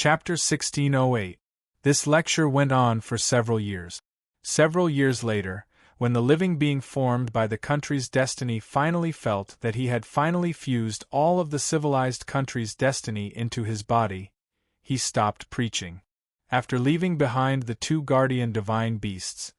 Chapter 1608. This lecture went on for several years. Several years later, when the living being formed by the country's destiny finally felt that he had finally fused all of the civilized country's destiny into his body, he stopped preaching. After leaving behind the two guardian divine beasts,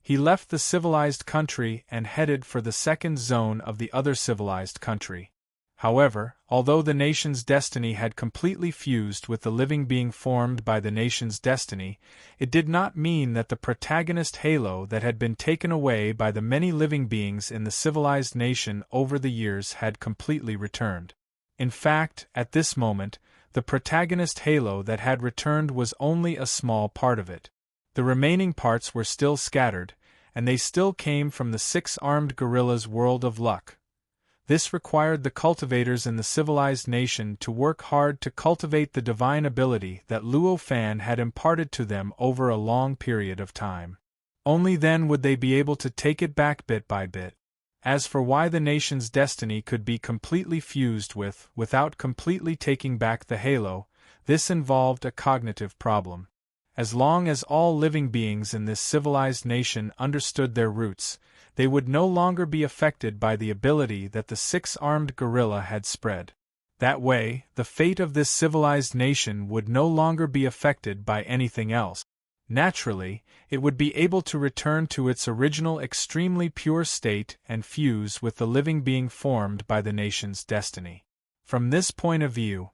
he left the civilized country and headed for the second zone of the other civilized country. However, although the nation's destiny had completely fused with the living being formed by the nation's destiny, it did not mean that the protagonist halo that had been taken away by the many living beings in the civilized nation over the years had completely returned. In fact, at this moment, the protagonist halo that had returned was only a small part of it. The remaining parts were still scattered, and they still came from the six-armed gorilla's world of luck. This required the cultivators in the civilized nation to work hard to cultivate the divine ability that Luo Fan had imparted to them over a long period of time. Only then would they be able to take it back bit by bit. As for why the nation's destiny could be completely fused without completely taking back the halo, this involved a cognitive problem. As long as all living beings in this civilized nation understood their roots, they would no longer be affected by the ability that the six-armed gorilla had spread. That way, the fate of this civilized nation would no longer be affected by anything else. Naturally, it would be able to return to its original extremely pure state and fuse with the living being formed by the nation's destiny. From this point of view,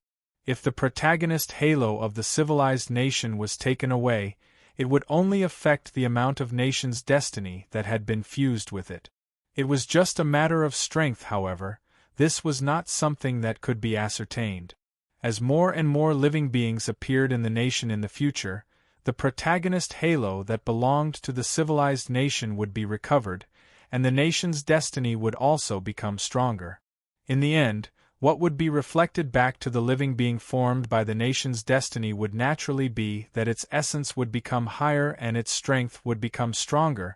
if the protagonist halo of the civilized nation was taken away, it would only affect the amount of nation's destiny that had been fused with it. It was just a matter of strength, however. This was not something that could be ascertained. As more and more living beings appeared in the nation in the future, the protagonist halo that belonged to the civilized nation would be recovered, and the nation's destiny would also become stronger. In the end, what would be reflected back to the living being formed by the nation's destiny would naturally be that its essence would become higher and its strength would become stronger.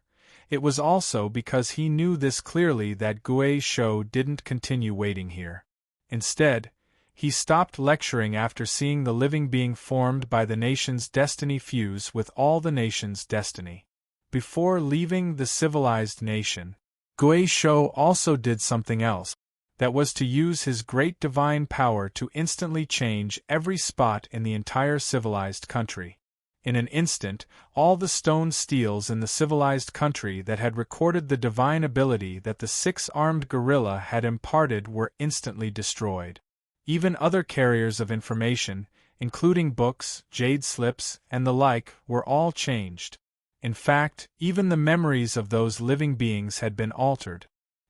It was also because he knew this clearly that Gui Shou didn't continue waiting here. Instead, he stopped lecturing after seeing the living being formed by the nation's destiny fuse with all the nation's destiny. Before leaving the civilized nation, Gui Shou also did something else. That was to use his great divine power to instantly change every spot in the entire civilized country. In an instant, all the stone steels in the civilized country that had recorded the divine ability that the six-armed gorilla had imparted were instantly destroyed. Even other carriers of information, including books, jade slips, and the like, were all changed. In fact, even the memories of those living beings had been altered.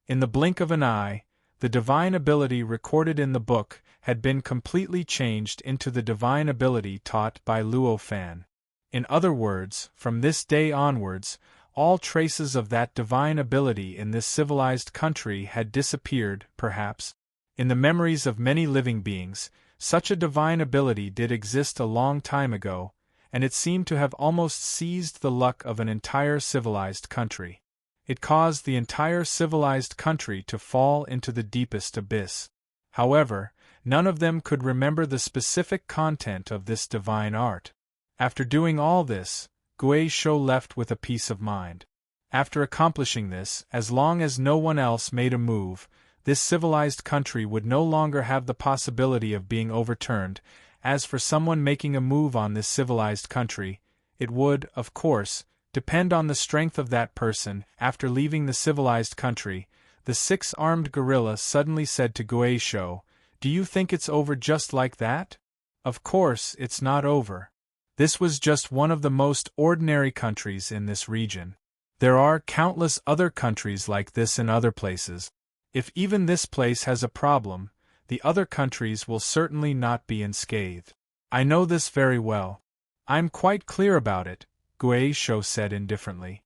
In the blink of an eye, the divine ability recorded in the book had been completely changed into the divine ability taught by Luo Fan. In other words, from this day onwards, all traces of that divine ability in this civilized country had disappeared, perhaps. In the memories of many living beings, such a divine ability did exist a long time ago, and it seemed to have almost seized the luck of an entire civilized country. It caused the entire civilized country to fall into the deepest abyss. However, none of them could remember the specific content of this divine art. After doing all this, Gui Shou left with a peace of mind. After accomplishing this, as long as no one else made a move, this civilized country would no longer have the possibility of being overturned. As for someone making a move on this civilized country, it would, of course, depend on the strength of that person. After leaving the civilized country, the six-armed gorilla suddenly said to Gui Shou, "Do you think it's over just like that? Of course, it's not over. This was just one of the most ordinary countries in this region. There are countless other countries like this in other places. If even this place has a problem, the other countries will certainly not be unscathed. I know this very well. I'm quite clear about it," Gui Shou said indifferently.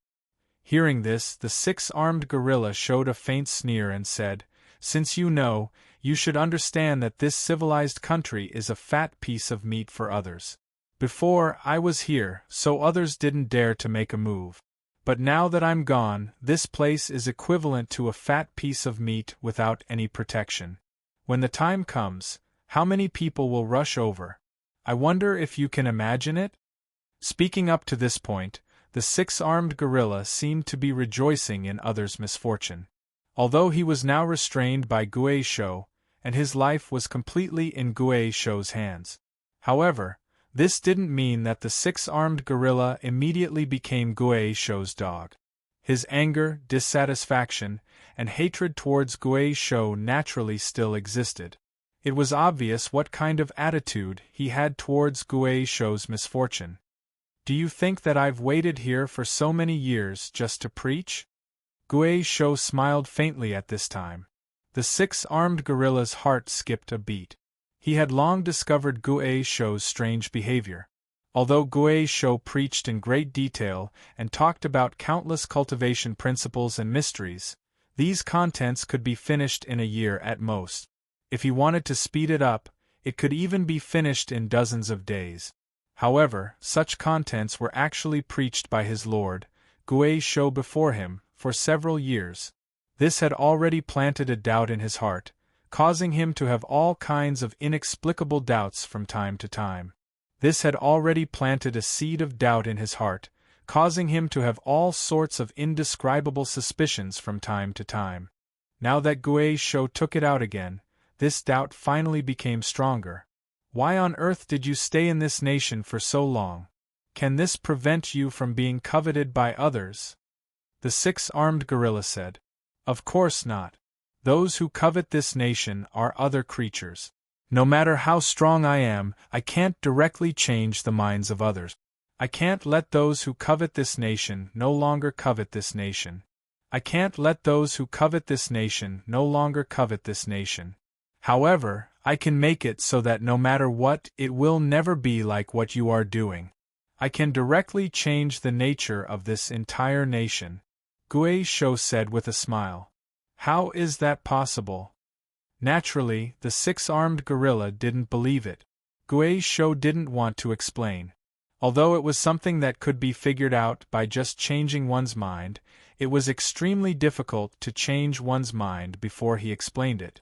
Hearing this, the six-armed gorilla showed a faint sneer and said, "Since you know, you should understand that this civilized country is a fat piece of meat for others. Before, I was here, so others didn't dare to make a move. But now that I'm gone, this place is equivalent to a fat piece of meat without any protection. When the time comes, how many people will rush over? I wonder if you can imagine it? Speaking up to this point, the six-armed gorilla seemed to be rejoicing in others' misfortune. Although he was now restrained by Guai Shou, and his life was completely in Guai Shou's hands. However, this didn't mean that the six-armed gorilla immediately became Guai Shou's dog. His anger, dissatisfaction, and hatred towards Guai Shou naturally still existed. It was obvious what kind of attitude he had towards Guai Shou's misfortune. Do you think that I've waited here for so many years just to preach? Guai Shou smiled faintly at this time. The six-armed gorilla's heart skipped a beat. He had long discovered Guai Shou's strange behavior. Although Guai Shou preached in great detail and talked about countless cultivation principles and mysteries, these contents could be finished in a year at most. If he wanted to speed it up, it could even be finished in dozens of days. However, such contents were actually preached by his lord, Guai Shou, before him, for several years. This had already planted a doubt in his heart, causing him to have all kinds of inexplicable doubts from time to time. This had already planted a seed of doubt in his heart, causing him to have all sorts of indescribable suspicions from time to time. Now that Guai Shou took it out again, this doubt finally became stronger. Why on earth did you stay in this nation for so long? Can this prevent you from being coveted by others? The six-armed gorilla said. Of course not. Those who covet this nation are other creatures. No matter how strong I am, I can't directly change the minds of others. I can't let those who covet this nation no longer covet this nation. I can't let those who covet this nation no longer covet this nation. However, I can make it so that no matter what, it will never be like what you are doing. I can directly change the nature of this entire nation. Guai Shou said with a smile. How is that possible? Naturally, the six-armed gorilla didn't believe it. Guai Shou didn't want to explain. Although it was something that could be figured out by just changing one's mind, it was extremely difficult to change one's mind before he explained it.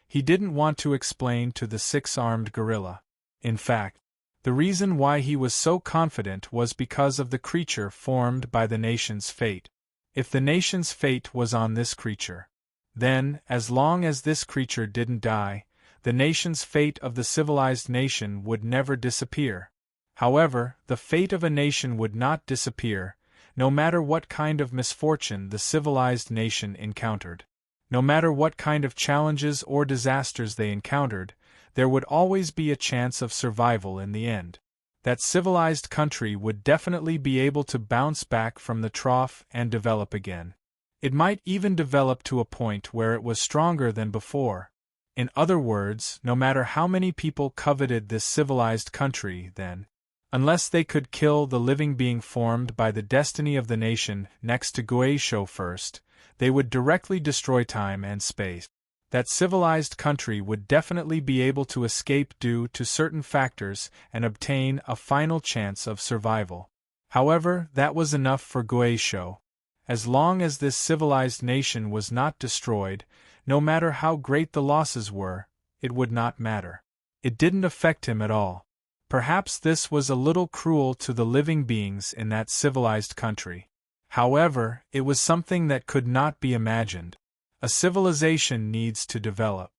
He didn't want to explain to the six-armed gorilla. In fact, the reason why he was so confident was because of the creature formed by the nation's fate. If the nation's fate was on this creature, then, as long as this creature didn't die, the nation's fate of the civilized nation would never disappear. However, the fate of a nation would not disappear, no matter what kind of misfortune the civilized nation encountered. No matter what kind of challenges or disasters they encountered, there would always be a chance of survival in the end. That civilized country would definitely be able to bounce back from the trough and develop again. It might even develop to a point where it was stronger than before. In other words, no matter how many people coveted this civilized country, then, unless they could kill the living being formed by the destiny of the nation next to Guai Shou first, they would directly destroy time and space. That civilized country would definitely be able to escape due to certain factors and obtain a final chance of survival. However, that was enough for Guai Shou. As long as this civilized nation was not destroyed, no matter how great the losses were, it would not matter. It didn't affect him at all. Perhaps this was a little cruel to the living beings in that civilized country. However, it was something that could not be imagined. A civilization needs to develop.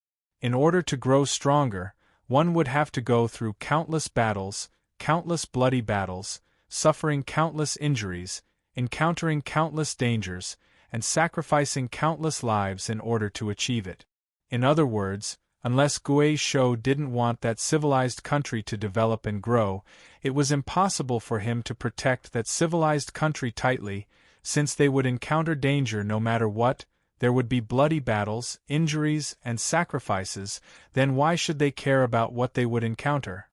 In order to grow stronger, one would have to go through countless battles, countless bloody battles, suffering countless injuries, encountering countless dangers, and sacrificing countless lives in order to achieve it. In other words, unless Guai Shou didn't want that civilized country to develop and grow, it was impossible for him to protect that civilized country tightly, since they would encounter danger no matter what. There would be bloody battles, injuries, and sacrifices. Then why should they care about what they would encounter?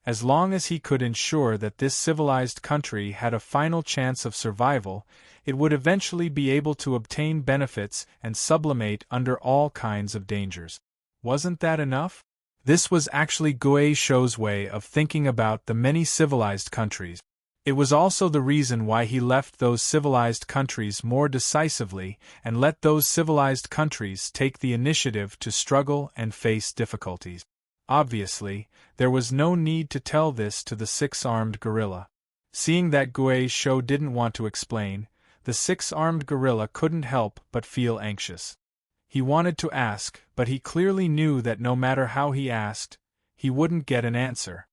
As long as he could ensure that this civilized country had a final chance of survival, it would eventually be able to obtain benefits and sublimate under all kinds of dangers. Wasn't that enough? This was actually Guai Shou's way of thinking about the many civilized countries. It was also the reason why he left those civilized countries more decisively and let those civilized countries take the initiative to struggle and face difficulties. Obviously, there was no need to tell this to the six-armed gorilla. Seeing that Guay Shou didn't want to explain, the six-armed gorilla couldn't help but feel anxious. He wanted to ask, but he clearly knew that no matter how he asked, he wouldn't get an answer.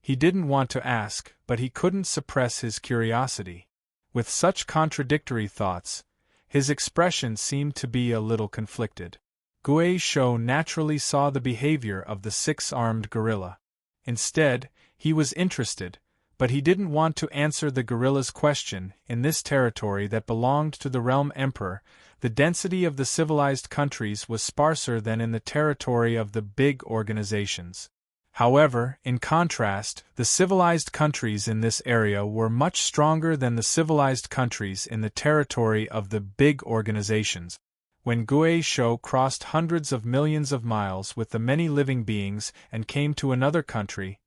He didn't want to ask, but he couldn't suppress his curiosity. With such contradictory thoughts, his expression seemed to be a little conflicted. Guay Shou naturally saw the behavior of the six-armed gorilla. Instead, he was interested, but he didn't want to answer the gorilla's question. In this territory that belonged to the realm emperor, the density of the civilized countries was sparser than in the territory of the big organizations. However, in contrast, the civilized countries in this area were much stronger than the civilized countries in the territory of the big organizations. When Guay Shou crossed hundreds of millions of miles with the many living beings and came to another country,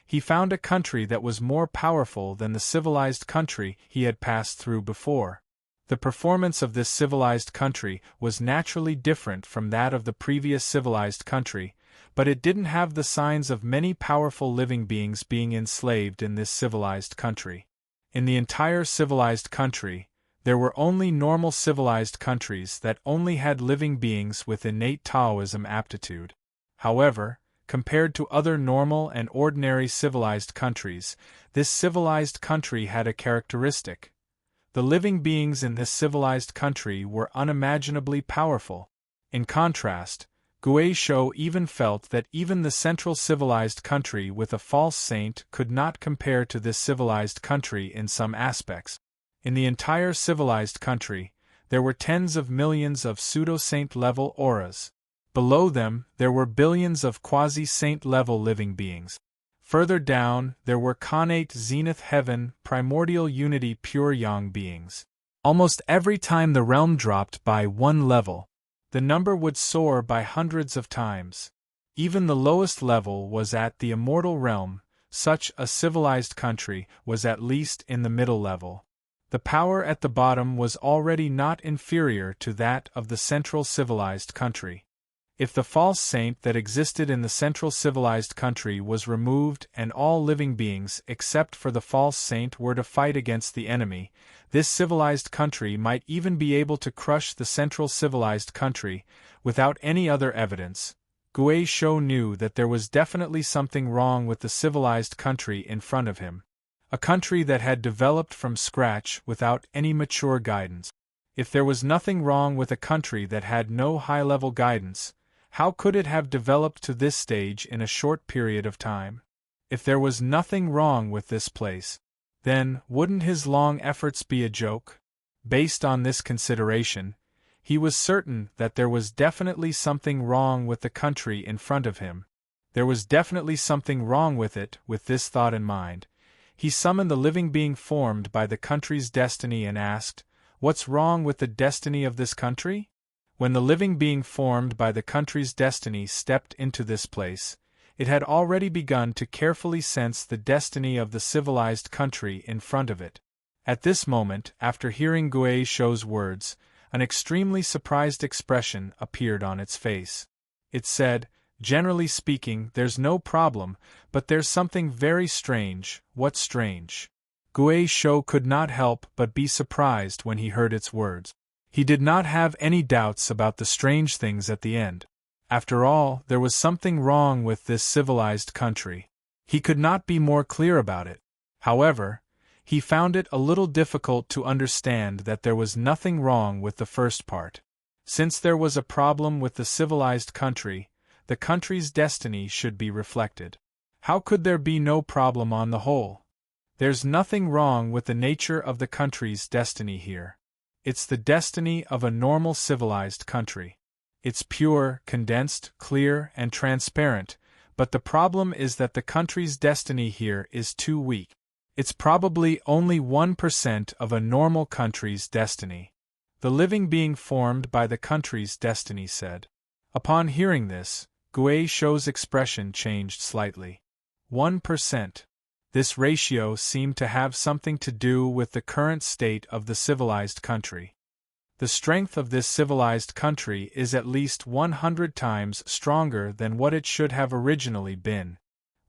he found a country that was more powerful than the civilized country he had passed through before. The performance of this civilized country was naturally different from that of the previous civilized country, but it didn't have the signs of many powerful living beings being enslaved in this civilized country. In the entire civilized country, there were only normal civilized countries that only had living beings with innate Taoism aptitude. However, compared to other normal and ordinary civilized countries, this civilized country had a characteristic. The living beings in this civilized country were unimaginably powerful. In contrast, Guay Shou even felt that even the central civilized country with a false saint could not compare to this civilized country in some aspects. In the entire civilized country, there were tens of millions of pseudo-saint-level auras. Below them, there were billions of quasi-saint-level living beings. Further down, there were connate zenith heaven, primordial unity pure yang beings. Almost every time the realm dropped by one level, the number would soar by hundreds of times. Even the lowest level was at the immortal realm. Such a civilized country was at least in the middle level. The power at the bottom was already not inferior to that of the central civilized country. If the false saint that existed in the central civilized country was removed and all living beings except for the false saint were to fight against the enemy, this civilized country might even be able to crush the central civilized country. Without any other evidence, Guay Shou knew that there was definitely something wrong with the civilized country in front of him. A country that had developed from scratch without any mature guidance. If there was nothing wrong with a country that had no high-level guidance, how could it have developed to this stage in a short period of time? If there was nothing wrong with this place, then wouldn't his long efforts be a joke? Based on this consideration, he was certain that there was definitely something wrong with the country in front of him. There was definitely something wrong with it. With this thought in mind, he summoned the living being formed by the country's destiny and asked, "What's wrong with the destiny of this country?" When the living being formed by the country's destiny stepped into this place, it had already begun to carefully sense the destiny of the civilized country in front of it. At this moment, after hearing Guay Shou's words, an extremely surprised expression appeared on its face. It said, "Generally speaking, there's no problem, but there's something very strange." What strange? Guay Shou could not help but be surprised when he heard its words. He did not have any doubts about the strange things at the end. After all, there was something wrong with this civilized country. He could not be more clear about it. However, he found it a little difficult to understand that there was nothing wrong with the first part. Since there was a problem with the civilized country, the country's destiny should be reflected. How could there be no problem on the whole? There's nothing wrong with the nature of the country's destiny here. It's the destiny of a normal civilized country. It's pure, condensed, clear, and transparent, but the problem is that the country's destiny here is too weak. It's probably only 1% of a normal country's destiny. The living being formed by the country's destiny said. Upon hearing this, Guay Shou's expression changed slightly. 1%. This ratio seemed to have something to do with the current state of the civilized country. The strength of this civilized country is at least 100 times stronger than what it should have originally been.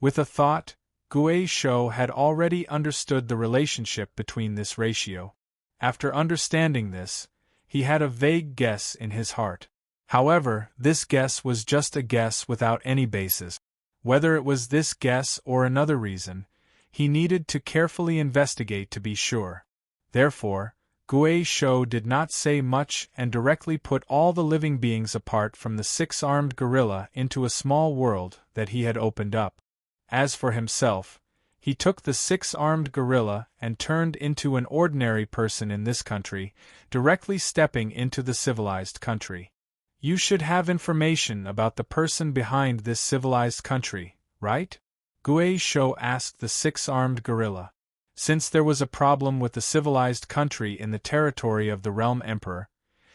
With a thought, Gui Shou had already understood the relationship between this ratio. After understanding this, he had a vague guess in his heart. However, this guess was just a guess without any basis. Whether it was this guess or another reason, he needed to carefully investigate to be sure. Therefore, Gui Shou did not say much and directly put all the living beings apart from the six-armed gorilla into a small world that he had opened up. As for himself, he took the six-armed gorilla and turned into an ordinary person in this country, directly stepping into the civilized country. You should have information about the person behind this civilized country, right? Gui Shou asked the six-armed gorilla. Since there was a problem with the civilized country in the territory of the Realm Emperor,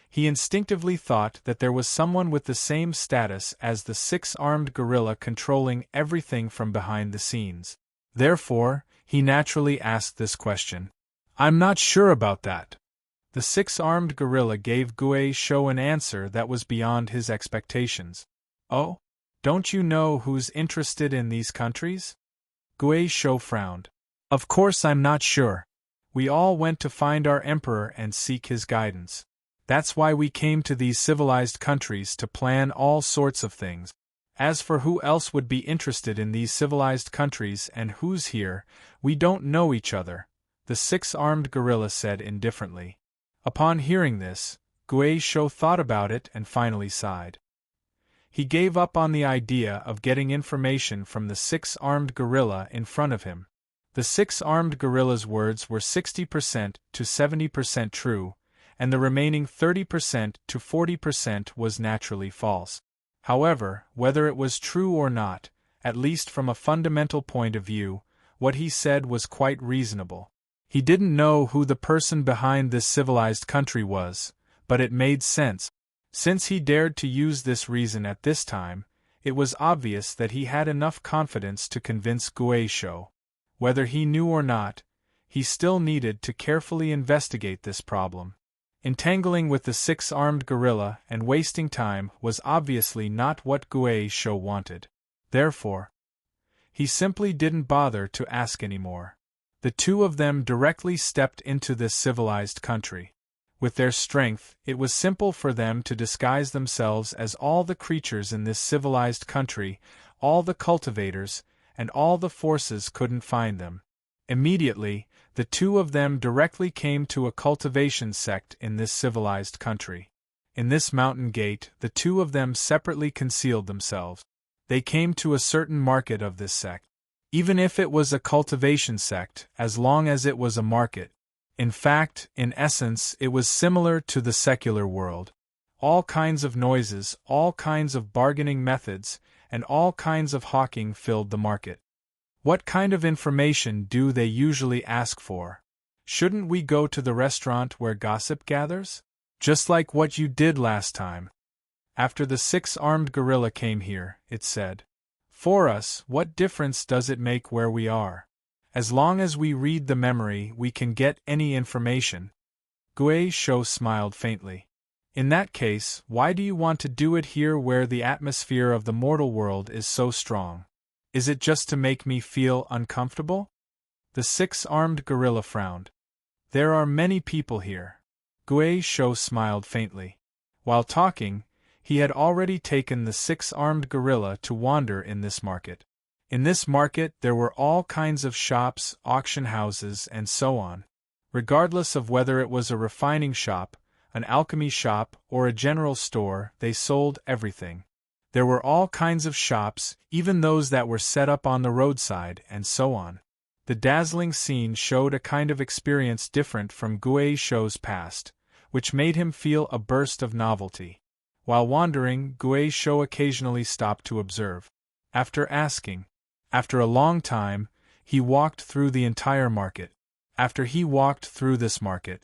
he instinctively thought that there was someone with the same status as the six-armed gorilla controlling everything from behind the scenes. Therefore, he naturally asked this question. I'm not sure about that. The six-armed gorilla gave Gui Shou an answer that was beyond his expectations. Oh? Don't you know who's interested in these countries? Gui Shou frowned. Of course I'm not sure. We all went to find our emperor and seek his guidance. That's why we came to these civilized countries to plan all sorts of things. As for who else would be interested in these civilized countries and who's here, we don't know each other, the six-armed gorilla said indifferently. Upon hearing this, Gui Shou thought about it and finally sighed. He gave up on the idea of getting information from the six-armed gorilla in front of him. The six-armed gorilla's words were 60% to 70% true, and the remaining 30% to 40% was naturally false. However, whether it was true or not, at least from a fundamental point of view, what he said was quite reasonable. He didn't know who the person behind this civilized country was, but it made sense. Since he dared to use this reason at this time, it was obvious that he had enough confidence to convince Gui Shou. Whether he knew or not, he still needed to carefully investigate this problem. Entangling with the six-armed gorilla and wasting time was obviously not what Gui Shou wanted. Therefore, he simply didn't bother to ask anymore. The two of them directly stepped into this civilized country. With their strength, it was simple for them to disguise themselves as all the creatures in this civilized country, all the cultivators, and all the forces couldn't find them. Immediately, the two of them directly came to a cultivation sect in this civilized country. In this mountain gate, the two of them separately concealed themselves. They came to a certain market of this sect. Even if it was a cultivation sect, as long as it was a market. In fact, in essence, it was similar to the secular world. All kinds of noises, all kinds of bargaining methods, and all kinds of hawking filled the market. What kind of information do they usually ask for? Shouldn't we go to the restaurant where gossip gathers? Just like what you did last time. After the six-armed gorilla came here, it said. For us, what difference does it make where we are? As long as we read the memory, we can get any information. Gui Shou smiled faintly. In that case, why do you want to do it here where the atmosphere of the mortal world is so strong? Is it just to make me feel uncomfortable? The six-armed gorilla frowned. There are many people here. Gui Shou smiled faintly. While talking, he had already taken the six-armed gorilla to wander in this market. In this market there were all kinds of shops, auction houses, and so on. Regardless of whether it was a refining shop, an alchemy shop, or a general store, they sold everything. There were all kinds of shops, even those that were set up on the roadside, and so on. The dazzling scene showed a kind of experience different from Gui Shou's past, which made him feel a burst of novelty. While wandering, Gui Shou occasionally stopped to observe. After a long time, he walked through the entire market. After he walked through this market,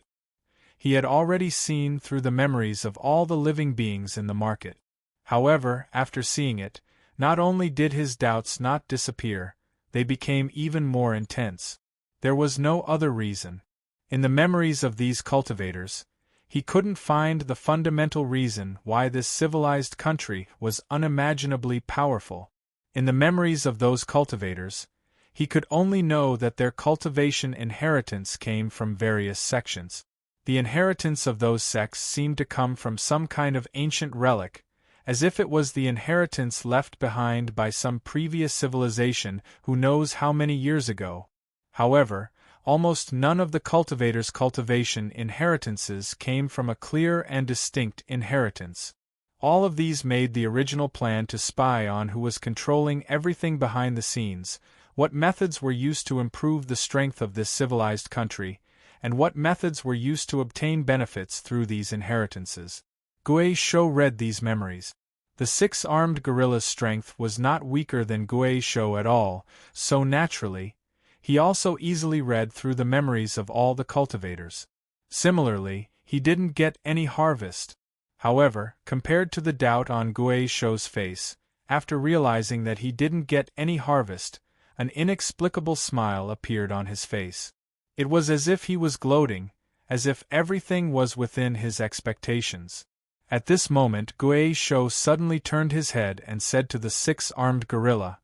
he had already seen through the memories of all the living beings in the market. However, after seeing it, not only did his doubts not disappear, they became even more intense. There was no other reason. In the memories of these cultivators, He couldn't find the fundamental reason why this civilized country was unimaginably powerful. In the memories of those cultivators, he could only know that their cultivation inheritance came from various sections. The inheritance of those sects seemed to come from some kind of ancient relic, as if it was the inheritance left behind by some previous civilization who knows how many years ago. However, almost none of the cultivators' cultivation inheritances came from a clear and distinct inheritance. All of these made the original plan to spy on who was controlling everything behind the scenes, what methods were used to improve the strength of this civilized country, and what methods were used to obtain benefits through these inheritances. Gui Shou read these memories. The six-armed gorilla's strength was not weaker than Gui Shou at all, so naturally, he also easily read through the memories of all the cultivators. Similarly, he didn't get any harvest. However, compared to the doubt on Gui Shou's face, after realizing that he didn't get any harvest, an inexplicable smile appeared on his face. It was as if he was gloating, as if everything was within his expectations. At this moment Gui Shou suddenly turned his head and said to the six-armed gorilla,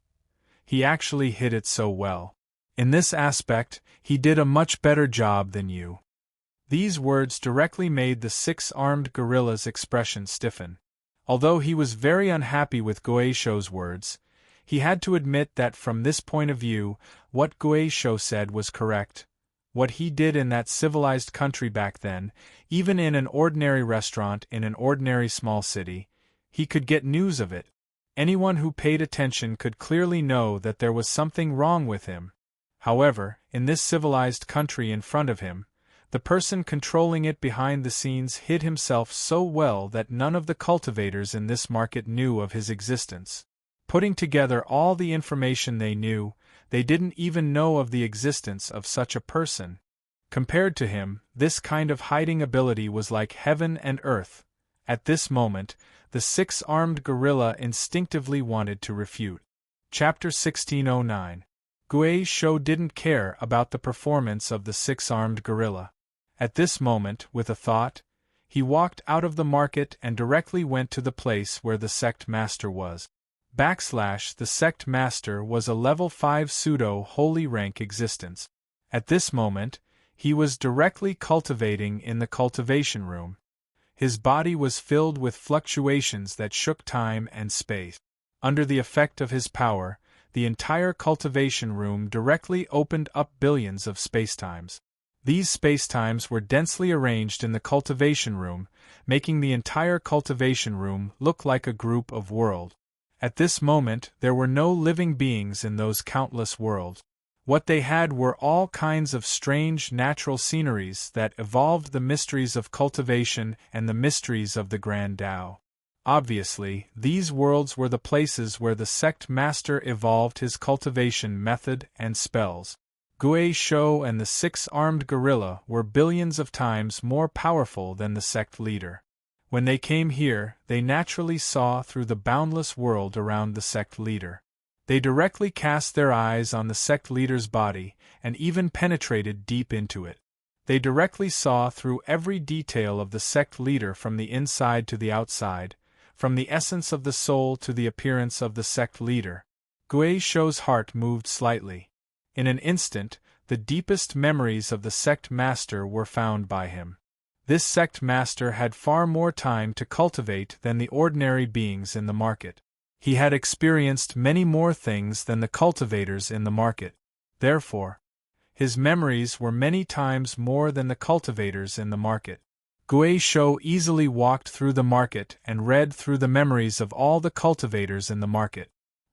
"He actually hit it so well. In this aspect, he did a much better job than you." These words directly made the six-armed gorilla's expression stiffen. Although he was very unhappy with Gui Shou's words, he had to admit that from this point of view, what Gui Shou said was correct. What he did in that civilized country back then, even in an ordinary restaurant in an ordinary small city, he could get news of it. Anyone who paid attention could clearly know that there was something wrong with him. However, in this civilized country in front of him, the person controlling it behind the scenes hid himself so well that none of the cultivators in this market knew of his existence. Putting together all the information they knew, they didn't even know of the existence of such a person. Compared to him, this kind of hiding ability was like heaven and earth. At this moment, the six-armed gorilla instinctively wanted to refute. Chapter 1609. Gui Shou didn't care about the performance of the six-armed gorilla. At this moment, with a thought, he walked out of the market and directly went to the place where the sect master was. The sect master was a level 5 pseudo-holy rank existence. At this moment, he was directly cultivating in the cultivation room. His body was filled with fluctuations that shook time and space. Under the effect of his power, the entire cultivation room directly opened up billions of spacetimes. These spacetimes were densely arranged in the cultivation room, making the entire cultivation room look like a group of worlds. At this moment, there were no living beings in those countless worlds. What they had were all kinds of strange natural sceneries that evolved the mysteries of cultivation and the mysteries of the Grand Tao. Obviously, these worlds were the places where the sect master evolved his cultivation method and spells. Gui Shou and the six-armed gorilla were billions of times more powerful than the sect leader. When they came here, they naturally saw through the boundless world around the sect leader. They directly cast their eyes on the sect leader's body, and even penetrated deep into it. They directly saw through every detail of the sect leader from the inside to the outside, from the essence of the soul to the appearance of the sect leader. Gui Shou's heart moved slightly. In an instant, the deepest memories of the sect master were found by him. This sect master had far more time to cultivate than the ordinary beings in the market. He had experienced many more things than the cultivators in the market. Therefore, his memories were many times more than the cultivators in the market. Gui Shou easily walked through the market and read through the memories of all the cultivators in the market.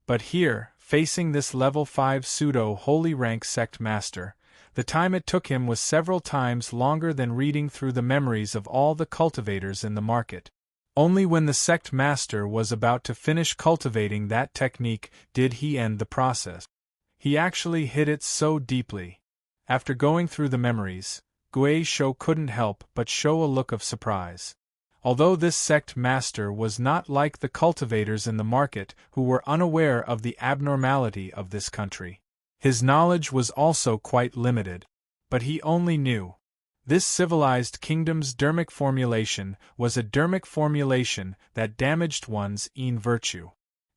But here, facing this level 5 pseudo-holy rank sect master, the time it took him was several times longer than reading through the memories of all the cultivators in the market. Only when the sect master was about to finish cultivating that technique did he end the process. He actually hid it so deeply. After going through the memories, Gui Shou couldn't help but show a look of surprise. Although this sect master was not like the cultivators in the market who were unaware of the abnormality of this country, his knowledge was also quite limited. But he only knew This civilized kingdom's dermic formulation was a dermic formulation that damaged one's own virtue.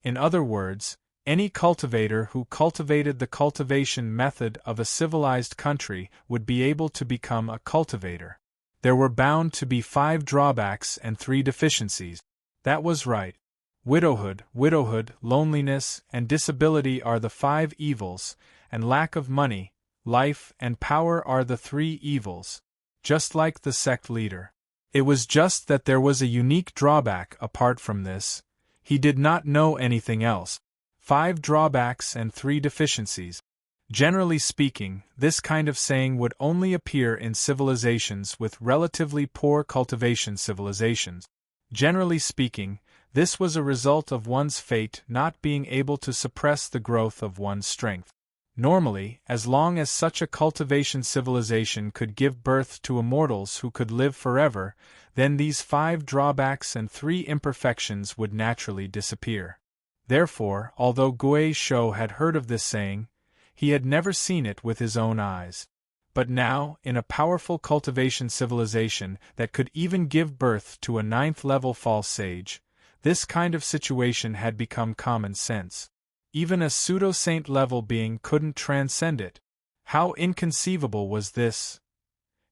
In other words, any cultivator who cultivated the cultivation method of a civilized country would be able to become a cultivator. There were bound to be 5 drawbacks and 3 deficiencies. That was right. Widowhood, loneliness, and disability are the 5 evils, and lack of money, life, and power are the 3 evils. Just like the sect leader. It was just that there was a unique drawback apart from this. He did not know anything else. 5 drawbacks and 3 deficiencies. Generally speaking, this kind of saying would only appear in civilizations with relatively poor cultivation civilizations. Generally speaking, this was a result of one's fate not being able to suppress the growth of one's strength. Normally, as long as such a cultivation civilization could give birth to immortals who could live forever, then these 5 drawbacks and 3 imperfections would naturally disappear. Therefore, although Gui Shou had heard of this saying, he had never seen it with his own eyes. But now, in a powerful cultivation civilization that could even give birth to a 9th-level false sage, this kind of situation had become common sense. Even a pseudo-saint level being couldn't transcend it. How inconceivable was this?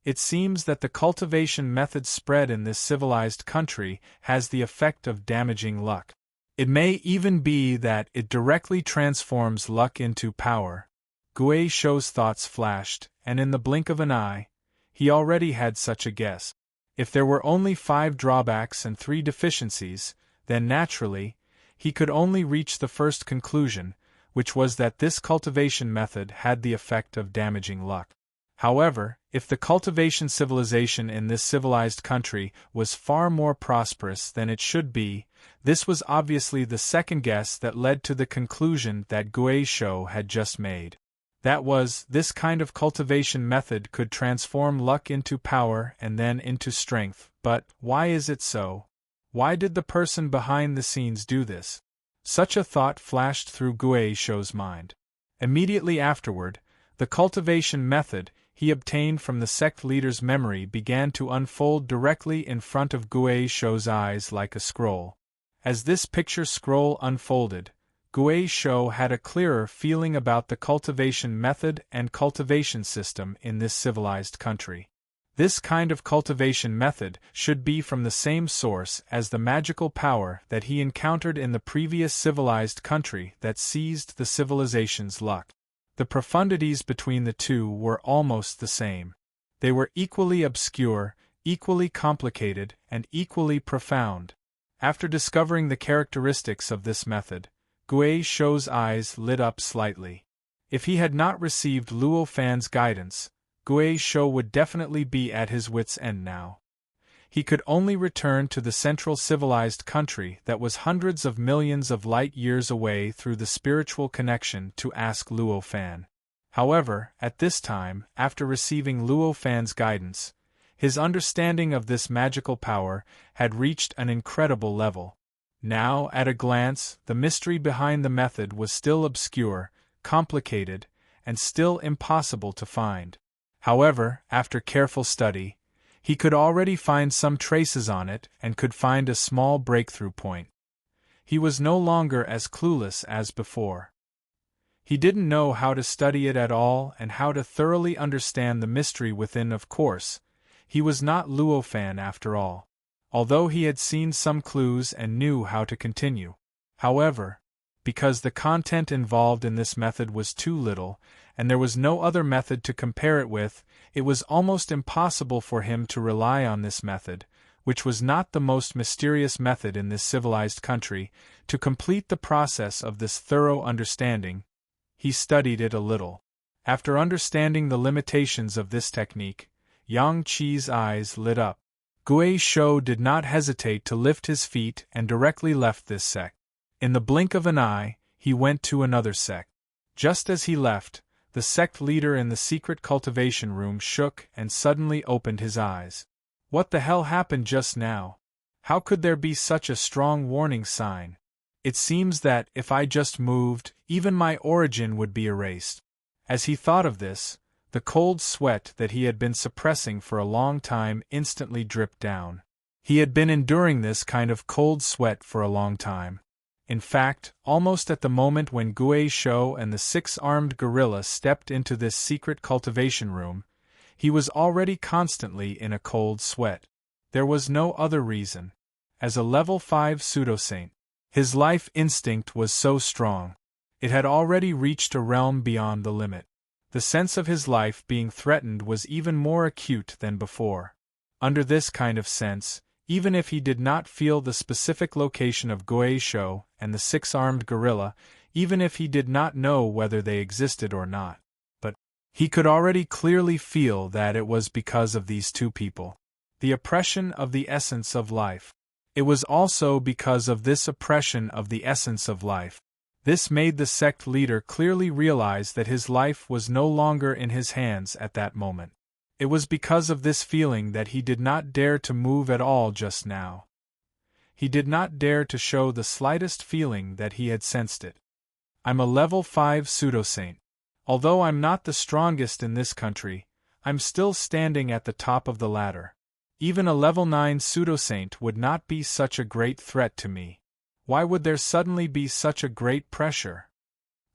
It seems that the cultivation method spread in this civilized country has the effect of damaging luck. It may even be that it directly transforms luck into power. Gui Shou's thoughts flashed, and in the blink of an eye, he already had such a guess. If there were only 5 drawbacks and 3 deficiencies, then naturally, he could only reach the first conclusion, which was that this cultivation method had the effect of damaging luck. However, if the cultivation civilization in this civilized country was far more prosperous than it should be, this was obviously the second guess that led to the conclusion that Gui Shou had just made. That was, this kind of cultivation method could transform luck into power and then into strength. But why is it so? Why did the person behind the scenes do this? Such a thought flashed through Gui Shou's mind. Immediately afterward, the cultivation method he obtained from the sect leader's memory began to unfold directly in front of Gui Shou's eyes like a scroll. As this picture scroll unfolded, Gui Shou had a clearer feeling about the cultivation method and cultivation system in this civilized country. This kind of cultivation method should be from the same source as the magical power that he encountered in the previous civilized country that seized the civilization's luck. The profundities between the two were almost the same. They were equally obscure, equally complicated, and equally profound. After discovering the characteristics of this method, Gui Shou's eyes lit up slightly. If he had not received Luo Fan's guidance, Gui Shou would definitely be at his wits' end now. He could only return to the central civilized country that was hundreds of millions of light years away through the spiritual connection to ask Luo Fan. However, at this time, after receiving Luo Fan's guidance, his understanding of this magical power had reached an incredible level. Now, at a glance, the mystery behind the method was still obscure, complicated, and still impossible to find. However, after careful study, he could already find some traces on it and could find a small breakthrough point. He was no longer as clueless as before. He didn't know how to study it at all and how to thoroughly understand the mystery within. Of course, he was not Luo Fan after all, although he had seen some clues and knew how to continue. However, because the content involved in this method was too little, and there was no other method to compare it with, it was almost impossible for him to rely on this method, which was not the most mysterious method in this civilized country, to complete the process of this thorough understanding. He studied it a little. After understanding the limitations of this technique, Yang Qi's eyes lit up. Gui Shou did not hesitate to lift his feet and directly left this sect. In the blink of an eye, he went to another sect. Just as he left, the sect leader in the secret cultivation room shook and suddenly opened his eyes. What the hell happened just now? How could there be such a strong warning sign? It seems that, if I just moved, even my origin would be erased. As he thought of this, The cold sweat that he had been suppressing for a long time instantly dripped down. He had been enduring this kind of cold sweat for a long time. In fact, almost at the moment when Gui Shou and the six-armed gorilla stepped into this secret cultivation room, he was already constantly in a cold sweat. There was no other reason. As a level 5 pseudo-saint, his life instinct was so strong. It had already reached a realm beyond the limit. The sense of his life being threatened was even more acute than before. Under this kind of sense, even if he did not feel the specific location of Gui Shou and the six-armed gorilla, even if he did not know whether they existed or not, but he could already clearly feel that it was because of these two people. The oppression of the essence of life. It was also because of this oppression of the essence of life. This made the sect leader clearly realize that his life was no longer in his hands at that moment. It was because of this feeling that he did not dare to move at all just now. He did not dare to show the slightest feeling that he had sensed it. I'm a level 5 pseudo-saint. Although I'm not the strongest in this country, I'm still standing at the top of the ladder. Even a level 9 pseudo-saint would not be such a great threat to me. Why would there suddenly be such a great pressure?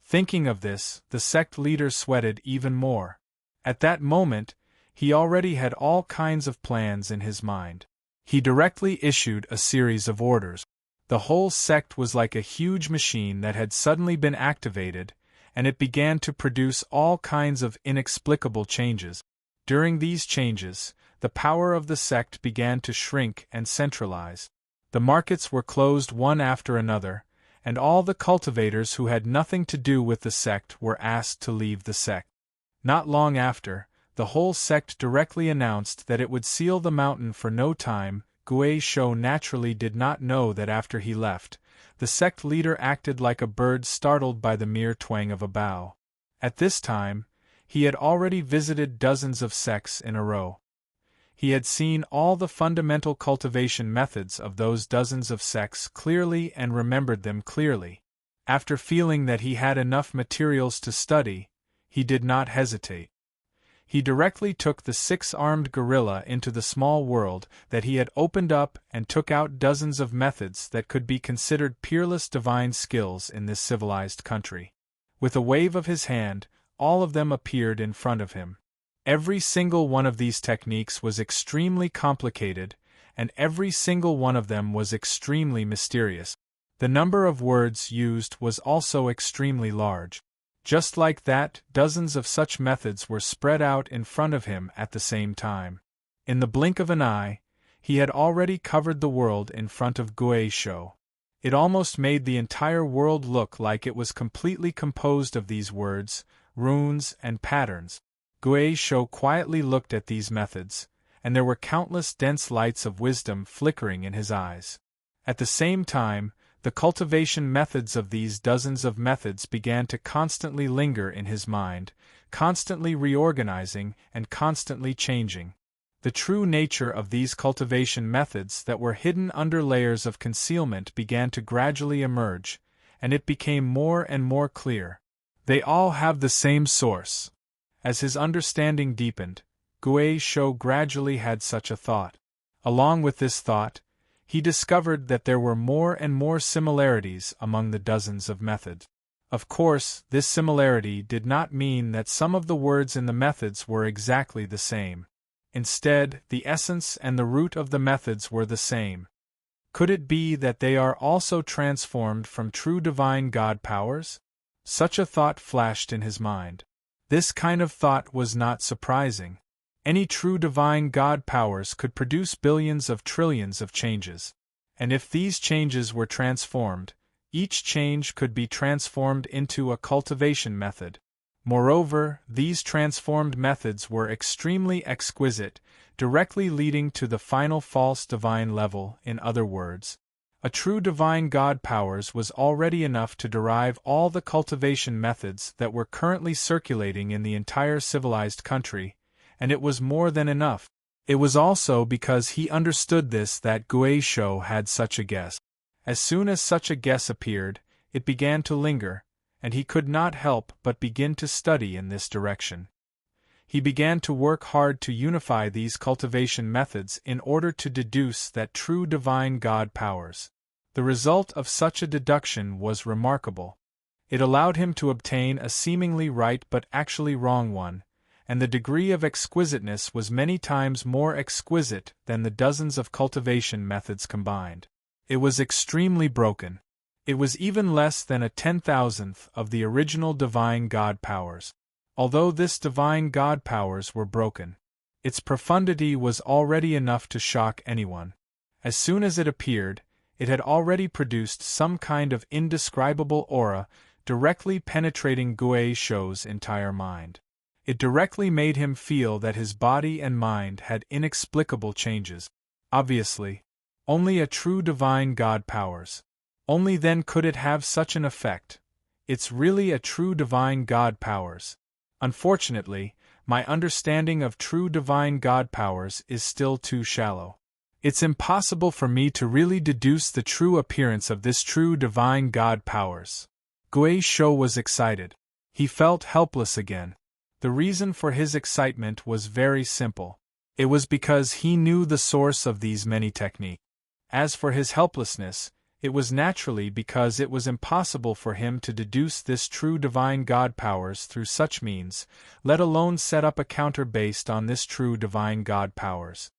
Thinking of this, the sect leader sweated even more. At that moment, he already had all kinds of plans in his mind. He directly issued a series of orders. The whole sect was like a huge machine that had suddenly been activated, and it began to produce all kinds of inexplicable changes. During these changes, the power of the sect began to shrink and centralize. The markets were closed one after another, and all the cultivators who had nothing to do with the sect were asked to leave the sect. Not long after, the whole sect directly announced that it would seal the mountain for no time. Gui Shou naturally did not know that after he left, the sect leader acted like a bird startled by the mere twang of a bough. At this time, he had already visited dozens of sects in a row. He had seen all the fundamental cultivation methods of those dozens of sects clearly and remembered them clearly. After feeling that he had enough materials to study, he did not hesitate. He directly took the six-armed gorilla into the small world that he had opened up and took out dozens of methods that could be considered peerless divine skills in this civilized country. With a wave of his hand, all of them appeared in front of him. Every single one of these techniques was extremely complicated, and every single one of them was extremely mysterious. The number of words used was also extremely large. Just like that, dozens of such methods were spread out in front of him at the same time. In the blink of an eye, he had already covered the world in front of Gui Shou. It almost made the entire world look like it was completely composed of these words, runes, and patterns. Gui Shou quietly looked at these methods, and there were countless dense lights of wisdom flickering in his eyes. At the same time, the cultivation methods of these dozens of methods began to constantly linger in his mind, constantly reorganizing and constantly changing. The true nature of these cultivation methods that were hidden under layers of concealment began to gradually emerge, and it became more and more clear. They all have the same source. As his understanding deepened, Gui Shou gradually had such a thought. Along with this thought, he discovered that there were more and more similarities among the dozens of methods. Of course, this similarity did not mean that some of the words in the methods were exactly the same. Instead, the essence and the root of the methods were the same. Could it be that they are also transformed from true divine God powers? Such a thought flashed in his mind. This kind of thought was not surprising. Any true divine God powers could produce billions of trillions of changes. And if these changes were transformed, each change could be transformed into a cultivation method. Moreover, these transformed methods were extremely exquisite, directly leading to the final false divine level. In other words, a true divine God powers was already enough to derive all the cultivation methods that were currently circulating in the entire civilized country, and it was more than enough. It was also because he understood this that Gui Shou had such a guess. As soon as such a guess appeared, it began to linger, and he could not help but begin to study in this direction. He began to work hard to unify these cultivation methods in order to deduce that true divine God powers. The result of such a deduction was remarkable. It allowed him to obtain a seemingly right but actually wrong one, and the degree of exquisiteness was many times more exquisite than the dozens of cultivation methods combined. It was extremely broken. It was even less than a 10,000th of the original divine God powers. Although this divine God powers were broken, its profundity was already enough to shock anyone. As soon as it appeared, it had already produced some kind of indescribable aura, directly penetrating Gui Shou's entire mind. It directly made him feel that his body and mind had inexplicable changes. Obviously, only a true divine God powers. Only then could it have such an effect. It's really a true divine God powers. Unfortunately, my understanding of true divine God powers is still too shallow. It's impossible for me to really deduce the true appearance of this true divine God powers. Gui Shou was excited. He felt helpless again. The reason for his excitement was very simple. It was because he knew the source of these many techniques. As for his helplessness, it was naturally because it was impossible for him to deduce this true divine God powers through such means, let alone set up a counter based on this true divine God powers.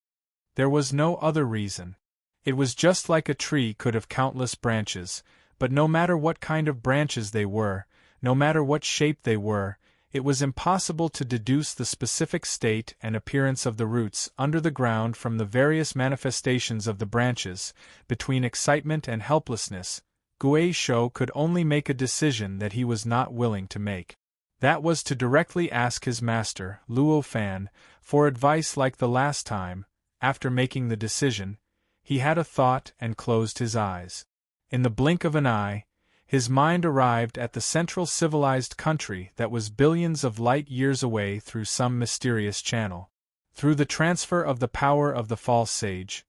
There was no other reason. It was just like a tree could have countless branches, but no matter what kind of branches they were, no matter what shape they were, it was impossible to deduce the specific state and appearance of the roots under the ground from the various manifestations of the branches. Between excitement and helplessness, Gui Shou could only make a decision that he was not willing to make. That was to directly ask his master, Luo Fan, for advice like the last time. After making the decision, he had a thought and closed his eyes. In the blink of an eye, his mind arrived at the central civilized country that was billions of light years away through some mysterious channel. Through the transfer of the power of the false sage,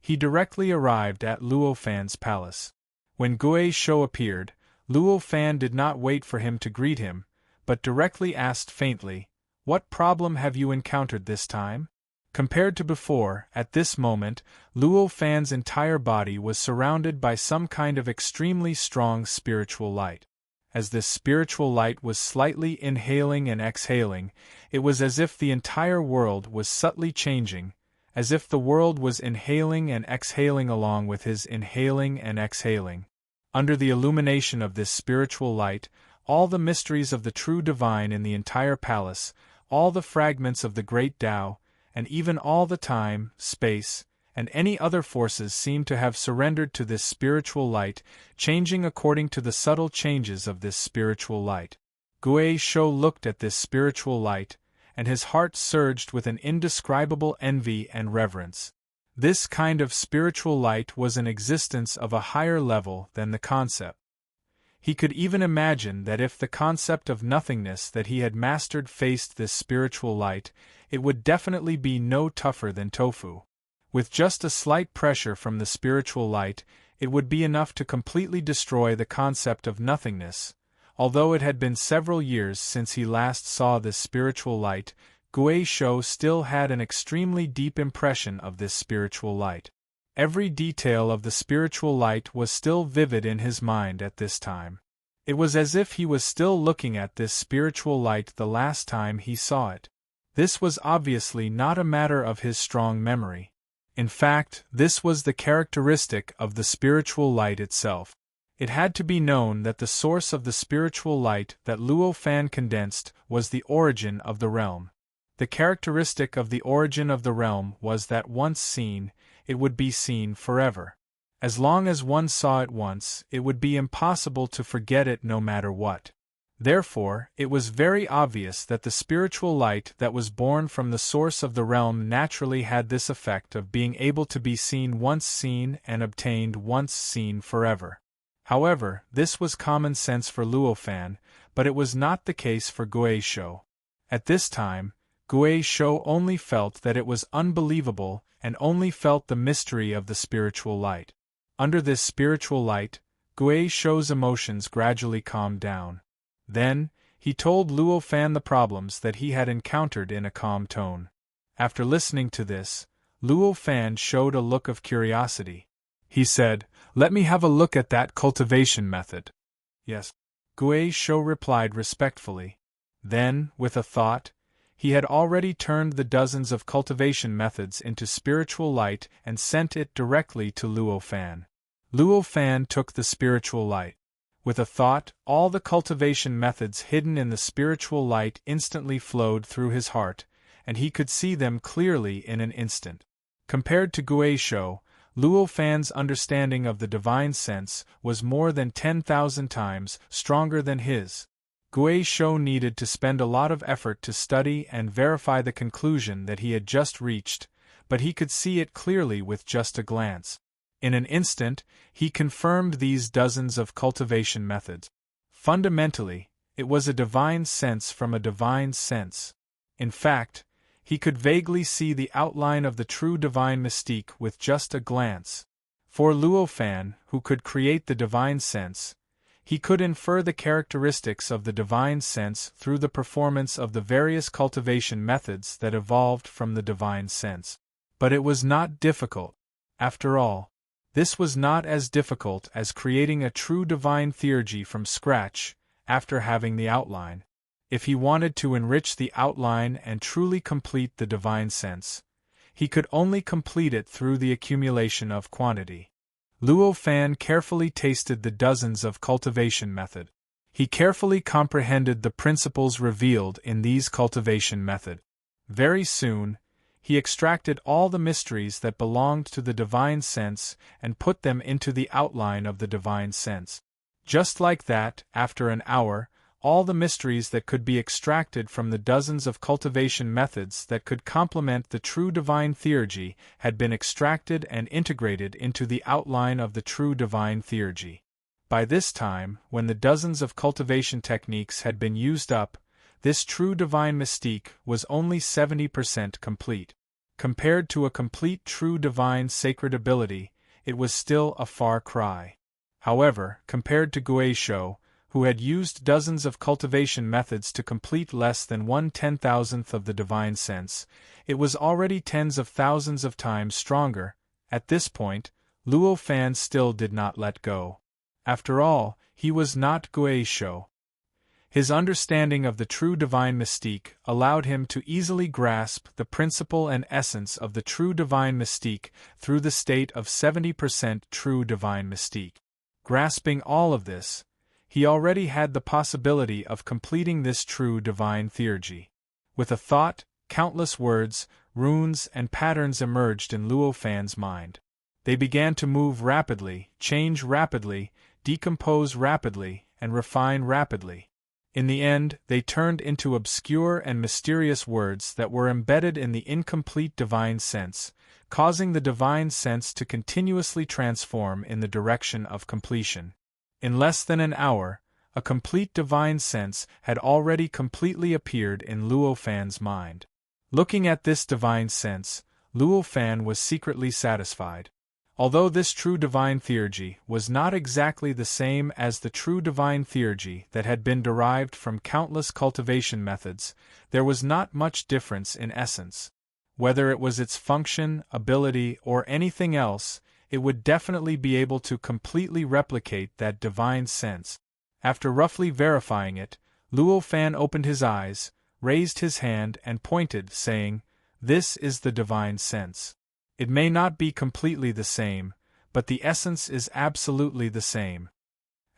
he directly arrived at Luo Fan's palace. When Gui Shou appeared, Luo Fan did not wait for him to greet him, but directly asked faintly, "What problem have you encountered this time?" Compared to before, at this moment, Luo Fan's entire body was surrounded by some kind of extremely strong spiritual light. As this spiritual light was slightly inhaling and exhaling, it was as if the entire world was subtly changing, as if the world was inhaling and exhaling along with his inhaling and exhaling. Under the illumination of this spiritual light, all the mysteries of the true divine in the entire palace, all the fragments of the great Tao, and even all the time, space, and any other forces seemed to have surrendered to this spiritual light, changing according to the subtle changes of this spiritual light. Gui Shou looked at this spiritual light, and his heart surged with an indescribable envy and reverence. This kind of spiritual light was an existence of a higher level than the concept. He could even imagine that if the concept of nothingness that he had mastered faced this spiritual light, it would definitely be no tougher than tofu. With just a slight pressure from the spiritual light, it would be enough to completely destroy the concept of nothingness. Although it had been several years since he last saw this spiritual light, Gui Shou still had an extremely deep impression of this spiritual light. Every detail of the spiritual light was still vivid in his mind at this time. It was as if he was still looking at this spiritual light the last time he saw it. This was obviously not a matter of his strong memory. In fact, this was the characteristic of the spiritual light itself. It had to be known that the source of the spiritual light that Luo Fan condensed was the origin of the realm. The characteristic of the origin of the realm was that once seen, it would be seen forever. As long as one saw it once, it would be impossible to forget it no matter what. Therefore, it was very obvious that the spiritual light that was born from the source of the realm naturally had this effect of being able to be seen once seen and obtained once seen forever. However, this was common sense for Luo Fan, but it was not the case for Gui Shou. At this time, Gui Shou only felt that it was unbelievable and only felt the mystery of the spiritual light. Under this spiritual light, Gui Shou's emotions gradually calmed down. Then, He told Luo Fan the problems that he had encountered in a calm tone. After listening to this, Luo Fan showed a look of curiosity. He said, "Let me have a look at that cultivation method." "Yes," Gui Shou replied respectfully. Then, with a thought, he had already turned the dozens of cultivation methods into spiritual light and sent it directly to Luo Fan. Luo Fan took the spiritual light. With a thought, all the cultivation methods hidden in the spiritual light instantly flowed through his heart, and he could see them clearly in an instant. Compared to Gui Shou, Luo Fan's understanding of the divine sense was more than 10,000 times stronger than his. Gui Shou needed to spend a lot of effort to study and verify the conclusion that he had just reached, but he could see it clearly with just a glance. In an instant, he confirmed these dozens of cultivation methods. Fundamentally, it was a divine sense from a divine sense. In fact, he could vaguely see the outline of the true divine mystique with just a glance. For Luo Fan, who could create the divine sense, he could infer the characteristics of the divine sense through the performance of the various cultivation methods that evolved from the divine sense. But it was not difficult. After all, this was not as difficult as creating a true divine theurgy from scratch, after having the outline. If he wanted to enrich the outline and truly complete the divine sense, he could only complete it through the accumulation of quantity. Luo Fan carefully tasted the dozens of cultivation method. He carefully comprehended the principles revealed in these cultivation method. Very soon, he extracted all the mysteries that belonged to the divine sense and put them into the outline of the divine sense. Just like that, after an hour, all the mysteries that could be extracted from the dozens of cultivation methods that could complement the true divine theurgy had been extracted and integrated into the outline of the true divine theurgy. By this time, when the dozens of cultivation techniques had been used up, this true divine mystique was only 70% complete. Compared to a complete true divine sacred ability, it was still a far cry. However, compared to Gui Shou, who had used dozens of cultivation methods to complete less than 1/10,000th of the divine sense, it was already tens of thousands of times stronger. At this point, Luo Fan still did not let go. After all, he was not Gui Shou. His understanding of the true divine mystique allowed him to easily grasp the principle and essence of the true divine mystique through the state of 70% true divine mystique. Grasping all of this, he already had the possibility of completing this true divine theurgy. With a thought, countless words, runes, and patterns emerged in Luo Fan's mind. They began to move rapidly, change rapidly, decompose rapidly, and refine rapidly. In the end, they turned into obscure and mysterious words that were embedded in the incomplete divine sense, causing the divine sense to continuously transform in the direction of completion. In less than an hour, a complete divine sense had already completely appeared in Luo Fan's mind. Looking at this divine sense, Luo Fan was secretly satisfied. Although this true divine theurgy was not exactly the same as the true divine theurgy that had been derived from countless cultivation methods, there was not much difference in essence. Whether it was its function, ability, or anything else, it would definitely be able to completely replicate that divine sense. After roughly verifying it, Luo Fan opened his eyes, raised his hand and pointed, saying, "This is the divine sense. It may not be completely the same, but the essence is absolutely the same."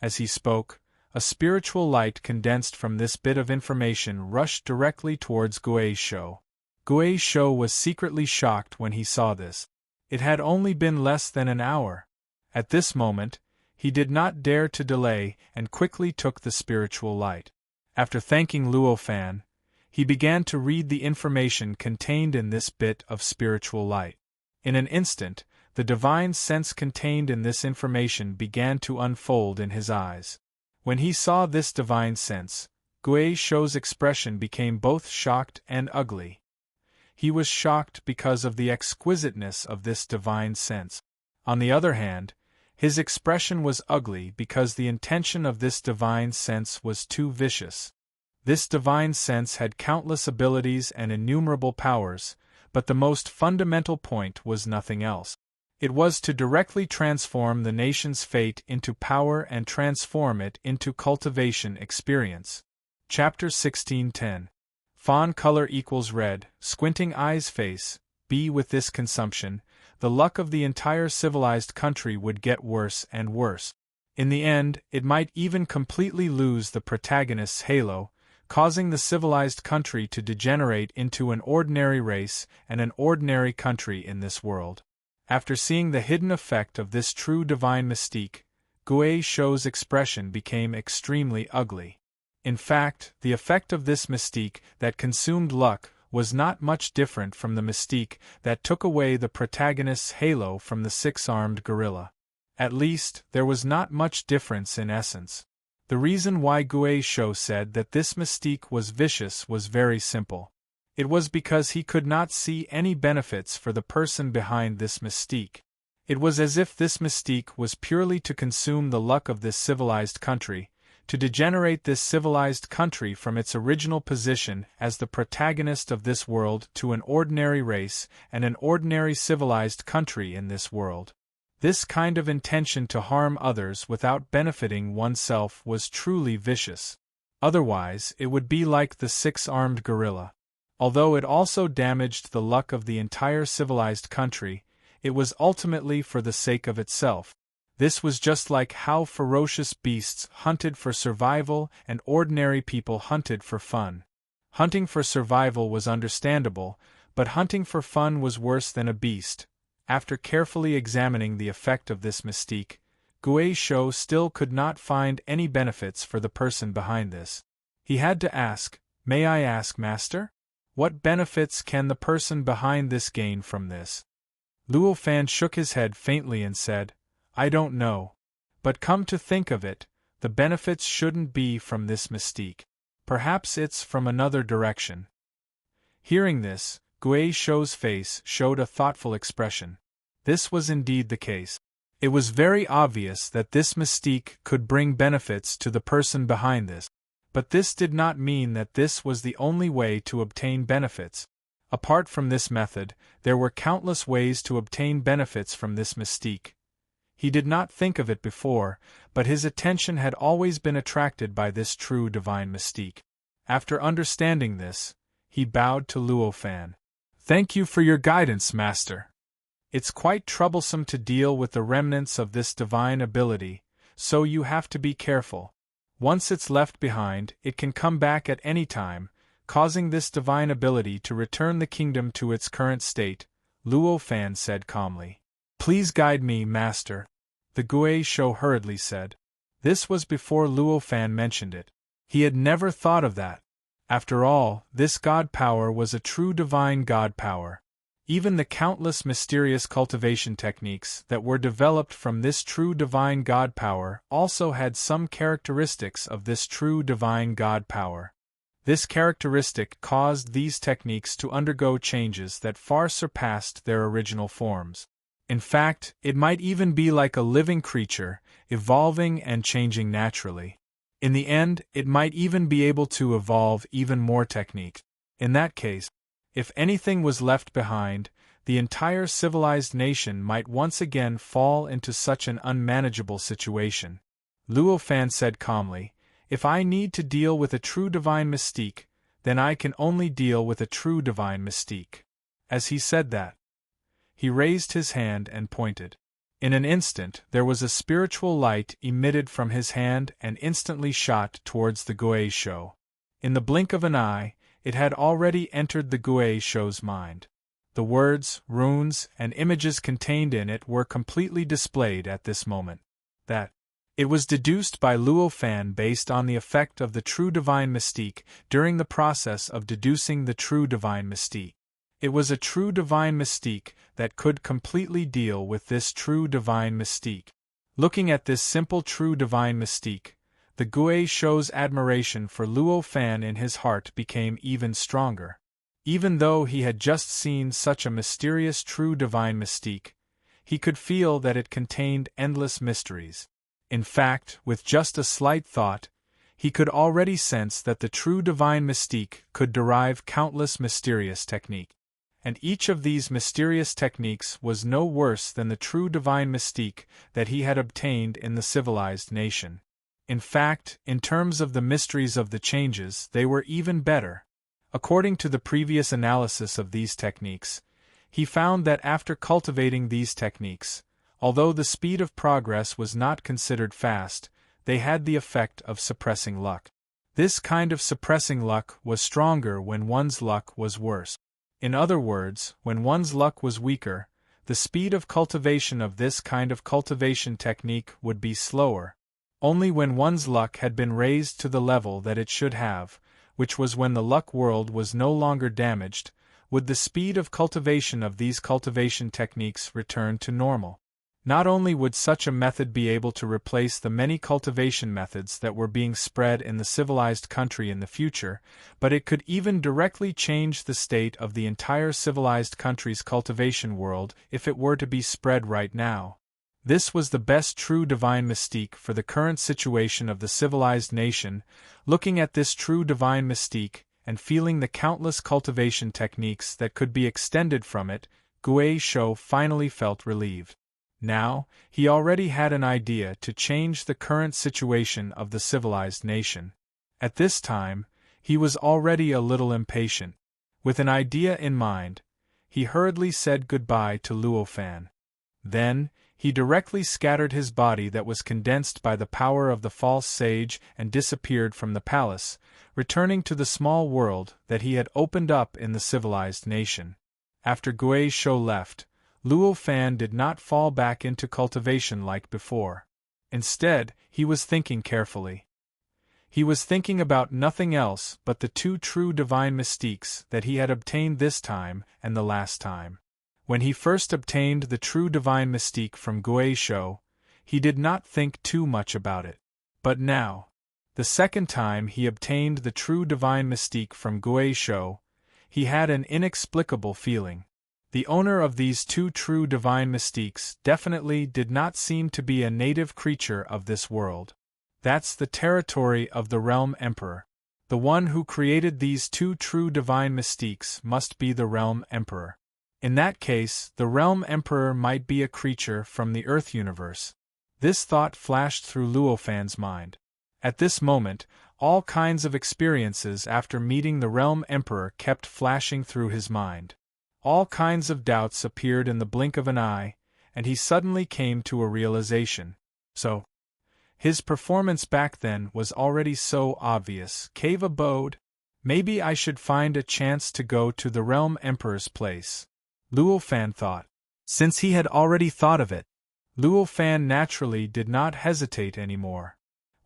As he spoke, a spiritual light condensed from this bit of information rushed directly towards Gui Shou. Gui Shou was secretly shocked when he saw this. It had only been less than an hour. At this moment, he did not dare to delay and quickly took the spiritual light. After thanking Luo Fan, he began to read the information contained in this bit of spiritual light. In an instant, the divine sense contained in this information began to unfold in his eyes. When he saw this divine sense, Gui Shou's expression became both shocked and ugly. He was shocked because of the exquisiteness of this divine sense. On the other hand, his expression was ugly because the intention of this divine sense was too vicious. This divine sense had countless abilities and innumerable powers, but the most fundamental point was nothing else. It was to directly transform the nation's fate into power and transform it into cultivation experience. Chapter 16:10. Fawn color equals red, squinting eyes face. B. With this consumption, the luck of the entire civilized country would get worse and worse. In the end, it might even completely lose the protagonist's halo, causing the civilized country to degenerate into an ordinary race and an ordinary country in this world. After seeing the hidden effect of this true divine mystique, Guo Shou's expression became extremely ugly. In fact, the effect of this mystique that consumed luck was not much different from the mystique that took away the protagonist's halo from the six-armed gorilla. At least, there was not much difference in essence. The reason why Guo Shou said that this mystique was vicious was very simple. It was because he could not see any benefits for the person behind this mystique. It was as if this mystique was purely to consume the luck of this civilized country, to degenerate this civilized country from its original position as the protagonist of this world to an ordinary race and an ordinary civilized country in this world. This kind of intention to harm others without benefiting oneself was truly vicious. Otherwise, it would be like the six-armed gorilla. Although it also damaged the luck of the entire civilized country, it was ultimately for the sake of itself. This was just like how ferocious beasts hunted for survival and ordinary people hunted for fun. Hunting for survival was understandable, but hunting for fun was worse than a beast. After carefully examining the effect of this mystique, Guo Shou still could not find any benefits for the person behind this. He had to ask, "May I ask, Master? What benefits can the person behind this gain from this?" Luo Fan shook his head faintly and said, "I don't know. But come to think of it, the benefits shouldn't be from this mystique. Perhaps it's from another direction." Hearing this, Guo Shou's face showed a thoughtful expression. This was indeed the case. It was very obvious that this mystique could bring benefits to the person behind this. But this did not mean that this was the only way to obtain benefits. Apart from this method, there were countless ways to obtain benefits from this mystique. He did not think of it before, but his attention had always been attracted by this true divine mystique. After understanding this, he bowed to Luo Fan. "Thank you for your guidance, Master. It's quite troublesome to deal with the remnants of this divine ability, so you have to be careful. Once it's left behind, it can come back at any time, causing this divine ability to return the kingdom to its current state," Luo Fan said calmly. "Please guide me, Master," the Guo Shou hurriedly said. This was before Luo Fan mentioned it. He had never thought of that. After all, this god power was a true divine god power. Even the countless mysterious cultivation techniques that were developed from this true divine god power also had some characteristics of this true divine god power. This characteristic caused these techniques to undergo changes that far surpassed their original forms. In fact, it might even be like a living creature, evolving and changing naturally. In the end, it might even be able to evolve even more techniques. In that case, if anything was left behind, the entire civilized nation might once again fall into such an unmanageable situation. Luo Fan said calmly, "If I need to deal with a true divine mystique, then I can only deal with a true divine mystique." As he said that, he raised his hand and pointed. In an instant, there was a spiritual light emitted from his hand and instantly shot towards the Guo Shou. In the blink of an eye, it had already entered the Guo Shou's mind. The words, runes, and images contained in it were completely displayed at this moment. That it was deduced by Luo Fan based on the effect of the true divine mystique during the process of deducing the true divine mystique. It was a true divine mystique that could completely deal with this true divine mystique. Looking at this simple true divine mystique, the Guo Shou's admiration for Luo Fan in his heart became even stronger. Even though he had just seen such a mysterious true divine mystique, he could feel that it contained endless mysteries. In fact, with just a slight thought, he could already sense that the true divine mystique could derive countless mysterious techniques. And each of these mysterious techniques was no worse than the true divine mystique that he had obtained in the civilized nation. In fact, in terms of the mysteries of the changes, they were even better. According to the previous analysis of these techniques, he found that after cultivating these techniques, although the speed of progress was not considered fast, they had the effect of suppressing luck. This kind of suppressing luck was stronger when one's luck was worse. In other words, when one's luck was weaker, the speed of cultivation of this kind of cultivation technique would be slower. Only when one's luck had been raised to the level that it should have, which was when the luck world was no longer damaged, would the speed of cultivation of these cultivation techniques return to normal. Not only would such a method be able to replace the many cultivation methods that were being spread in the civilized country in the future, but it could even directly change the state of the entire civilized country's cultivation world if it were to be spread right now. This was the best true divine mystique for the current situation of the civilized nation. Looking at this true divine mystique and feeling the countless cultivation techniques that could be extended from it, Gui Shou finally felt relieved. Now, he already had an idea to change the current situation of the civilized nation. At this time, he was already a little impatient. With an idea in mind, he hurriedly said goodbye to Luo Fan. Then, he directly scattered his body that was condensed by the power of the false sage and disappeared from the palace, returning to the small world that he had opened up in the civilized nation. After Gui Shou left, Luo Fan did not fall back into cultivation like before. Instead, he was thinking carefully. He was thinking about nothing else but the two true divine mystiques that he had obtained this time and the last time. When he first obtained the true divine mystique from Gui Shou, he did not think too much about it. But now, the second time he obtained the true divine mystique from Gui Shou, he had an inexplicable feeling. The owner of these two true divine mystiques definitely did not seem to be a native creature of this world. That's the territory of the Realm Emperor. The one who created these two true divine mystiques must be the Realm Emperor. In that case, the Realm Emperor might be a creature from the Earth universe. This thought flashed through Luo Fan's mind. At this moment, all kinds of experiences after meeting the Realm Emperor kept flashing through his mind. All kinds of doubts appeared in the blink of an eye, and he suddenly came to a realization. So, his performance back then was already so obvious. Cave abode? Maybe I should find a chance to go to the Realm Emperor's place. Luo Fan thought. Since he had already thought of it, Luo Fan naturally did not hesitate anymore.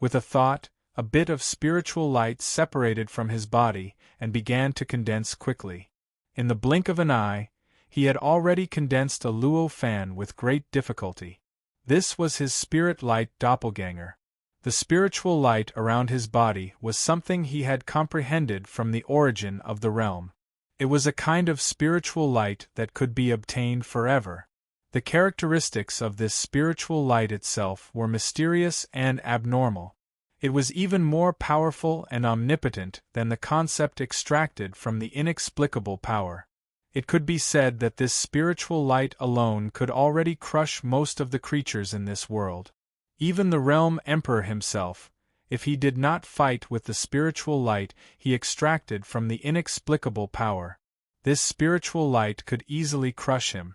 With a thought, a bit of spiritual light separated from his body and began to condense quickly. In the blink of an eye, he had already condensed a Luo Fan with great difficulty. This was his spirit light doppelganger. The spiritual light around his body was something he had comprehended from the origin of the realm. It was a kind of spiritual light that could be obtained forever. The characteristics of this spiritual light itself were mysterious and abnormal. It was even more powerful and omnipotent than the concept extracted from the inexplicable power. It could be said that this spiritual light alone could already crush most of the creatures in this world. Even the Realm Emperor himself, if he did not fight with the spiritual light he extracted from the inexplicable power, this spiritual light could easily crush him.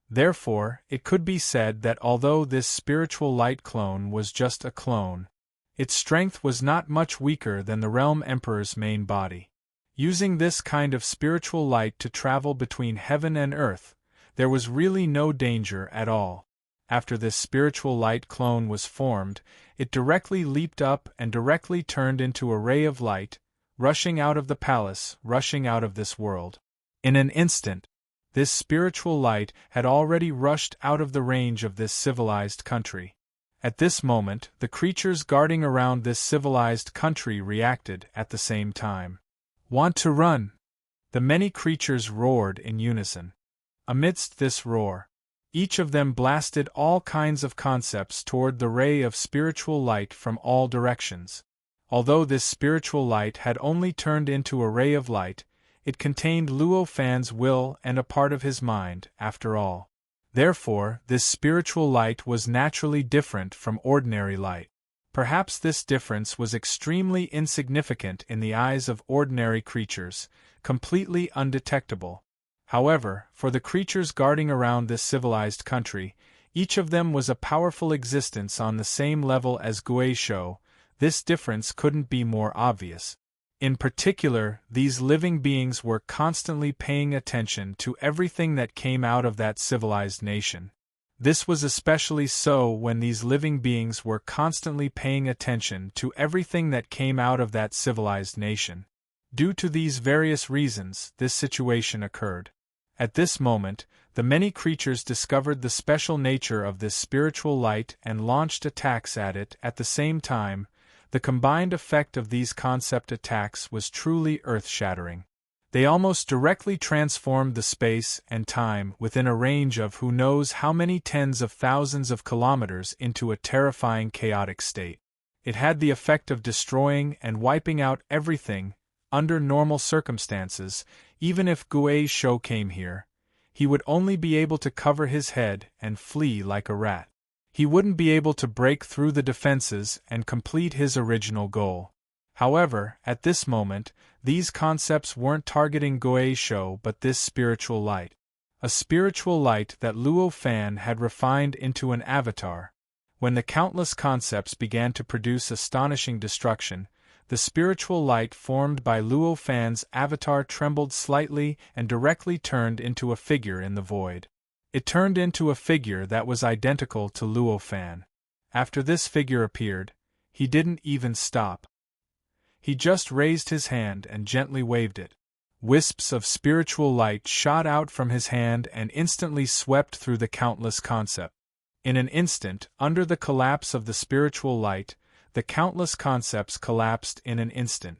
Therefore, it could be said that although this spiritual light clone was just a clone, its strength was not much weaker than the Realm Emperor's main body. Using this kind of spiritual light to travel between heaven and earth, there was really no danger at all. After this spiritual light clone was formed, it directly leaped up and directly turned into a ray of light, rushing out of the palace, rushing out of this world. In an instant, this spiritual light had already rushed out of the range of this civilized country. At this moment, the creatures guarding around this civilized country reacted at the same time. Want to run? The many creatures roared in unison. Amidst this roar, each of them blasted all kinds of concepts toward the ray of spiritual light from all directions. Although this spiritual light had only turned into a ray of light, it contained Luo Fan's will and a part of his mind, after all. Therefore, this spiritual light was naturally different from ordinary light. Perhaps this difference was extremely insignificant in the eyes of ordinary creatures, completely undetectable. However, for the creatures guarding around this civilized country, each of them was a powerful existence on the same level as Guizhou. This difference couldn't be more obvious. In particular, these living beings were constantly paying attention to everything that came out of that civilized nation. This was especially so when these living beings were constantly paying attention to everything that came out of that civilized nation. Due to these various reasons, this situation occurred. At this moment, the many creatures discovered the special nature of this spiritual light and launched attacks at it at the same time. The combined effect of these concept attacks was truly earth-shattering. They almost directly transformed the space and time within a range of who knows how many tens of thousands of kilometers into a terrifying chaotic state. It had the effect of destroying and wiping out everything. Under normal circumstances, even if Guizhou came here, he would only be able to cover his head and flee like a rat. He wouldn't be able to break through the defenses and complete his original goal. However, at this moment, these concepts weren't targeting Guizhou but this spiritual light. A spiritual light that Luo Fan had refined into an avatar. When the countless concepts began to produce astonishing destruction, the spiritual light formed by Luo Fan's avatar trembled slightly and directly turned into a figure in the void. It turned into a figure that was identical to Luo Fan. After this figure appeared, he didn't even stop. He just raised his hand and gently waved it. Wisps of spiritual light shot out from his hand and instantly swept through the countless concepts. In an instant, under the collapse of the spiritual light, the countless concepts collapsed in an instant.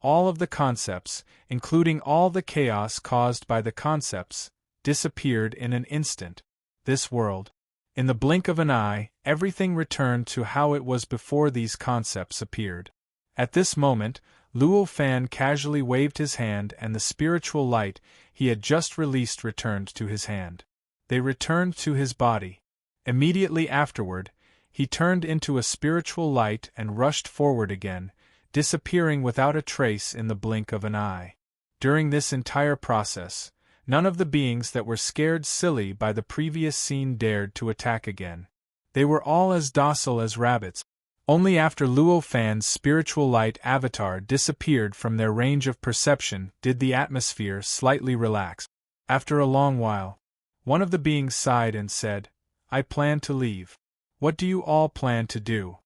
All of the concepts, including all the chaos caused by the concepts, disappeared in an instant. This world. In the blink of an eye, everything returned to how it was before these concepts appeared. At this moment, Luo Fan casually waved his hand and the spiritual light he had just released returned to his hand. They returned to his body. Immediately afterward, he turned into a spiritual light and rushed forward again, disappearing without a trace in the blink of an eye. During this entire process, none of the beings that were scared silly by the previous scene dared to attack again. They were all as docile as rabbits. Only after Luo Fan's spiritual light avatar disappeared from their range of perception did the atmosphere slightly relax. After a long while, one of the beings sighed and said, "I plan to leave. What do you all plan to do?"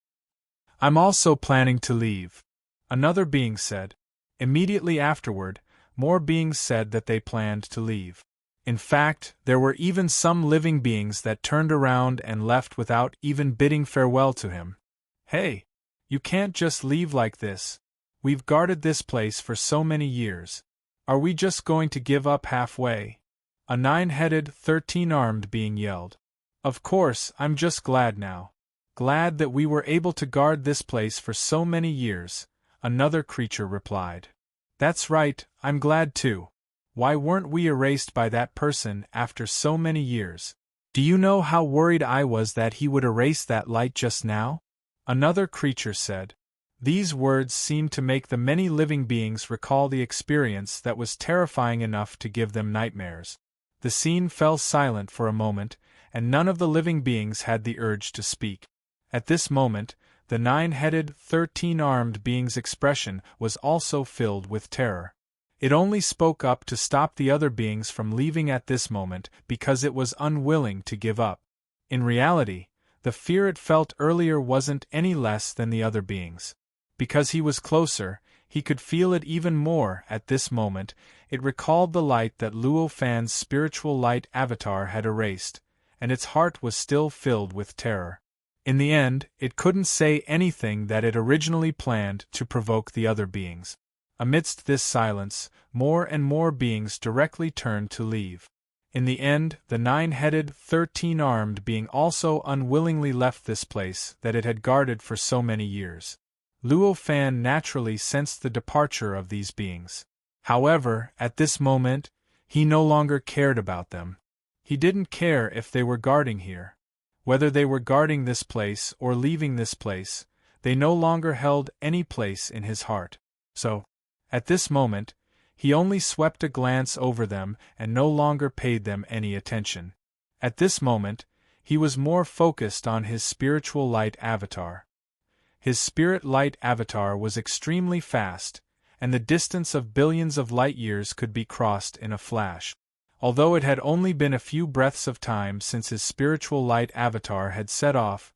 "I'm also planning to leave," another being said. Immediately afterward, more beings said that they planned to leave. In fact, there were even some living beings that turned around and left without even bidding farewell to him. "Hey! You can't just leave like this. We've guarded this place for so many years. Are we just going to give up halfway?" A 9-headed, 13-armed being yelled. "Of course, I'm just glad now. Glad that we were able to guard this place for so many years," another creature replied. "That's right, I'm glad too. Why weren't we erased by that person after so many years? Do you know how worried I was that he would erase that light just now?" Another creature said. These words seemed to make the many living beings recall the experience that was terrifying enough to give them nightmares. The scene fell silent for a moment, and none of the living beings had the urge to speak. At this moment, the 9-headed, 13-armed being's expression was also filled with terror. It only spoke up to stop the other beings from leaving at this moment because it was unwilling to give up. In reality, the fear it felt earlier wasn't any less than the other beings. Because he was closer, he could feel it even more at this moment. It recalled the light that Luo Fan's spiritual light avatar had erased, and its heart was still filled with terror. In the end, it couldn't say anything that it originally planned to provoke the other beings. Amidst this silence, more and more beings directly turned to leave. In the end, the 9-headed, 13-armed being also unwillingly left this place that it had guarded for so many years. Luo Fan naturally sensed the departure of these beings. However, at this moment, he no longer cared about them. He didn't care if they were guarding here. Whether they were guarding this place or leaving this place, they no longer held any place in his heart. So, at this moment, he only swept a glance over them and no longer paid them any attention. At this moment, he was more focused on his spiritual light avatar. His spirit light avatar was extremely fast, and the distance of billions of light years could be crossed in a flash. Although it had only been a few breaths of time since his spiritual light avatar had set off,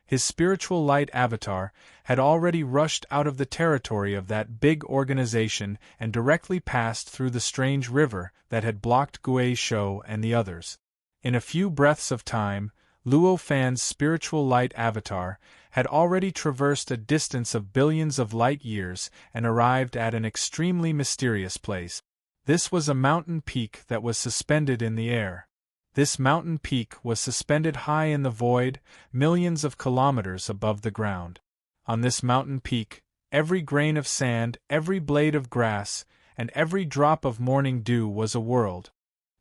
his spiritual light avatar had already rushed out of the territory of that big organization and directly passed through the strange river that had blocked Gui Shou and the others. In a few breaths of time, Luo Fan's spiritual light avatar had already traversed a distance of billions of light years and arrived at an extremely mysterious place. This was a mountain peak that was suspended in the air. This mountain peak was suspended high in the void, millions of kilometers above the ground. On this mountain peak, every grain of sand, every blade of grass, and every drop of morning dew was a world.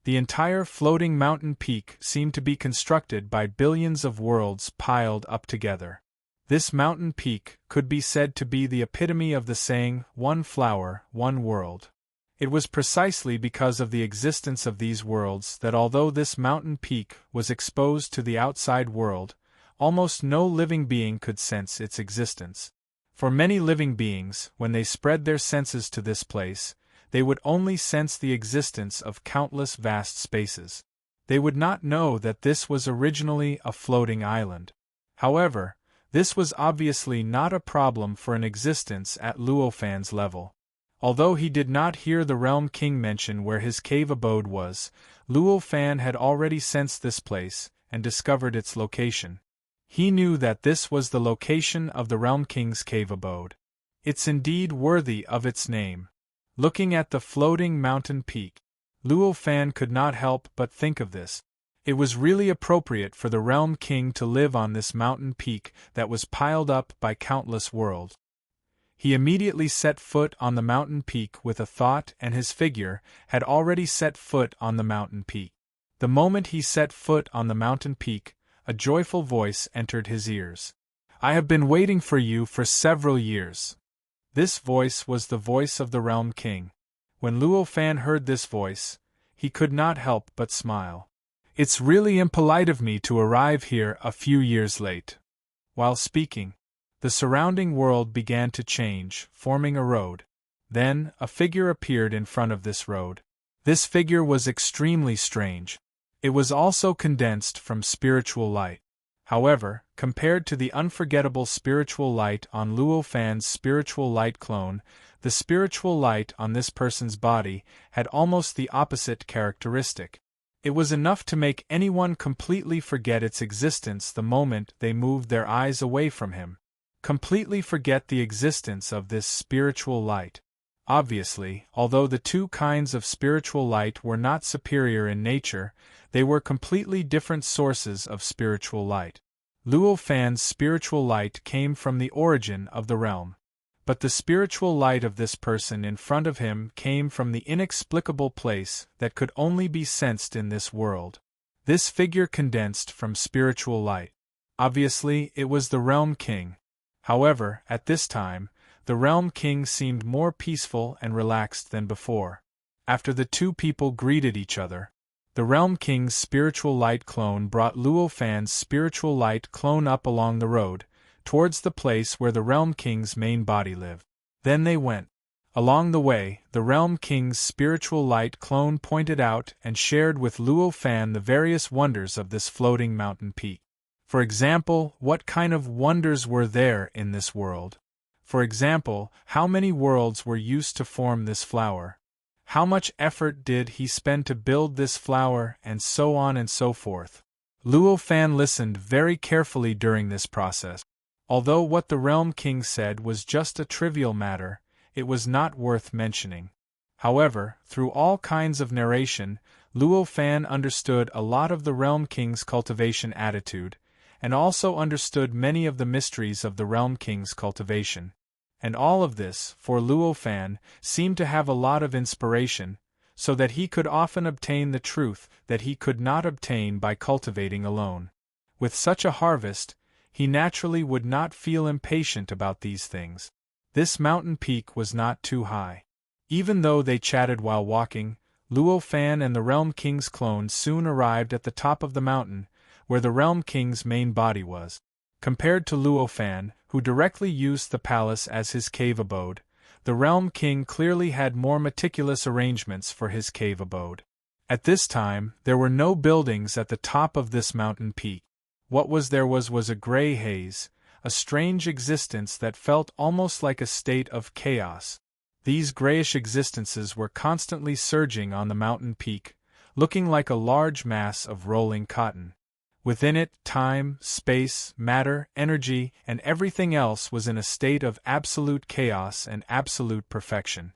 The entire floating mountain peak seemed to be constructed by billions of worlds piled up together. This mountain peak could be said to be the epitome of the saying, "One flower, one world." It was precisely because of the existence of these worlds that although this mountain peak was exposed to the outside world, almost no living being could sense its existence. For many living beings, when they spread their senses to this place, they would only sense the existence of countless vast spaces. They would not know that this was originally a floating island. However, this was obviously not a problem for an existence at Luo Fan's level. Although he did not hear the Realm King mention where his cave abode was, Luo Fan had already sensed this place and discovered its location. He knew that this was the location of the Realm King's cave abode. It's indeed worthy of its name. Looking at the floating mountain peak, Luo Fan could not help but think of this. It was really appropriate for the Realm King to live on this mountain peak that was piled up by countless worlds. He immediately set foot on the mountain peak with a thought, and his figure had already set foot on the mountain peak. The moment he set foot on the mountain peak, a joyful voice entered his ears. "I have been waiting for you for several years." This voice was the voice of the Realm King. When Luo Fan heard this voice, he could not help but smile. "It's really impolite of me to arrive here a few years late." While speaking, the surrounding world began to change, forming a road. Then, a figure appeared in front of this road. This figure was extremely strange. It was also condensed from spiritual light. However, compared to the unforgettable spiritual light on Luo Fan's spiritual light clone, the spiritual light on this person's body had almost the opposite characteristic. It was enough to make anyone completely forget its existence the moment they moved their eyes away from him. Completely forget the existence of this spiritual light. Obviously, although the two kinds of spiritual light were not superior in nature, they were completely different sources of spiritual light. Luo Fan's spiritual light came from the origin of the realm. But the spiritual light of this person in front of him came from the inexplicable place that could only be sensed in this world. This figure condensed from spiritual light. Obviously, it was the Realm King. However, at this time, the Realm King seemed more peaceful and relaxed than before. After the two people greeted each other, the Realm King's spiritual light clone brought Luo Fan's spiritual light clone up along the road, towards the place where the Realm King's main body lived. Then they went. Along the way, the Realm King's spiritual light clone pointed out and shared with Luo Fan the various wonders of this floating mountain peak. For example, what kind of wonders were there in this world? For example, how many worlds were used to form this flower? How much effort did he spend to build this flower, and so on and so forth. Luo Fan listened very carefully during this process. Although what the Realm King said was just a trivial matter, it was not worth mentioning. However, through all kinds of narration, Luo Fan understood a lot of the Realm King's cultivation attitude, and also understood many of the mysteries of the Realm King's cultivation. And all of this, for Luo Fan, seemed to have a lot of inspiration, so that he could often obtain the truth that he could not obtain by cultivating alone. With such a harvest, he naturally would not feel impatient about these things. This mountain peak was not too high. Even though they chatted while walking, Luo Fan and the Realm King's clone soon arrived at the top of the mountain, where the Realm King's main body was. Compared to Luo Fan, who directly used the palace as his cave abode, the Realm King clearly had more meticulous arrangements for his cave abode. At this time, there were no buildings at the top of this mountain peak. What was there was a gray haze, a strange existence that felt almost like a state of chaos. These grayish existences were constantly surging on the mountain peak, looking like a large mass of rolling cotton. Within it, time, space, matter, energy, and everything else was in a state of absolute chaos and absolute perfection.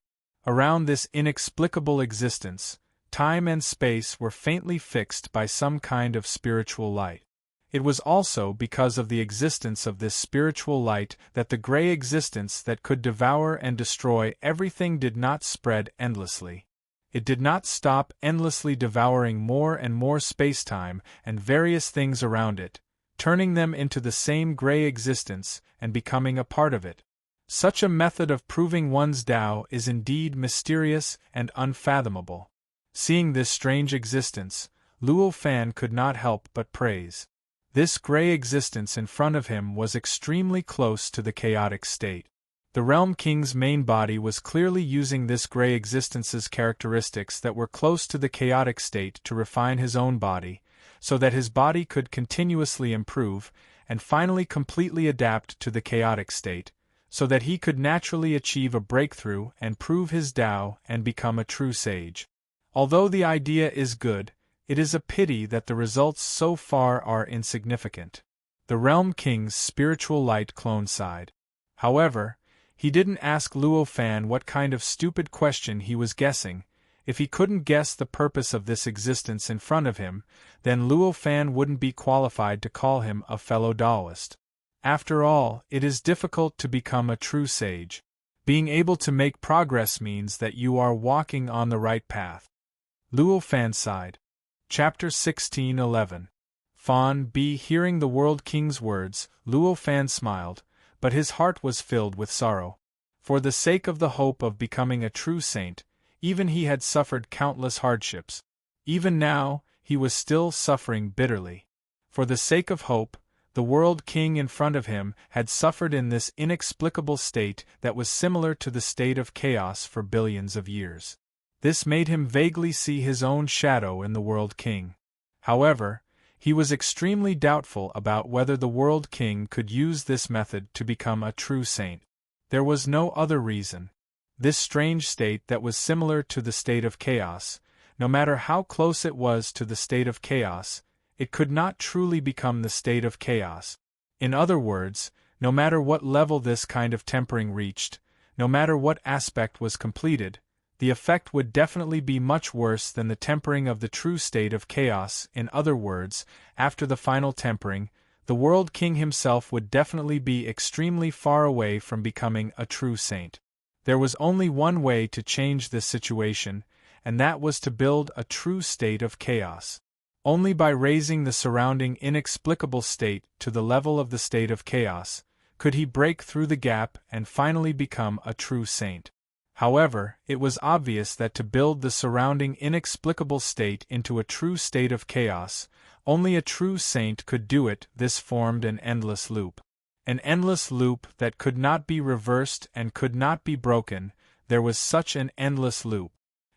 Around this inexplicable existence, time and space were faintly fixed by some kind of spiritual light. It was also because of the existence of this spiritual light that the gray existence that could devour and destroy everything did not spread endlessly. It did not stop endlessly devouring more and more spacetime and various things around it, turning them into the same gray existence and becoming a part of it. Such a method of proving one's Tao is indeed mysterious and unfathomable. Seeing this strange existence, Luo Fan could not help but praise. This gray existence in front of him was extremely close to the chaotic state. The Realm King's main body was clearly using this gray existence's characteristics that were close to the chaotic state to refine his own body, so that his body could continuously improve, and finally completely adapt to the chaotic state, so that he could naturally achieve a breakthrough and prove his Tao and become a true sage. Although the idea is good, it is a pity that the results so far are insignificant. The Realm King's spiritual light clone sighed. However, he didn't ask Luo Fan what kind of stupid question he was guessing. If he couldn't guess the purpose of this existence in front of him, then Luo Fan wouldn't be qualified to call him a fellow Taoist. After all, it is difficult to become a true sage. Being able to make progress means that you are walking on the right path. Luo Fan sighed. Chapter 16:11. Fan B. Hearing the World King's words, Luo Fan smiled, but his heart was filled with sorrow. For the sake of the hope of becoming a true saint, even he had suffered countless hardships. Even now, he was still suffering bitterly. For the sake of hope, the World King in front of him had suffered in this inexplicable state that was similar to the state of chaos for billions of years. This made him vaguely see his own shadow in the World King. However, he was extremely doubtful about whether the World King could use this method to become a true saint. There was no other reason. This strange state that was similar to the state of chaos, no matter how close it was to the state of chaos, it could not truly become the state of chaos. In other words, no matter what level this kind of tempering reached, no matter what aspect was completed, the effect would definitely be much worse than the tempering of the true state of chaos. In other words, after the final tempering, the World King himself would definitely be extremely far away from becoming a true saint. There was only one way to change this situation, and that was to build a true state of chaos. Only by raising the surrounding inexplicable state to the level of the state of chaos, could he break through the gap and finally become a true saint. However, it was obvious that to build the surrounding inexplicable state into a true state of chaos, only a true saint could do it. This formed an endless loop. An endless loop that could not be reversed and could not be broken. There was such an endless loop.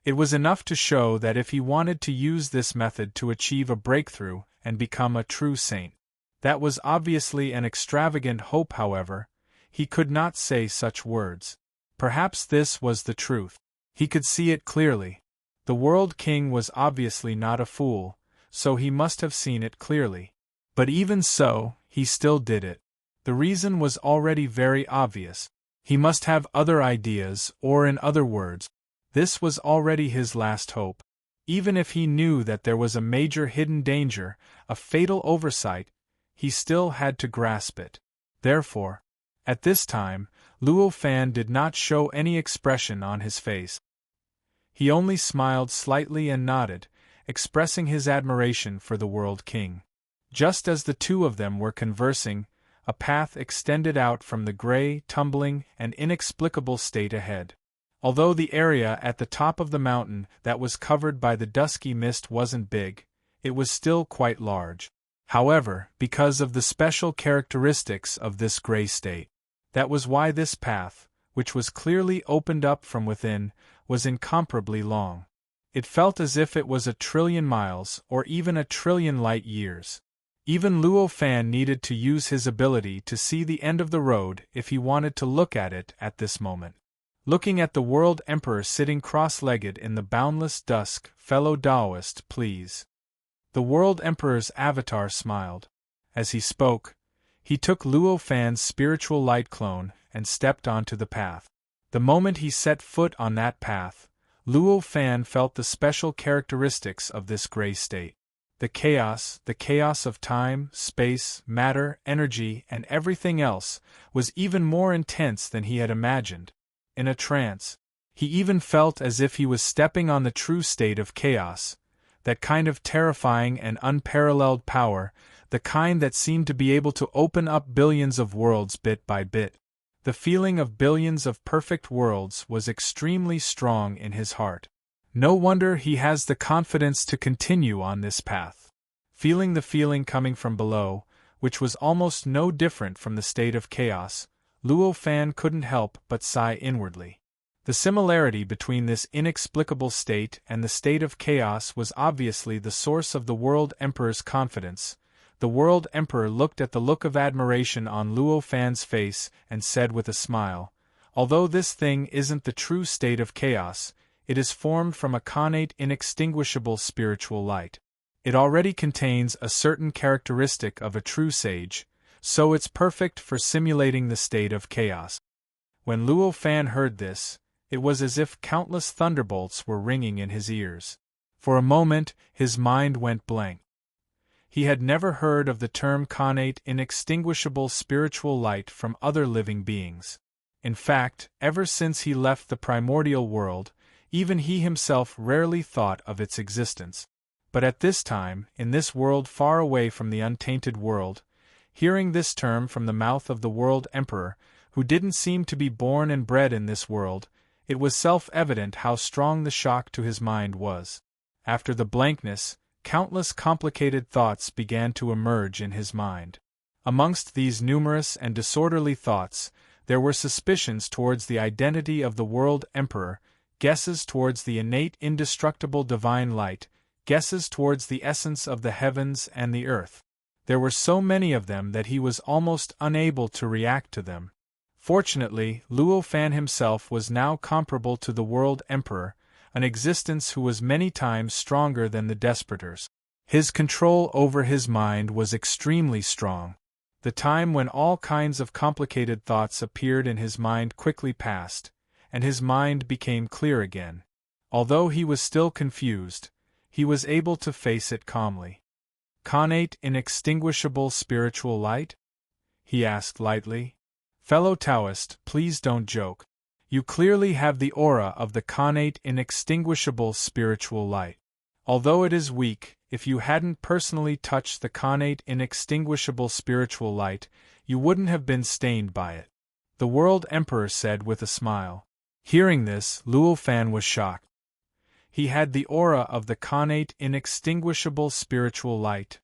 It was enough to show that if he wanted to use this method to achieve a breakthrough and become a true saint. That was obviously an extravagant hope. However, he could not say such words. Perhaps this was the truth. He could see it clearly. The World King was obviously not a fool, so he must have seen it clearly. But even so, he still did it. The reason was already very obvious. He must have other ideas, or in other words, this was already his last hope. Even if he knew that there was a major hidden danger, a fatal oversight, he still had to grasp it. Therefore, at this time, Luo Fan did not show any expression on his face. He only smiled slightly and nodded, expressing his admiration for the World King. Just as the two of them were conversing, a path extended out from the gray, tumbling, and inexplicable state ahead. Although the area at the top of the mountain that was covered by the dusky mist wasn't big, it was still quite large. However, because of the special characteristics of this gray state, that was why this path, which was clearly opened up from within, was incomparably long. It felt as if it was 1,000,000,000 miles or even 1,000,000,000 light years. Even Luo Fan needed to use his ability to see the end of the road if he wanted to look at it at this moment. Looking at the World Emperor sitting cross-legged in the boundless dusk, fellow Taoist, please. The World Emperor's avatar smiled. As he spoke, he took Luo Fan's spiritual light clone and stepped onto the path. The moment he set foot on that path, Luo Fan felt the special characteristics of this gray state. The chaos of time, space, matter, energy, and everything else, was even more intense than he had imagined. In a trance, he even felt as if he was stepping on the true state of chaos, that kind of terrifying and unparalleled power, the kind that seemed to be able to open up billions of worlds bit by bit. The feeling of billions of perfect worlds was extremely strong in his heart. No wonder he has the confidence to continue on this path. Feeling the feeling coming from below, which was almost no different from the state of chaos, Luo Fan couldn't help but sigh inwardly. The similarity between this inexplicable state and the state of chaos was obviously the source of the World Emperor's confidence. The World Emperor looked at the look of admiration on Luo Fan's face and said with a smile, "Although this thing isn't the true state of chaos, it is formed from a connate inextinguishable spiritual light. It already contains a certain characteristic of a true sage, so it's perfect for simulating the state of chaos." When Luo Fan heard this, it was as if countless thunderbolts were ringing in his ears. For a moment, his mind went blank. He had never heard of the term connate inextinguishable spiritual light from other living beings. In fact, ever since he left the primordial world, even he himself rarely thought of its existence. But at this time, in this world far away from the untainted world, hearing this term from the mouth of the World Emperor, who didn't seem to be born and bred in this world, it was self-evident how strong the shock to his mind was. After the blankness, countless complicated thoughts began to emerge in his mind. Amongst these numerous and disorderly thoughts, there were suspicions towards the identity of the World Emperor, guesses towards the innate indestructible divine light, guesses towards the essence of the heavens and the earth. There were so many of them that he was almost unable to react to them. Fortunately, Luo Fan himself was now comparable to the World Emperor, an existence who was many times stronger than the Desperators. His control over his mind was extremely strong. The time when all kinds of complicated thoughts appeared in his mind quickly passed, and his mind became clear again. Although he was still confused, he was able to face it calmly. "Connate inextinguishable spiritual light?" he asked lightly. "Fellow Taoist, please don't joke. You clearly have the aura of the connate inextinguishable spiritual light. Although it is weak, if you hadn't personally touched the connate inextinguishable spiritual light, you wouldn't have been stained by it," the World Emperor said with a smile. Hearing this, Luo Fan was shocked. He had the aura of the connate inextinguishable spiritual light.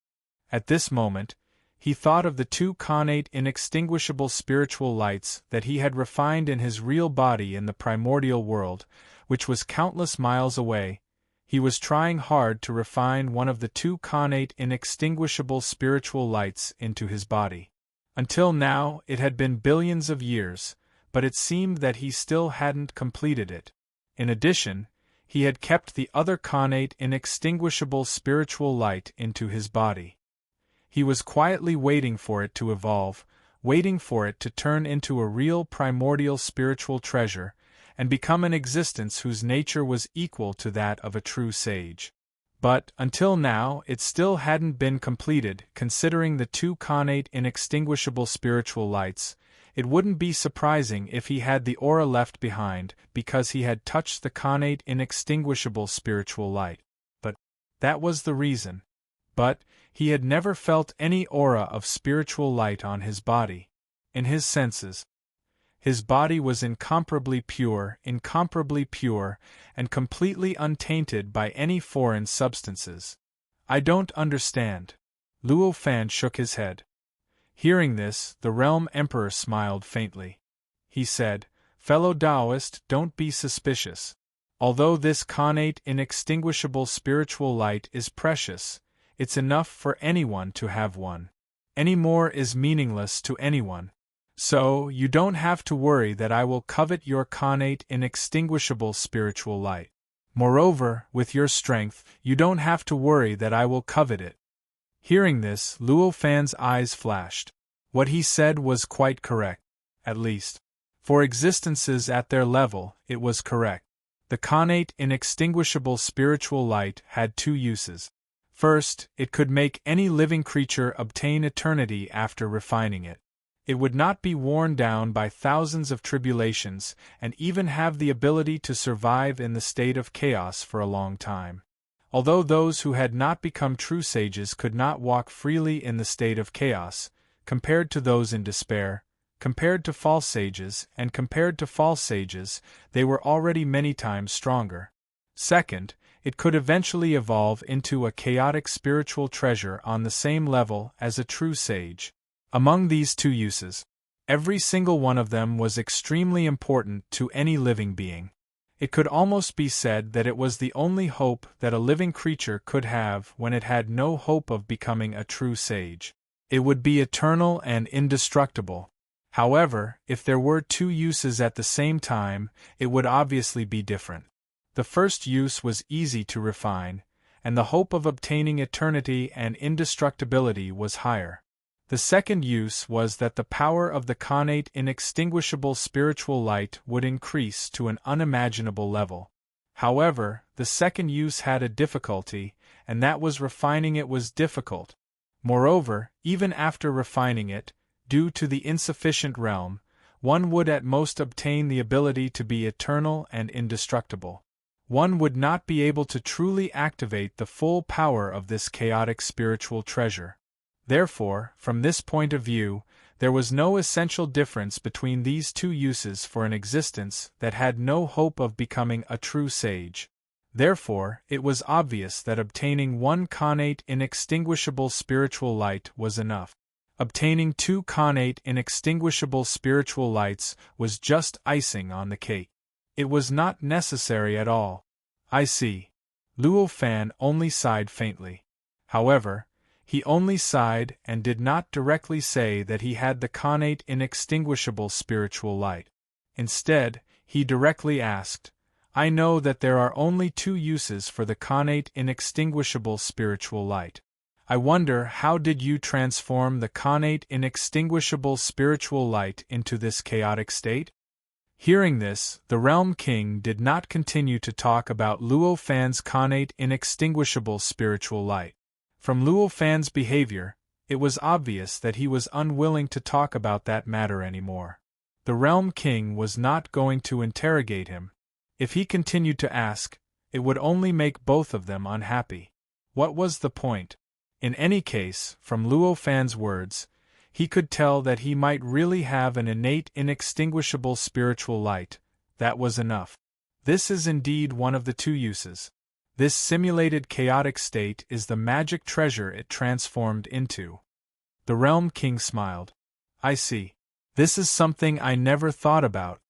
At this moment, he thought of the two connate inextinguishable spiritual lights that he had refined in his real body in the primordial world, which was countless miles away. He was trying hard to refine one of the two connate inextinguishable spiritual lights into his body. Until now, it had been billions of years, but it seemed that he still hadn't completed it. In addition, he had kept the other connate inextinguishable spiritual light into his body. He was quietly waiting for it to evolve, waiting for it to turn into a real primordial spiritual treasure, and become an existence whose nature was equal to that of a true sage. But, until now, it still hadn't been completed. Considering the two connate inextinguishable spiritual lights, it wouldn't be surprising if he had the aura left behind because he had touched the connate inextinguishable spiritual light. But that was the reason. But he had never felt any aura of spiritual light on his body. In his senses, his body was incomparably pure, and completely untainted by any foreign substances. I don't understand. Luo Fan shook his head. Hearing this, the Realm Emperor smiled faintly. He said, "Fellow Taoist, don't be suspicious. Although this connate inextinguishable spiritual light is precious, it's enough for anyone to have one. Any more is meaningless to anyone. So, you don't have to worry that I will covet your connate inextinguishable spiritual light. Moreover, with your strength, you don't have to worry that I will covet it." Hearing this, Luo Fan's eyes flashed. What he said was quite correct. At least, for existences at their level, it was correct. The connate inextinguishable spiritual light had two uses. First, it could make any living creature obtain eternity after refining it. It would not be worn down by thousands of tribulations, and even have the ability to survive in the state of chaos for a long time. Although those who had not become true sages could not walk freely in the state of chaos, compared to those in despair, compared to false sages, they were already many times stronger. Second, it could eventually evolve into a chaotic spiritual treasure on the same level as a true sage. Among these two uses, every single one of them was extremely important to any living being. It could almost be said that it was the only hope that a living creature could have when it had no hope of becoming a true sage. It would be eternal and indestructible. However, if there were two uses at the same time, it would obviously be different. The first use was easy to refine, and the hope of obtaining eternity and indestructibility was higher. The second use was that the power of the connate inextinguishable spiritual light would increase to an unimaginable level. However, the second use had a difficulty, and that was refining it was difficult. Moreover, even after refining it, due to the insufficient realm, one would at most obtain the ability to be eternal and indestructible. One would not be able to truly activate the full power of this chaotic spiritual treasure. Therefore, from this point of view, there was no essential difference between these two uses for an existence that had no hope of becoming a true sage. Therefore, it was obvious that obtaining one connate inextinguishable spiritual light was enough. Obtaining two connate inextinguishable spiritual lights was just icing on the cake. It was not necessary at all. I see. Luo Fan only sighed faintly. However, he only sighed and did not directly say that he had the connate inextinguishable spiritual light. Instead, he directly asked, "I know that there are only two uses for the connate inextinguishable spiritual light. I wonder how did you transform the connate inextinguishable spiritual light into this chaotic state?" Hearing this, the Realm King did not continue to talk about Luo Fan's connate inextinguishable spiritual light. From Luo Fan's behavior, it was obvious that he was unwilling to talk about that matter anymore. The Realm King was not going to interrogate him. If he continued to ask, it would only make both of them unhappy. What was the point? In any case, from Luo Fan's words, he could tell that he might really have an innate inextinguishable spiritual light. That was enough. This is indeed one of the two uses. This simulated chaotic state is the magic treasure it transformed into. The Realm King smiled. I see. This is something I never thought about.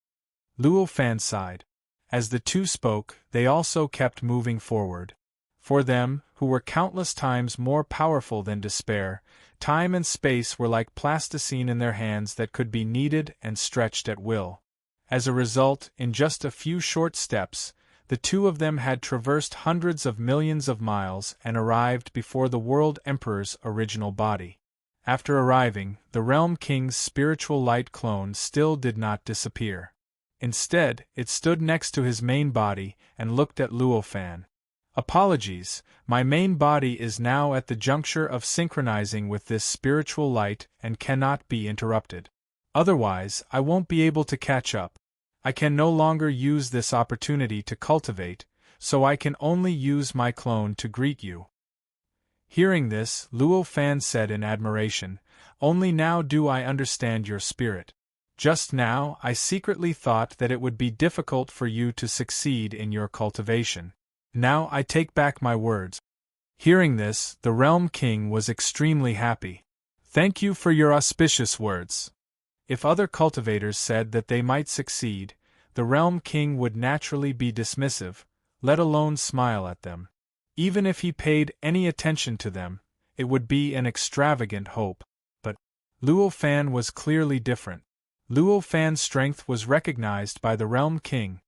Luo Fan sighed. As the two spoke, they also kept moving forward. For them, who were countless times more powerful than despair, time and space were like plasticine in their hands that could be kneaded and stretched at will. As a result, in just a few short steps, the two of them had traversed hundreds of millions of miles and arrived before the World Emperor's original body. After arriving, the Realm King's spiritual light clone still did not disappear. Instead, it stood next to his main body and looked at Luo Fan. Apologies, my main body is now at the juncture of synchronizing with this spiritual light and cannot be interrupted. Otherwise, I won't be able to catch up. I can no longer use this opportunity to cultivate, so I can only use my clone to greet you." Hearing this, Luo Fan said in admiration, "Only now do I understand your spirit. Just now, I secretly thought that it would be difficult for you to succeed in your cultivation. Now I take back my words." Hearing this, the Realm King was extremely happy. "Thank you for your auspicious words." If other cultivators said that they might succeed, the Realm King would naturally be dismissive, let alone smile at them. Even if he paid any attention to them, it would be an extravagant hope. But Luo Fan was clearly different. Luo Fan's strength was recognized by the Realm King.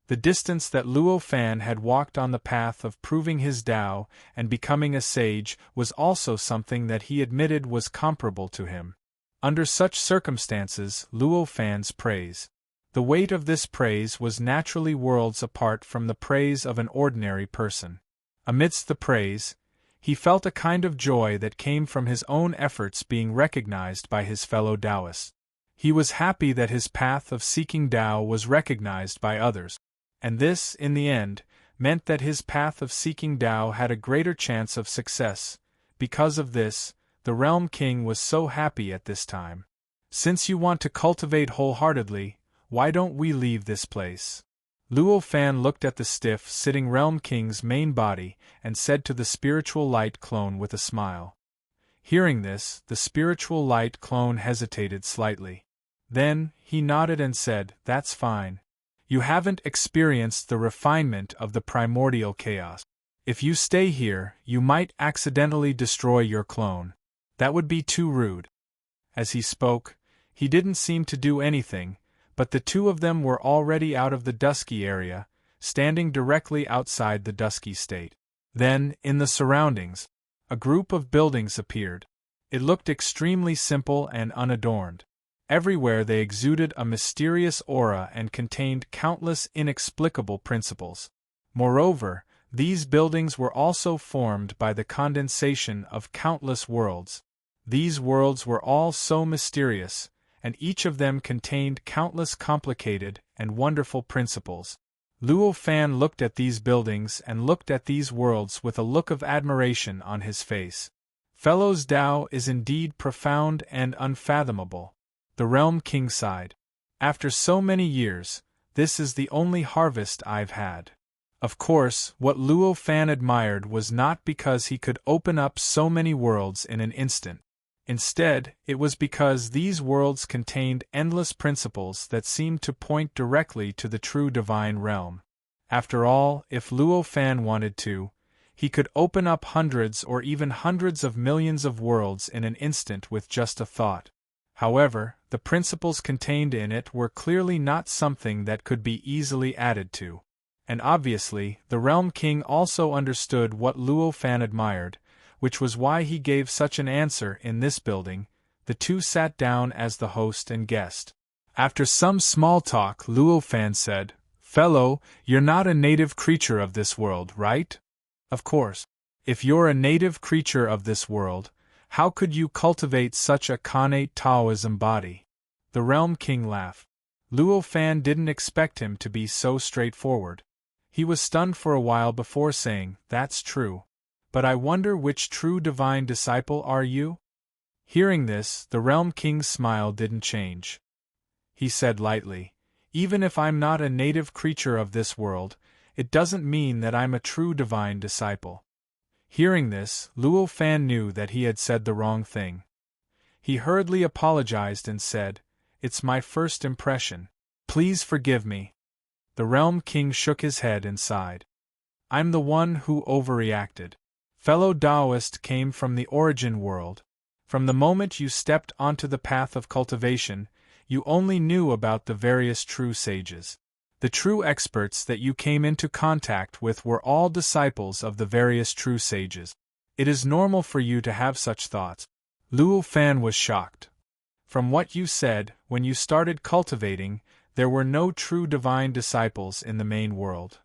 The distance that Luo Fan had walked on the path of proving his Tao and becoming a sage was also something that he admitted was comparable to him. Under such circumstances, Luo Fan's praise. The weight of this praise was naturally worlds apart from the praise of an ordinary person. Amidst the praise, he felt a kind of joy that came from his own efforts being recognized by his fellow Taoists. He was happy that his path of seeking Tao was recognized by others, and this, in the end, meant that his path of seeking Tao had a greater chance of success. Because of this, the Realm King was so happy at this time. "Since you want to cultivate wholeheartedly, why don't we leave this place?" Luo Fan looked at the stiff-sitting Realm King's main body and said to the spiritual light clone with a smile. Hearing this, the spiritual light clone hesitated slightly. Then, he nodded and said, "That's fine. You haven't experienced the refinement of the primordial chaos. If you stay here, you might accidentally destroy your clone. That would be too rude." As he spoke, he didn't seem to do anything, but the two of them were already out of the dusky area, standing directly outside the dusky state. Then, in the surroundings, a group of buildings appeared. It looked extremely simple and unadorned. Everywhere they exuded a mysterious aura and contained countless inexplicable principles. Moreover, these buildings were also formed by the condensation of countless worlds. These worlds were all so mysterious, and each of them contained countless complicated and wonderful principles. Luo Fan looked at these buildings and looked at these worlds with a look of admiration on his face. "Fellow's Tao is indeed profound and unfathomable." The Realm King sighed. "After so many years, this is the only harvest I've had." Of course, what Luo Fan admired was not because he could open up so many worlds in an instant. Instead, it was because these worlds contained endless principles that seemed to point directly to the true divine realm. After all, if Luo Fan wanted to, he could open up hundreds or even hundreds of millions of worlds in an instant with just a thought. However, the principles contained in it were clearly not something that could be easily added to. And obviously, the Realm King also understood what Luo Fan admired, which was why he gave such an answer in this building. The two sat down as the host and guest. After some small talk, Luo Fan said, "Fellow, you're not a native creature of this world, right?" "Of course. If you're a native creature of this world, how could you cultivate such a connate Taoism body?" The Realm King laughed. Luo Fan didn't expect him to be so straightforward. He was stunned for a while before saying, "That's true. But I wonder which true divine disciple are you?" Hearing this, the Realm King's smile didn't change. He said lightly, "Even if I'm not a native creature of this world, it doesn't mean that I'm a true divine disciple." Hearing this, Luo Fan knew that he had said the wrong thing. He hurriedly apologized and said, "It's my first impression. Please forgive me." The Realm King shook his head and sighed. "I'm the one who overreacted. Fellow Taoist came from the origin world. From the moment you stepped onto the path of cultivation, you only knew about the various true sages. The true experts that you came into contact with were all disciples of the various true sages. It is normal for you to have such thoughts." Luo Fan was shocked. "From what you said, when you started cultivating, there were no true divine disciples in the main world."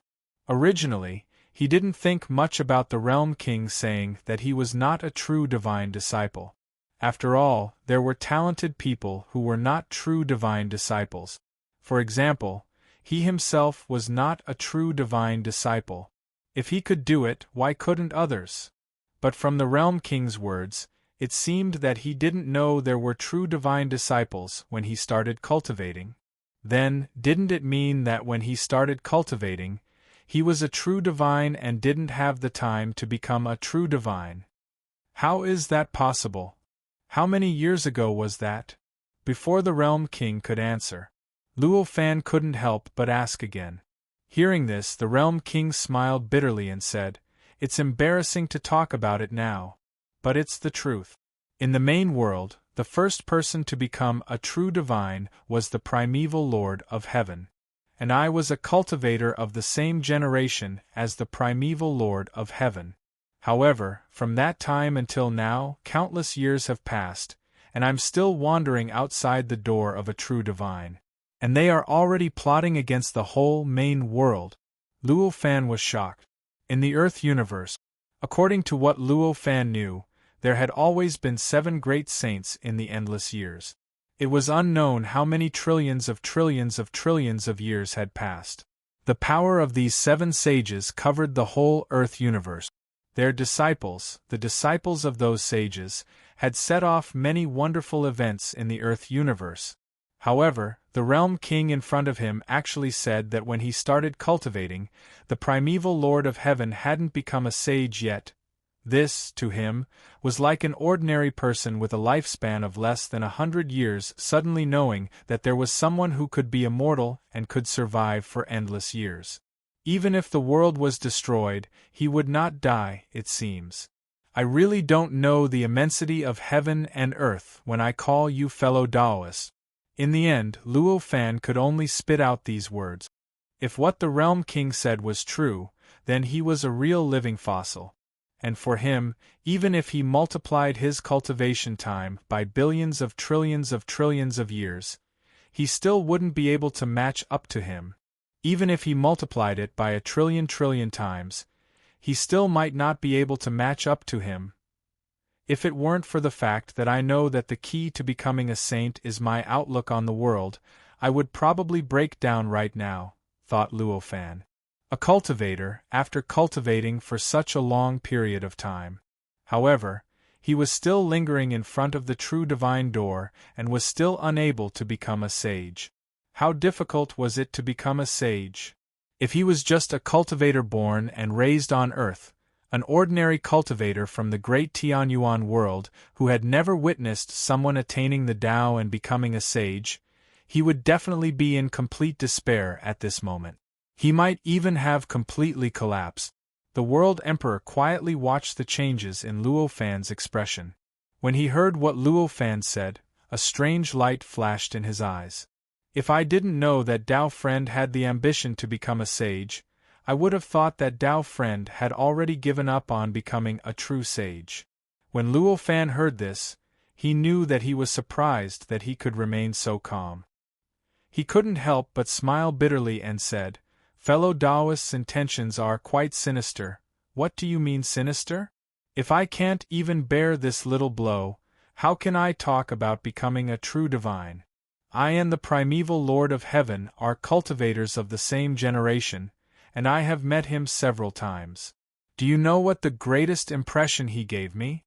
Originally, he didn't think much about the Realm King saying that he was not a true divine disciple. After all, there were talented people who were not true divine disciples. For example, he himself was not a true divine disciple. If he could do it, why couldn't others? But from the Realm King's words, it seemed that he didn't know there were true divine disciples when he started cultivating. Then, didn't it mean that when he started cultivating, he was a true divine and didn't have the time to become a true divine? How is that possible? How many years ago was that? Before the Realm King could answer, Luo Fan couldn't help but ask again. Hearing this, the Realm King smiled bitterly and said, "It's embarrassing to talk about it now. But it's the truth. In the main world, the first person to become a true divine was the primeval Lord of Heaven. And I was a cultivator of the same generation as the primeval Lord of Heaven. However, from that time until now, countless years have passed, and I'm still wandering outside the door of a true divine. And they are already plotting against the whole main world." Luo Fan was shocked. In the Earth universe, according to what Luo Fan knew, there had always been 7 great saints in the endless years. It was unknown how many trillions of years had passed. The power of these 7 sages covered the whole Earth universe. Their disciples, the disciples of those sages, had set off many wonderful events in the Earth universe. However, the Realm King in front of him actually said that when he started cultivating, the primeval Lord of Heaven hadn't become a sage yet. This, to him, was like an ordinary person with a lifespan of less than 100 years suddenly knowing that there was someone who could be immortal and could survive for endless years. Even if the world was destroyed, he would not die, it seems. I really don't know the immensity of heaven and earth when I call you fellow Taoists. In the end, Luo Fan could only spit out these words. If what the Realm King said was true, then he was a real living fossil. And for him, even if he multiplied his cultivation time by billions of trillions of years, he still wouldn't be able to match up to him. Even if he multiplied it by a trillion times, he still might not be able to match up to him. If it weren't for the fact that I know that the key to becoming a saint is my outlook on the world, I would probably break down right now, thought Luo Fan. A cultivator, after cultivating for such a long period of time. However, he was still lingering in front of the true divine door and was still unable to become a sage. How difficult was it to become a sage? If he was just a cultivator born and raised on earth, an ordinary cultivator from the great Tianyuan world who had never witnessed someone attaining the Tao and becoming a sage, he would definitely be in complete despair at this moment. He might even have completely collapsed. The World Emperor quietly watched the changes in Luo Fan's expression. When he heard what Luo Fan said, a strange light flashed in his eyes. If I didn't know that Tao Friend had the ambition to become a sage, I would have thought that Tao Friend had already given up on becoming a true sage. When Luo Fan heard this, he knew that he was surprised that he could remain so calm. He couldn't help but smile bitterly and said, "Fellow Taoists' intentions are quite sinister." "What do you mean sinister? If I can't even bear this little blow, how can I talk about becoming a true divine? I and the primeval Lord of Heaven are cultivators of the same generation, and I have met him several times. Do you know what the greatest impression he gave me?"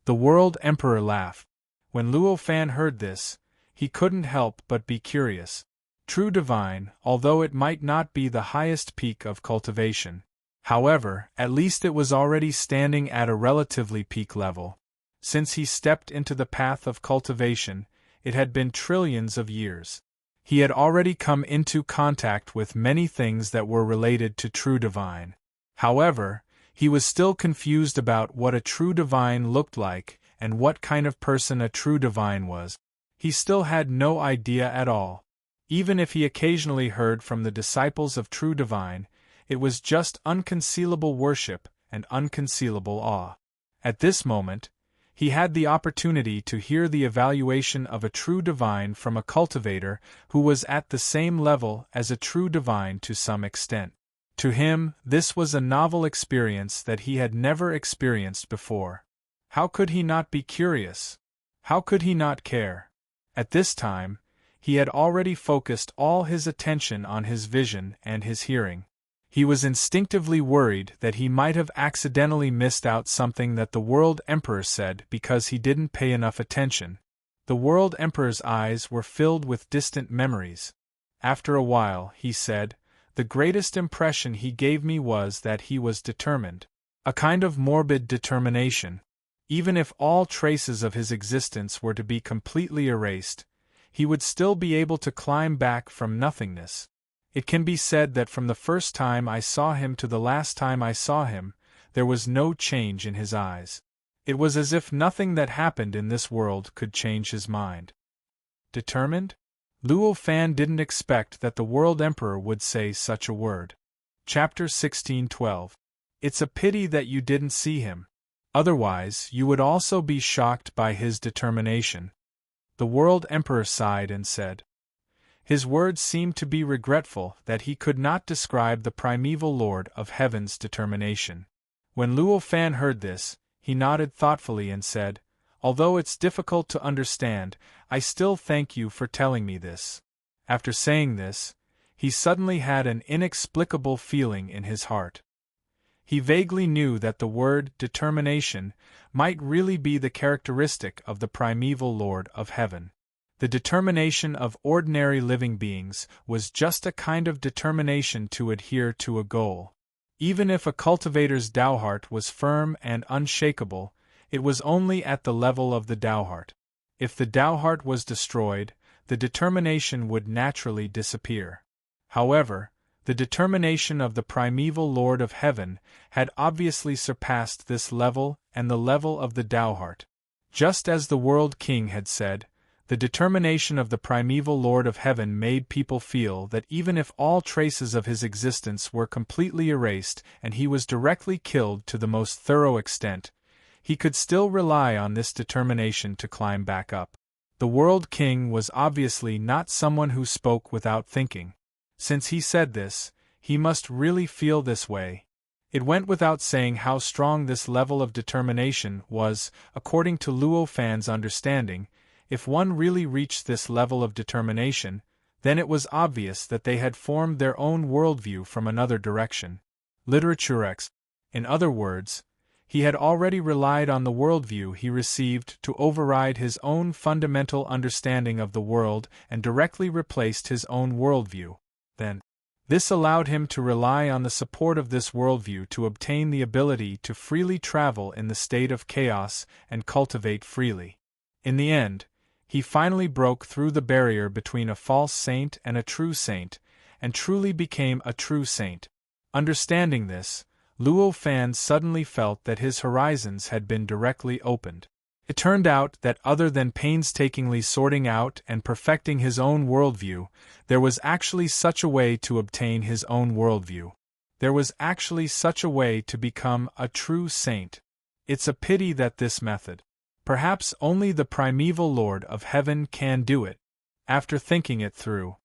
The World Emperor laughed. When Luo Fan heard this, he couldn't help but be curious. True divine, although it might not be the highest peak of cultivation. However, at least it was already standing at a relatively peak level. Since he stepped into the path of cultivation, it had been trillions of years. He had already come into contact with many things that were related to true divine. However, he was still confused about what a true divine looked like and what kind of person a true divine was. He still had no idea at all. Even if he occasionally heard from the disciples of true divine, it was just unconcealable worship and unconcealable awe. At this moment, he had the opportunity to hear the evaluation of a true divine from a cultivator who was at the same level as a true divine to some extent. To him, this was a novel experience that he had never experienced before. How could he not be curious? How could he not care? At this time, he had already focused all his attention on his vision and his hearing. He was instinctively worried that he might have accidentally missed out something that the World Emperor said because he didn't pay enough attention. The World Emperor's eyes were filled with distant memories. After a while, he said, "The greatest impression he gave me was that he was determined. A kind of morbid determination. Even if all traces of his existence were to be completely erased, he would still be able to climb back from nothingness. It can be said that from the first time I saw him to the last time I saw him, there was no change in his eyes. It was as if nothing that happened in this world could change his mind." Determined? Luo Fan didn't expect that the World Emperor would say such a word. Chapter 16:12. It's a pity that you didn't see him. Otherwise, you would also be shocked by his determination. The World Emperor sighed and said. His words seemed to be regretful that he could not describe the primeval Lord of Heaven's determination. When Luo Fan heard this, he nodded thoughtfully and said, "Although it's difficult to understand, I still thank you for telling me this." After saying this, he suddenly had an inexplicable feeling in his heart. He vaguely knew that the word determination might really be the characteristic of the primeval Lord of Heaven. The determination of ordinary living beings was just a kind of determination to adhere to a goal. Even if a cultivator's Taoheart was firm and unshakable, it was only at the level of the Taoheart. If the Taoheart was destroyed, the determination would naturally disappear. However, the determination of the primeval Lord of Heaven had obviously surpassed this level and the level of the Taoheart. Just as the World King had said, the determination of the primeval Lord of Heaven made people feel that even if all traces of his existence were completely erased and he was directly killed to the most thorough extent, he could still rely on this determination to climb back up. The World King was obviously not someone who spoke without thinking. Since he said this, he must really feel this way. It went without saying how strong this level of determination was, according to Luo Fan's understanding. If one really reached this level of determination, then it was obvious that they had formed their own worldview from another direction. Literaturex. In other words, he had already relied on the worldview he received to override his own fundamental understanding of the world and directly replaced his own worldview. Then, this allowed him to rely on the support of this worldview to obtain the ability to freely travel in the state of chaos and cultivate freely. In the end, he finally broke through the barrier between a false saint and a true saint, and truly became a true saint. Understanding this, Luo Fan suddenly felt that his horizons had been directly opened. It turned out that other than painstakingly sorting out and perfecting his own worldview, there was actually such a way to obtain his own worldview. There was actually such a way to become a true saint. It's a pity that this method. Perhaps only the primeval Lord of Heaven can do it. After thinking it through,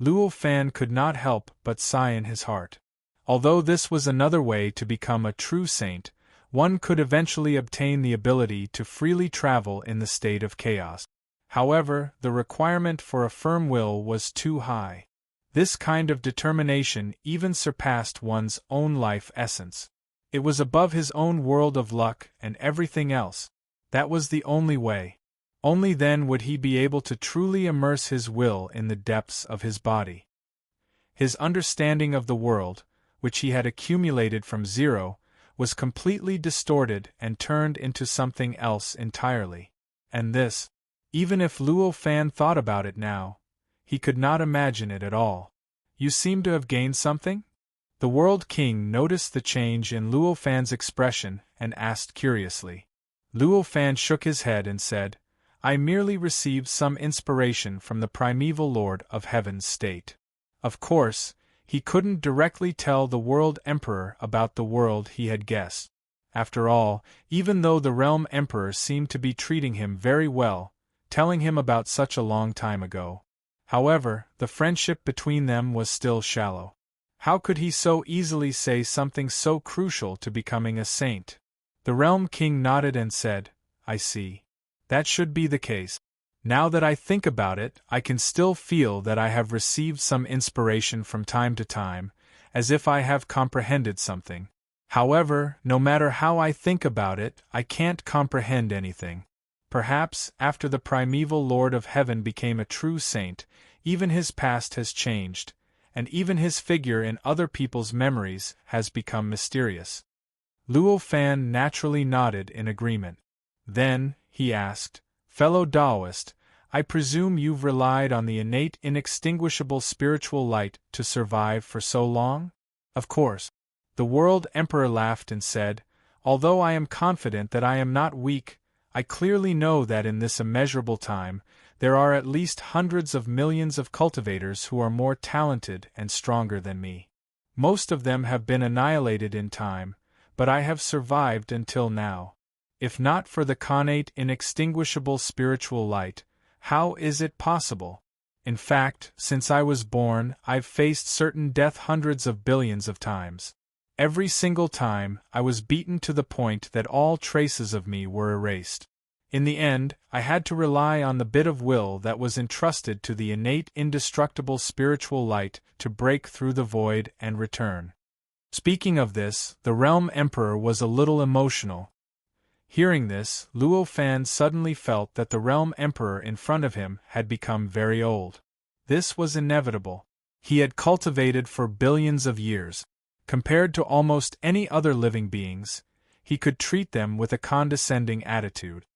Luo Fan could not help but sigh in his heart. Although this was another way to become a true saint, one could eventually obtain the ability to freely travel in the state of chaos. However, the requirement for a firm will was too high. This kind of determination even surpassed one's own life essence. It was above his own world of luck and everything else. That was the only way. Only then would he be able to truly immerse his will in the depths of his body. His understanding of the world, which he had accumulated from zero, was completely distorted and turned into something else entirely. And this, even if Luo Fan thought about it now, he could not imagine it at all. "You seem to have gained something?" The World King noticed the change in Luo Fan's expression and asked curiously. Luo Fan shook his head and said, "I merely received some inspiration from the primeval Lord of Heaven's state." Of course, he couldn't directly tell the World Emperor about the world he had guessed. After all, even though the Realm Emperor seemed to be treating him very well, telling him about such a long time ago. However, the friendship between them was still shallow. How could he so easily say something so crucial to becoming a saint? The Realm King nodded and said, "I see. That should be the case. Now that I think about it, I can still feel that I have received some inspiration from time to time, as if I have comprehended something. However, no matter how I think about it, I can't comprehend anything. Perhaps, after the primeval Lord of Heaven became a true saint, even his past has changed, and even his figure in other people's memories has become mysterious. Luo Fan naturally nodded in agreement. Then, he asked, "Fellow Taoist, I presume you've relied on the innate inextinguishable spiritual light to survive for so long?" "Of course." The World Emperor laughed and said, "Although I am confident that I am not weak, I clearly know that in this immeasurable time, there are at least hundreds of millions of cultivators who are more talented and stronger than me. Most of them have been annihilated in time, but I have survived until now. If not for the connate inextinguishable spiritual light, how is it possible? In fact, since I was born, I've faced certain death hundreds of billions of times. Every single time, I was beaten to the point that all traces of me were erased. In the end, I had to rely on the bit of will that was entrusted to the innate indestructible spiritual light to break through the void and return." Speaking of this, the Realm Emperor was a little emotional. Hearing this, Luo Fan suddenly felt that the Realm Emperor in front of him had become very old. This was inevitable. He had cultivated for billions of years. Compared to almost any other living beings, he could treat them with a condescending attitude.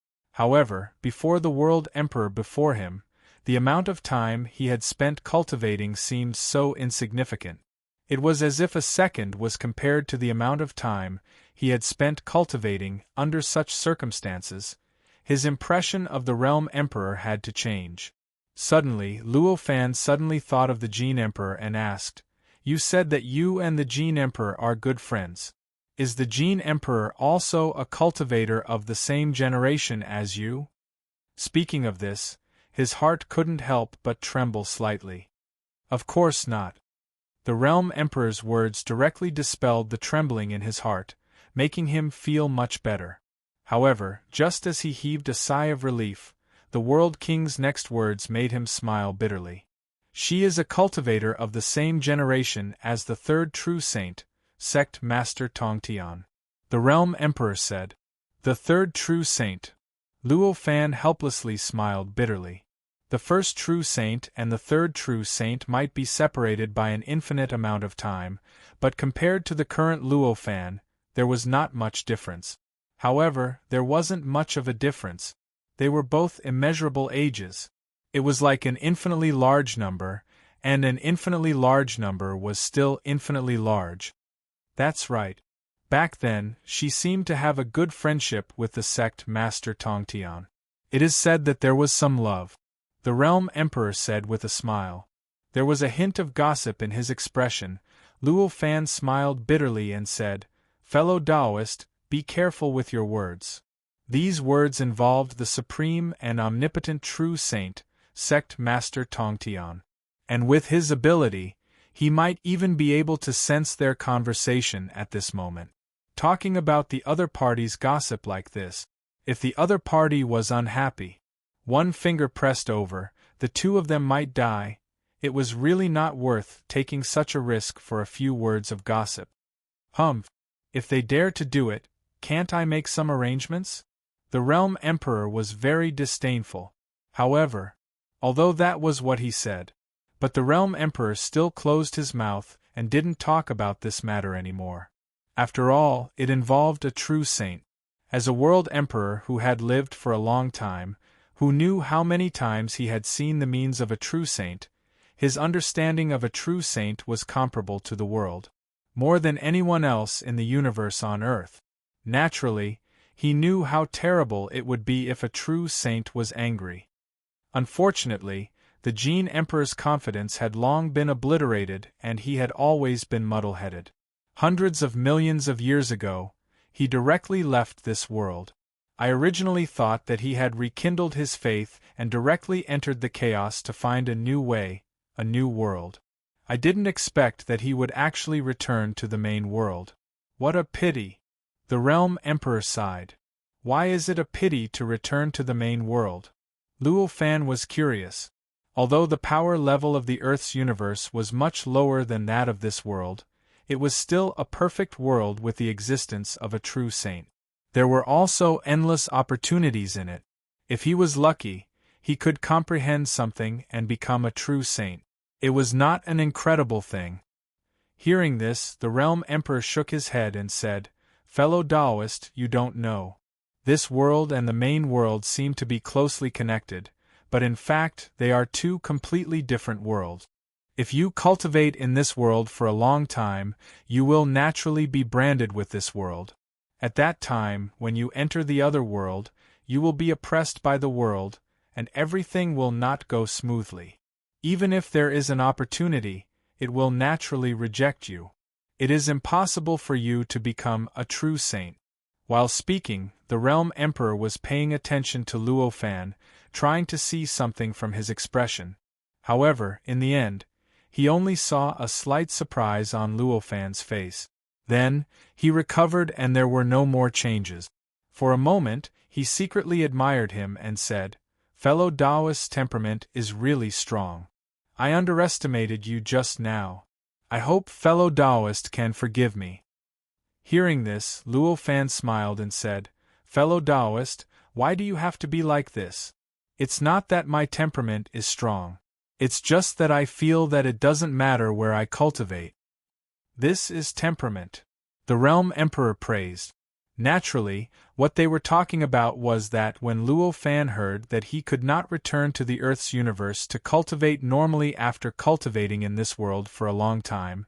However, before the World Emperor before him, the amount of time he had spent cultivating seemed so insignificant. It was as if a second was compared to the amount of time he had spent cultivating under such circumstances. His impression of the Realm Emperor had to change. Suddenly, Luo Fan suddenly thought of the Gene Emperor and asked, "You said that you and the Gene Emperor are good friends. Is the Gene Emperor also a cultivator of the same generation as you?" Speaking of this, his heart couldn't help but tremble slightly. Of course not. The Realm Emperor's words directly dispelled the trembling in his heart, making him feel much better. However, just as he heaved a sigh of relief, the World King's next words made him smile bitterly. "She is a cultivator of the same generation as the third true saint, Sect Master Tongtian," the Realm Emperor said. "The third true saint." Luo Fan helplessly smiled bitterly. The first true saint and the third true saint might be separated by an infinite amount of time, but compared to the current Luo Fan, there was not much difference. However, there wasn't much of a difference. They were both immeasurable ages. It was like an infinitely large number, and an infinitely large number was still infinitely large. That's right. Back then, she seemed to have a good friendship with the sect Master Tongtian. It is said that there was some love, the Realm Emperor said with a smile. There was a hint of gossip in his expression. Luo Fan smiled bitterly and said, "Fellow Taoist, be careful with your words." These words involved the supreme and omnipotent true saint, Sect Master Tongtian. And with his ability, he might even be able to sense their conversation at this moment. Talking about the other party's gossip like this. If the other party was unhappy, one finger pressed over, the two of them might die. It was really not worth taking such a risk for a few words of gossip. Humph! If they dare to do it, can't I make some arrangements? The Realm Emperor was very disdainful. However, although that was what he said, but the Realm Emperor still closed his mouth and didn't talk about this matter anymore. After all, it involved a true saint. As a world emperor who had lived for a long time, who knew how many times he had seen the means of a true saint, his understanding of a true saint was comparable to the world. More than anyone else in the universe on Earth. Naturally, he knew how terrible it would be if a true saint was angry. Unfortunately, the Gene Emperor's confidence had long been obliterated and he had always been muddle-headed. Hundreds of millions of years ago, he directly left this world. I originally thought that he had rekindled his faith and directly entered the chaos to find a new way, a new world. I didn't expect that he would actually return to the main world. What a pity! The Realm Emperor sighed. Why is it a pity to return to the main world? Luo Fan was curious. Although the power level of the Earth's universe was much lower than that of this world, it was still a perfect world with the existence of a true saint. There were also endless opportunities in it. If he was lucky, he could comprehend something and become a true saint. It was not an incredible thing. Hearing this, the Realm Emperor shook his head and said, "Fellow Taoist, you don't know. This world and the main world seem to be closely connected, but in fact they are two completely different worlds. If you cultivate in this world for a long time, you will naturally be branded with this world. At that time, when you enter the other world, you will be oppressed by the world, and everything will not go smoothly. Even if there is an opportunity, it will naturally reject you. It is impossible for you to become a true saint." While speaking, the Realm Emperor was paying attention to Luo Fan, trying to see something from his expression. However, in the end, he only saw a slight surprise on Luo Fan's face. Then, he recovered and there were no more changes. For a moment, he secretly admired him and said, "Fellow Taoist's temperament is really strong. I underestimated you just now. I hope fellow Taoist can forgive me." Hearing this, Luo Fan smiled and said, "Fellow Taoist, why do you have to be like this? It's not that my temperament is strong. It's just that I feel that it doesn't matter where I cultivate. This is temperament," the Realm Emperor praised. Naturally, what they were talking about was that when Luo Fan heard that he could not return to the Earth's universe to cultivate normally after cultivating in this world for a long time,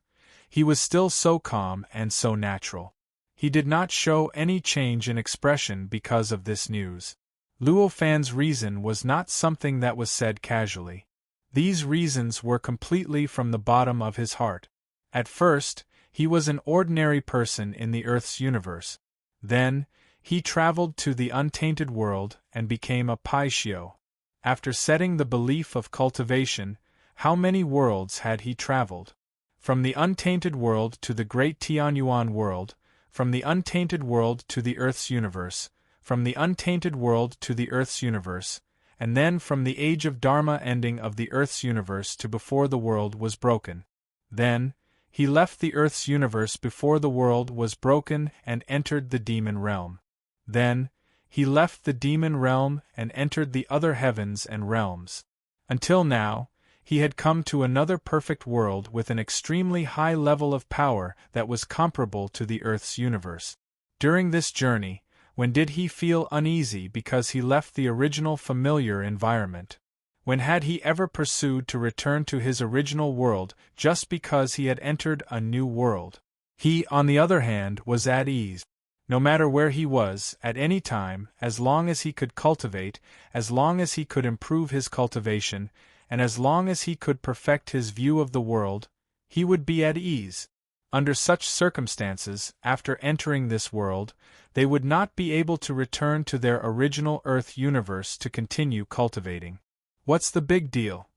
he was still so calm and so natural. He did not show any change in expression because of this news. Luo Fan's reason was not something that was said casually. These reasons were completely from the bottom of his heart. At first, he was an ordinary person in the Earth's universe. Then, he traveled to the untainted world and became a Paishio. After setting the belief of cultivation, how many worlds had he traveled? From the untainted world to the great Tianyuan world, from the untainted world to the Earth's universe, from the untainted world to the Earth's universe, and then from the age of Dharma ending of the Earth's universe to before the world was broken. Then, he left the Earth's universe before the world was broken and entered the demon realm. Then, he left the demon realm and entered the other heavens and realms. Until now, he had come to another perfect world with an extremely high level of power that was comparable to the Earth's universe. During this journey, when did he feel uneasy because he left the original familiar environment? When had he ever pursued to return to his original world just because he had entered a new world? He, on the other hand, was at ease. No matter where he was, at any time, as long as he could cultivate, as long as he could improve his cultivation, and as long as he could perfect his view of the world, he would be at ease. Under such circumstances, after entering this world, they would not be able to return to their original Earth universe to continue cultivating. What's the big deal?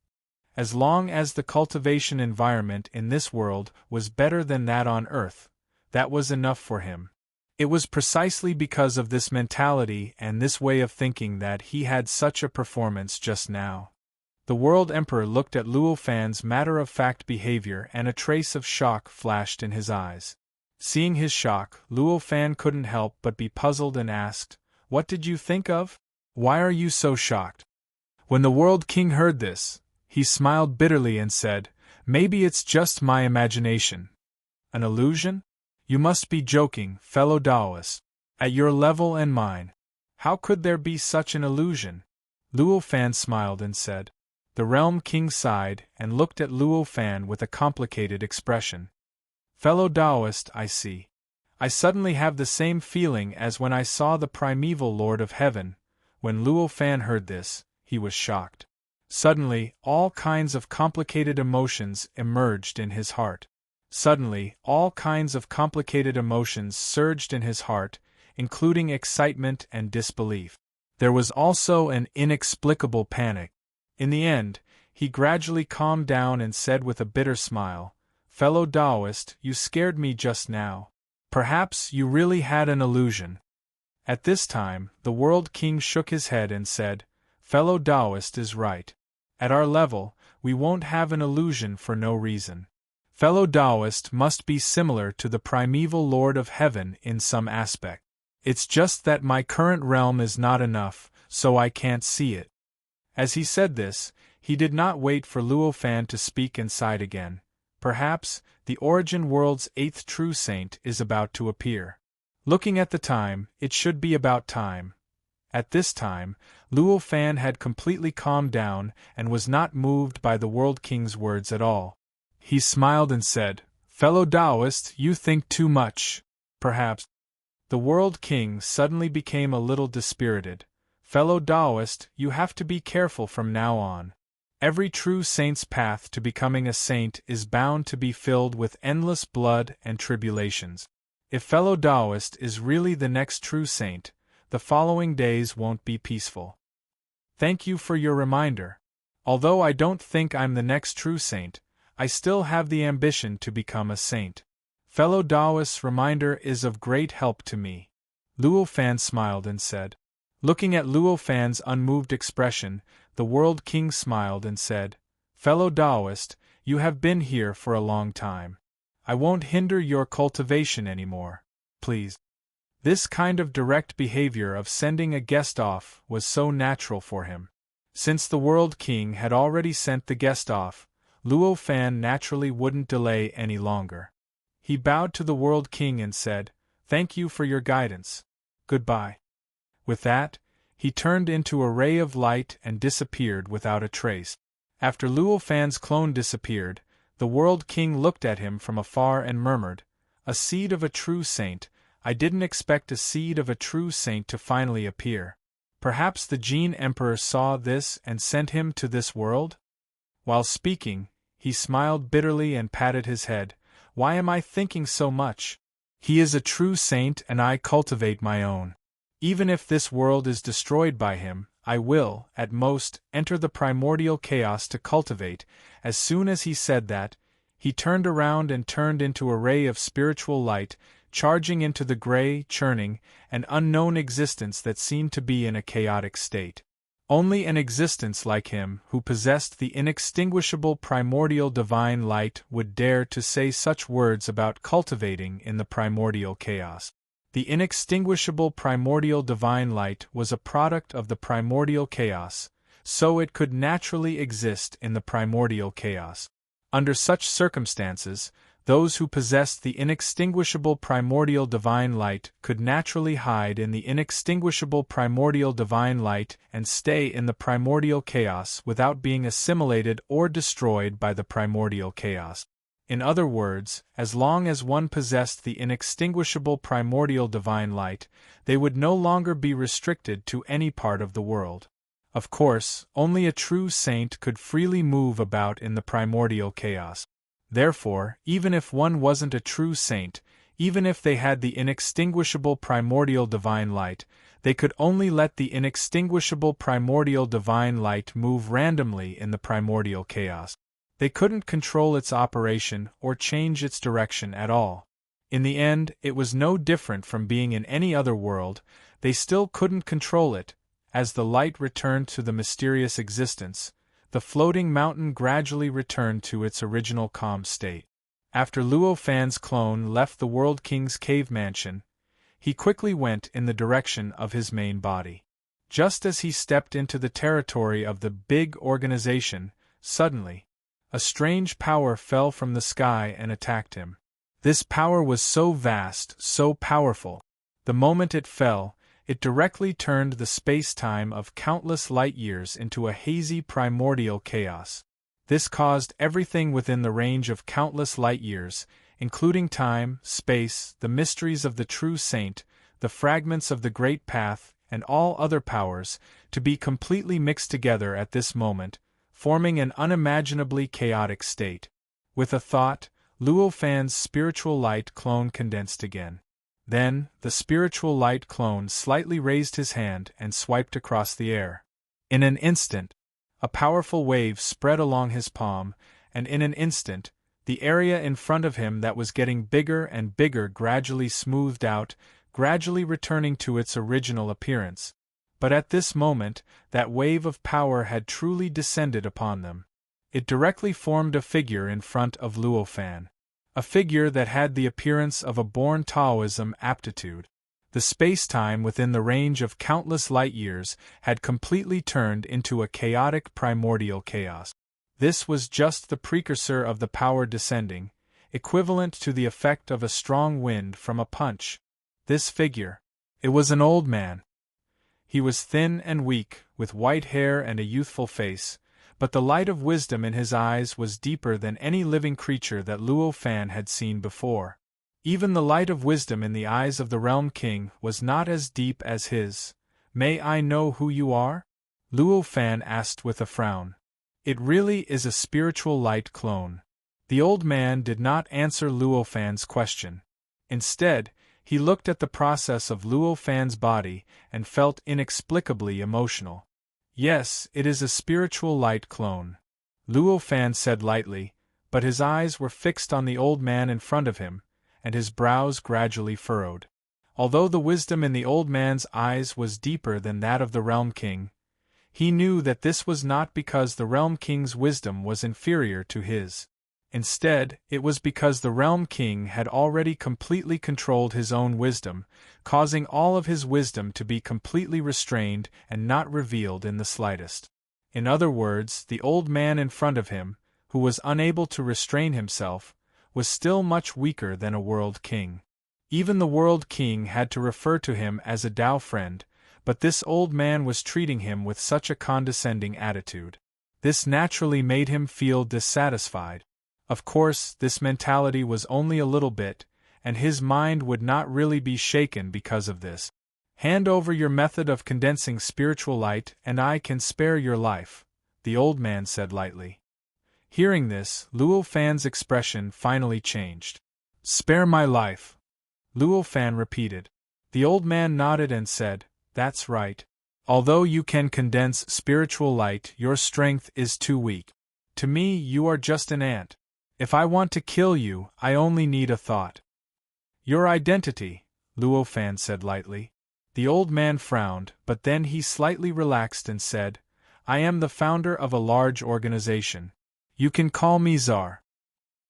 As long as the cultivation environment in this world was better than that on Earth, that was enough for him. It was precisely because of this mentality and this way of thinking that he had such a performance just now. The World Emperor looked at Luo Fan's matter-of-fact behavior and a trace of shock flashed in his eyes. Seeing his shock, Luo Fan couldn't help but be puzzled and asked, "What did you think of? Why are you so shocked?" When the World King heard this, he smiled bitterly and said, "Maybe it's just my imagination. An illusion? You must be joking, fellow Taoist. At your level and mine, how could there be such an illusion?" Luo Fan smiled and said. The Realm King sighed and looked at Luo Fan with a complicated expression. "Fellow Taoist, I see. I suddenly have the same feeling as when I saw the primeval Lord of Heaven." When Luo Fan heard this, he was shocked. Suddenly, all kinds of complicated emotions emerged in his heart. Suddenly, all kinds of complicated emotions surged in his heart, including excitement and disbelief. There was also an inexplicable panic. In the end, he gradually calmed down and said with a bitter smile, "Fellow Taoist, you scared me just now. Perhaps you really had an illusion." At this time, the World King shook his head and said, "Fellow Taoist is right. At our level, we won't have an illusion for no reason. Fellow Taoist must be similar to the primeval Lord of Heaven in some aspect. It's just that my current realm is not enough, so I can't see it." As he said this, he did not wait for Luo Fan to speak and sighed again. Perhaps, the Origin World's 8th true saint is about to appear. Looking at the time, it should be about time. At this time, Luo Fan had completely calmed down and was not moved by the World King's words at all. He smiled and said, "Fellow Taoist, you think too much. Perhaps." The World King suddenly became a little dispirited. "Fellow Taoist, you have to be careful from now on. Every true saint's path to becoming a saint is bound to be filled with endless blood and tribulations. If fellow Taoist is really the next true saint, the following days won't be peaceful. Thank you for your reminder. Although I don't think I'm the next true saint, I still have the ambition to become a saint. Fellow Taoist's reminder is of great help to me." Luo Fan smiled and said. Looking at Luo Fan's unmoved expression, the World King smiled and said, "Fellow Taoist, you have been here for a long time. I won't hinder your cultivation anymore. Please." This kind of direct behavior of sending a guest off was so natural for him. Since the World King had already sent the guest off, Luo Fan naturally wouldn't delay any longer. He bowed to the World King and said, "Thank you for your guidance. Goodbye." With that, he turned into a ray of light and disappeared without a trace. After Luo Fan's clone disappeared, the World King looked at him from afar and murmured, "A seed of a true saint. I didn't expect a seed of a true saint to finally appear. Perhaps the Jin Emperor saw this and sent him to this world?" While speaking, he smiled bitterly and patted his head. "Why am I thinking so much? He is a true saint and I cultivate my own. Even if this world is destroyed by him, I will, at most, enter the primordial chaos to cultivate." As soon as he said that, he turned around and turned into a ray of spiritual light, charging into the gray, churning, and unknown existence that seemed to be in a chaotic state. Only an existence like him, who possessed the inextinguishable primordial divine light, would dare to say such words about cultivating in the primordial chaos. The inextinguishable primordial divine light was a product of the primordial chaos, so it could naturally exist in the primordial chaos. Under such circumstances, those who possessed the inextinguishable primordial divine light could naturally hide in the inextinguishable primordial divine light and stay in the primordial chaos without being assimilated or destroyed by the primordial chaos. In other words, as long as one possessed the inextinguishable primordial divine light, they would no longer be restricted to any part of the world. Of course, only a true saint could freely move about in the primordial chaos. Therefore, even if one wasn't a true saint, even if they had the inextinguishable primordial divine light, they could only let the inextinguishable primordial divine light move randomly in the primordial chaos. They couldn't control its operation or change its direction at all. In the end, it was no different from being in any other world. They still couldn't control it. As the light returned to the mysterious existence, the floating mountain gradually returned to its original calm state. After Luo Fan's clone left the World King's cave mansion, he quickly went in the direction of his main body. Just as he stepped into the territory of the big organization, suddenly, a strange power fell from the sky and attacked him. This power was so vast, so powerful. The moment it fell, it directly turned the space-time of countless light-years into a hazy primordial chaos. This caused everything within the range of countless light-years, including time, space, the mysteries of the true saint, the fragments of the great path, and all other powers, to be completely mixed together at this moment, forming an unimaginably chaotic state. With a thought, Luo Fan's spiritual light clone condensed again. Then, the spiritual light clone slightly raised his hand and swiped across the air. In an instant, a powerful wave spread along his palm, and in an instant, the area in front of him that was getting bigger and bigger gradually smoothed out, gradually returning to its original appearance. But at this moment, that wave of power had truly descended upon them. It directly formed a figure in front of Luo Fan. A figure that had the appearance of a born Taoism aptitude. The space-time within the range of countless light-years had completely turned into a chaotic primordial chaos. This was just the precursor of the power descending, equivalent to the effect of a strong wind from a punch. This figure. It was an old man. He was thin and weak, with white hair and a youthful face, but the light of wisdom in his eyes was deeper than any living creature that Luo Fan had seen before. Even the light of wisdom in the eyes of the Realm King was not as deep as his. "May I know who you are?" Luo Fan asked with a frown. "It really is a spiritual light clone." The old man did not answer Luo Fan's question. Instead, he looked at the process of Luo Fan's body and felt inexplicably emotional. "Yes, it is a spiritual light clone," Luo Fan said lightly, but his eyes were fixed on the old man in front of him, and his brows gradually furrowed. Although the wisdom in the old man's eyes was deeper than that of the Realm King, he knew that this was not because the Realm King's wisdom was inferior to his. Instead, it was because the Realm King had already completely controlled his own wisdom, causing all of his wisdom to be completely restrained and not revealed in the slightest. In other words, the old man in front of him, who was unable to restrain himself, was still much weaker than a World King. Even the World King had to refer to him as a Tao friend, but this old man was treating him with such a condescending attitude. This naturally made him feel dissatisfied. Of course, this mentality was only a little bit, and his mind would not really be shaken because of this. "Hand over your method of condensing spiritual light and I can spare your life," the old man said lightly. Hearing this, Luo Fan's expression finally changed. "Spare my life," Luo Fan repeated. The old man nodded and said, "That's right. Although you can condense spiritual light, your strength is too weak. To me, you are just an ant. If I want to kill you, I only need a thought." "Your identity," Luo Fan said lightly. The old man frowned, but then he slightly relaxed and said, "I am the founder of a large organization. You can call me Czar."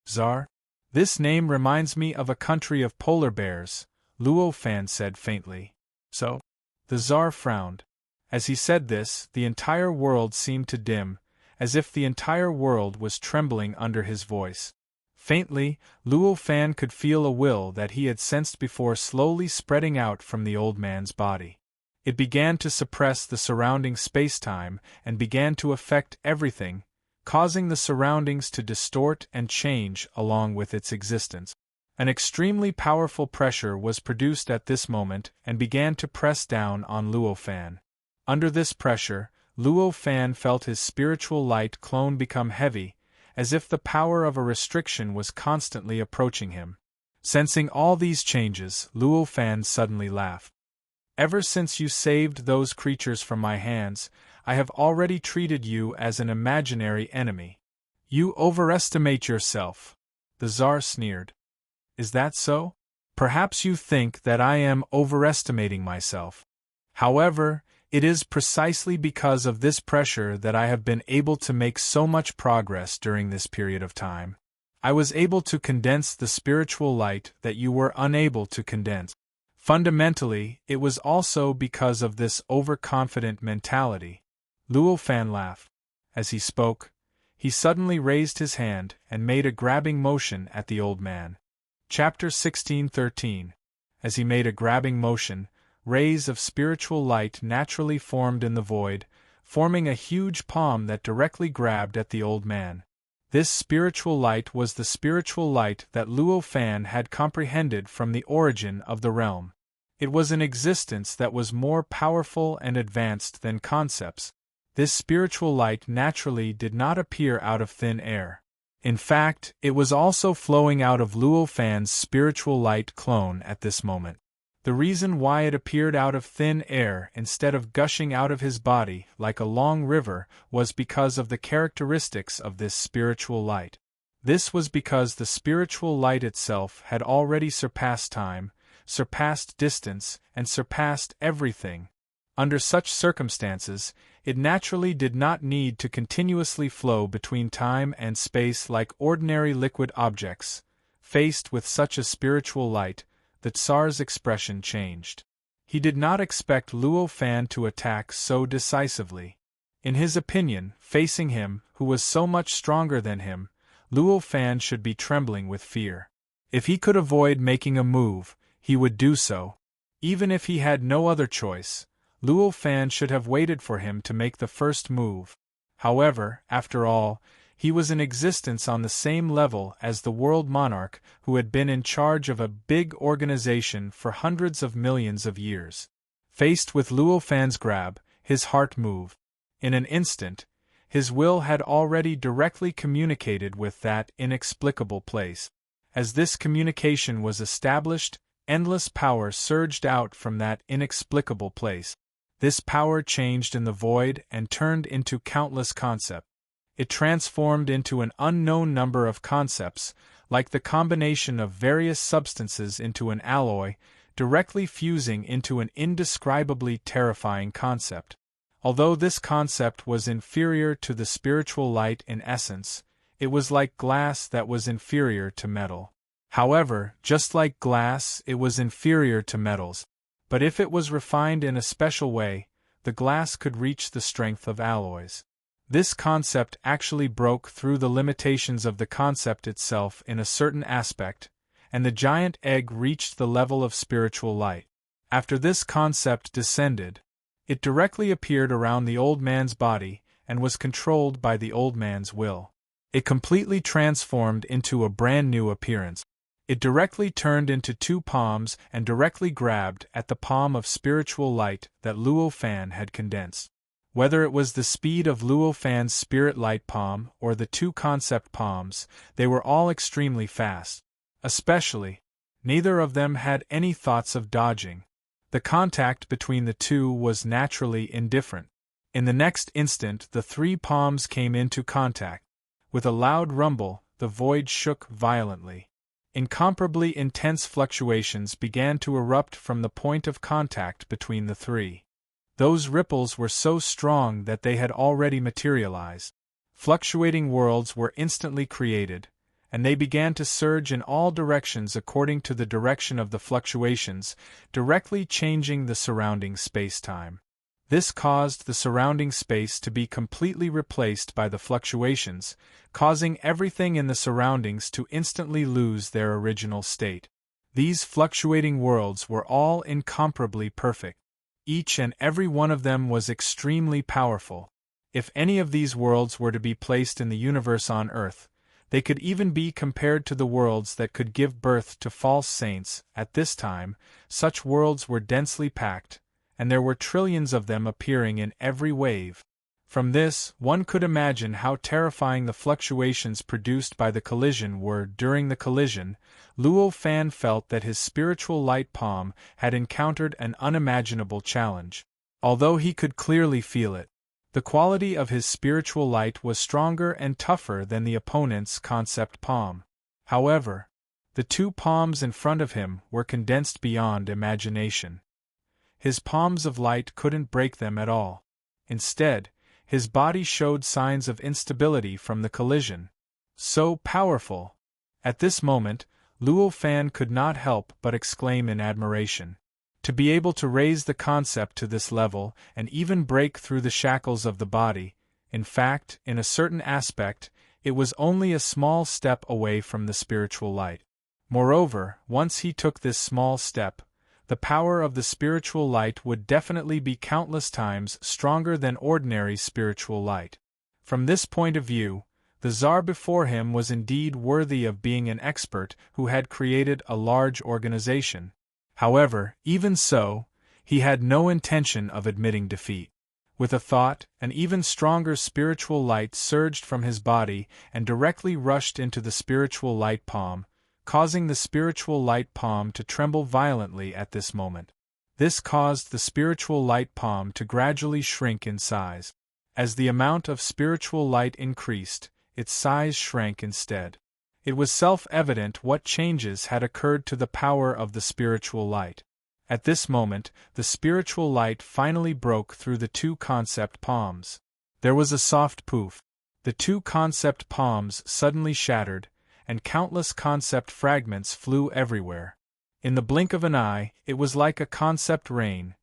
"Czar? This name reminds me of a country of polar bears," Luo Fan said faintly. "So?" The Czar frowned. As he said this, the entire world seemed to dim, as if the entire world was trembling under his voice. Faintly, Luo Fan could feel a will that he had sensed before slowly spreading out from the old man's body. It began to suppress the surrounding space-time and began to affect everything, causing the surroundings to distort and change along with its existence. An extremely powerful pressure was produced at this moment and began to press down on Luo Fan. Under this pressure, Luo Fan felt his spiritual light clone become heavy, as if the power of a restriction was constantly approaching him. Sensing all these changes, Luo Fan suddenly laughed. "Ever since you saved those creatures from my hands, I have already treated you as an imaginary enemy. You overestimate yourself," the Tsar sneered. "Is that so? Perhaps you think that I am overestimating myself. However, it is precisely because of this pressure that I have been able to make so much progress during this period of time. I was able to condense the spiritual light that you were unable to condense. Fundamentally, it was also because of this overconfident mentality." Luo Fan laughed. As he spoke, he suddenly raised his hand and made a grabbing motion at the old man. Chapter 16:13. As he made a grabbing motion, rays of spiritual light naturally formed in the void, forming a huge palm that directly grabbed at the old man. This spiritual light was the spiritual light that Luo Fan had comprehended from the origin of the realm. It was an existence that was more powerful and advanced than concepts. This spiritual light naturally did not appear out of thin air. In fact, it was also flowing out of Luo Fan's spiritual light clone at this moment. The reason why it appeared out of thin air instead of gushing out of his body like a long river was because of the characteristics of this spiritual light. This was because the spiritual light itself had already surpassed time, surpassed distance, and surpassed everything. Under such circumstances, it naturally did not need to continuously flow between time and space like ordinary liquid objects. Faced with such a spiritual light, the Tsar's expression changed. He did not expect Luo Fan to attack so decisively. In his opinion, facing him, who was so much stronger than him, Luo Fan should be trembling with fear. If he could avoid making a move, he would do so. Even if he had no other choice, Luo Fan should have waited for him to make the first move. However, after all, he was in existence on the same level as the world monarch who had been in charge of a big organization for hundreds of millions of years. Faced with Luo Fan's grab, his heart moved. In an instant, his will had already directly communicated with that inexplicable place. As this communication was established, endless power surged out from that inexplicable place. This power changed in the void and turned into countless concepts. It transformed into an unknown number of concepts, like the combination of various substances into an alloy, directly fusing into an indescribably terrifying concept. Although this concept was inferior to the spiritual light in essence, it was like glass that was inferior to metal. However, just like glass, it was inferior to metals. But if it was refined in a special way, the glass could reach the strength of alloys. This concept actually broke through the limitations of the concept itself in a certain aspect, and the giant egg reached the level of spiritual light. After this concept descended, it directly appeared around the old man's body and was controlled by the old man's will. It completely transformed into a brand new appearance. It directly turned into two palms and directly grabbed at the palm of spiritual light that Luo Fan had condensed. Whether it was the speed of Luo Fan's spirit light palm or the two concept palms, they were all extremely fast. Especially, neither of them had any thoughts of dodging. The contact between the two was naturally indifferent. In the next instant, the three palms came into contact. With a loud rumble, the void shook violently. Incomparably intense fluctuations began to erupt from the point of contact between the three. Those ripples were so strong that they had already materialized. Fluctuating worlds were instantly created, and they began to surge in all directions according to the direction of the fluctuations, directly changing the surrounding space-time. This caused the surrounding space to be completely replaced by the fluctuations, causing everything in the surroundings to instantly lose their original state. These fluctuating worlds were all incomparably perfect. Each and every one of them was extremely powerful. If any of these worlds were to be placed in the universe on Earth, they could even be compared to the worlds that could give birth to false saints. At this time, such worlds were densely packed, and there were trillions of them appearing in every wave. From this, one could imagine how terrifying the fluctuations produced by the collision were. During the collision, Luo Fan felt that his spiritual light palm had encountered an unimaginable challenge. Although he could clearly feel it, the quality of his spiritual light was stronger and tougher than the opponent's concept palm. However, the two palms in front of him were condensed beyond imagination. His palms of light couldn't break them at all. Instead, his body showed signs of instability from the collision. So powerful! At this moment, Luo Fan could not help but exclaim in admiration. To be able to raise the concept to this level and even break through the shackles of the body, in fact, in a certain aspect, it was only a small step away from the spiritual light. Moreover, once he took this small step, the power of the spiritual light would definitely be countless times stronger than ordinary spiritual light. From this point of view, the Tsar before him was indeed worthy of being an expert who had created a large organization. However, even so, he had no intention of admitting defeat. With a thought, an even stronger spiritual light surged from his body and directly rushed into the spiritual light palm, causing the spiritual light palm to tremble violently at this moment. This caused the spiritual light palm to gradually shrink in size. As the amount of spiritual light increased, its size shrank instead. It was self-evident what changes had occurred to the power of the spiritual light. At this moment, the spiritual light finally broke through the two concept palms. There was a soft poof. The two concept palms suddenly shattered, and countless concept fragments flew everywhere. In the blink of an eye, it was like a concept rain.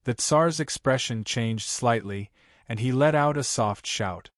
The Tsar's expression changed slightly, and he let out a soft shout.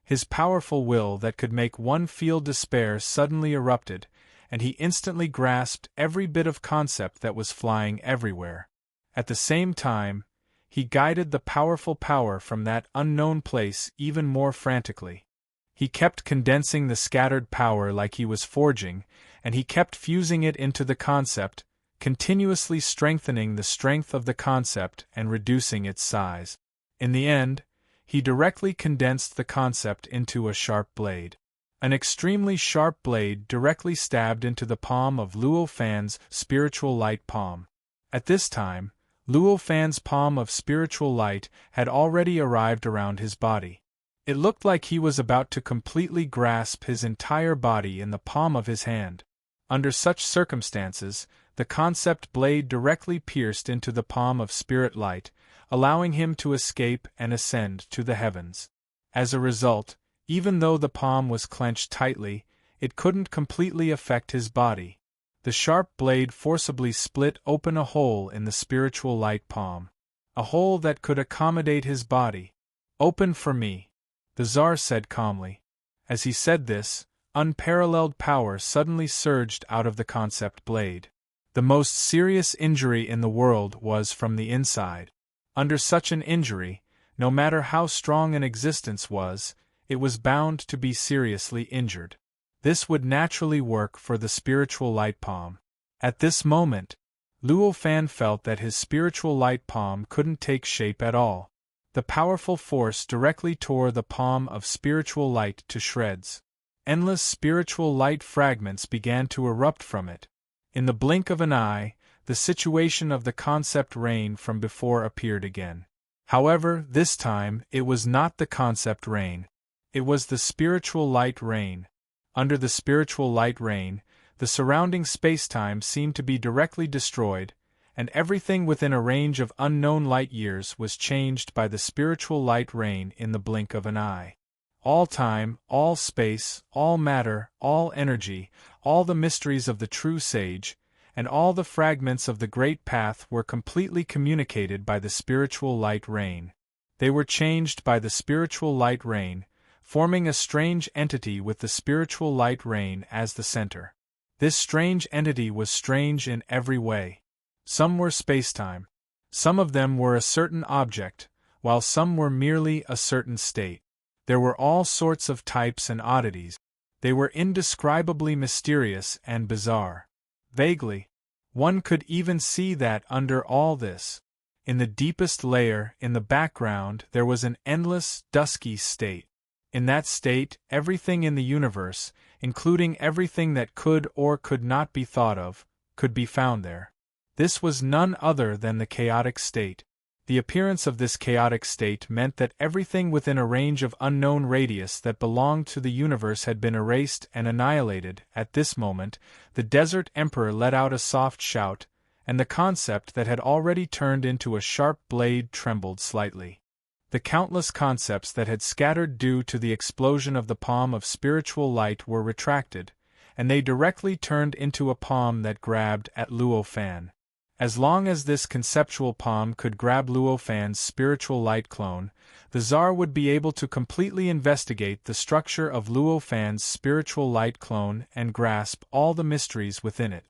His powerful will that could make one feel despair suddenly erupted, and he instantly grasped every bit of concept that was flying everywhere. At the same time, he guided the powerful power from that unknown place even more frantically. He kept condensing the scattered power like he was forging, and he kept fusing it into the concept, continuously strengthening the strength of the concept and reducing its size. In the end, he directly condensed the concept into a sharp blade. An extremely sharp blade directly stabbed into the palm of Luo Fan's spiritual light palm. At this time, Luo Fan's palm of spiritual light had already arrived around his body. It looked like he was about to completely grasp his entire body in the palm of his hand. Under such circumstances, the concept blade directly pierced into the palm of spirit light, allowing him to escape and ascend to the heavens. As a result, even though the palm was clenched tightly, it couldn't completely affect his body. The sharp blade forcibly split open a hole in the spiritual light palm. A hole that could accommodate his body. "Open for me," the Tsar said calmly. As he said this, unparalleled power suddenly surged out of the concept blade. The most serious injury in the world was from the inside. Under such an injury, no matter how strong an existence was, it was bound to be seriously injured. This would naturally work for the spiritual light palm. At this moment, Luo Fan felt that his spiritual light palm couldn't take shape at all. The powerful force directly tore the palm of spiritual light to shreds. Endless spiritual light fragments began to erupt from it. In the blink of an eye, the situation of the concept rain from before appeared again. However, this time, it was not the concept rain. It was the spiritual light rain. Under the spiritual light rain, the surrounding space-time seemed to be directly destroyed, and everything within a range of unknown light years was changed by the spiritual light rain in the blink of an eye. All time, all space, all matter, all energy, all the mysteries of the true sage, and all the fragments of the great path were completely communicated by the spiritual light rain. They were changed by the spiritual light rain, forming a strange entity with the spiritual light rain as the center. This strange entity was strange in every way. Some were spacetime. Some of them were a certain object, while some were merely a certain state. There were all sorts of types and oddities. They were indescribably mysterious and bizarre. Vaguely, one could even see that under all this, in the deepest layer, in the background, there was an endless, dusky state. In that state, everything in the universe, including everything that could or could not be thought of, could be found there. This was none other than the chaotic state. The appearance of this chaotic state meant that everything within a range of unknown radius that belonged to the universe had been erased and annihilated. At this moment, the Desert Emperor let out a soft shout, and the concept that had already turned into a sharp blade trembled slightly. The countless concepts that had scattered due to the explosion of the palm of spiritual light were retracted, and they directly turned into a palm that grabbed at Luo Fan. As long as this conceptual palm could grab Luo Fan's spiritual light clone, the Tsar would be able to completely investigate the structure of Luo Fan's spiritual light clone and grasp all the mysteries within it.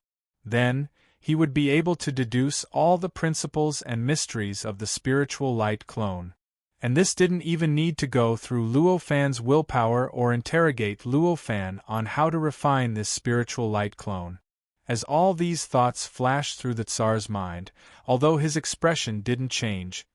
Then, he would be able to deduce all the principles and mysteries of the spiritual light clone. And this didn't even need to go through Luo Fan's willpower or interrogate Luo Fan on how to refine this spiritual light clone. As all these thoughts flashed through the Tsar's mind, although his expression didn't change,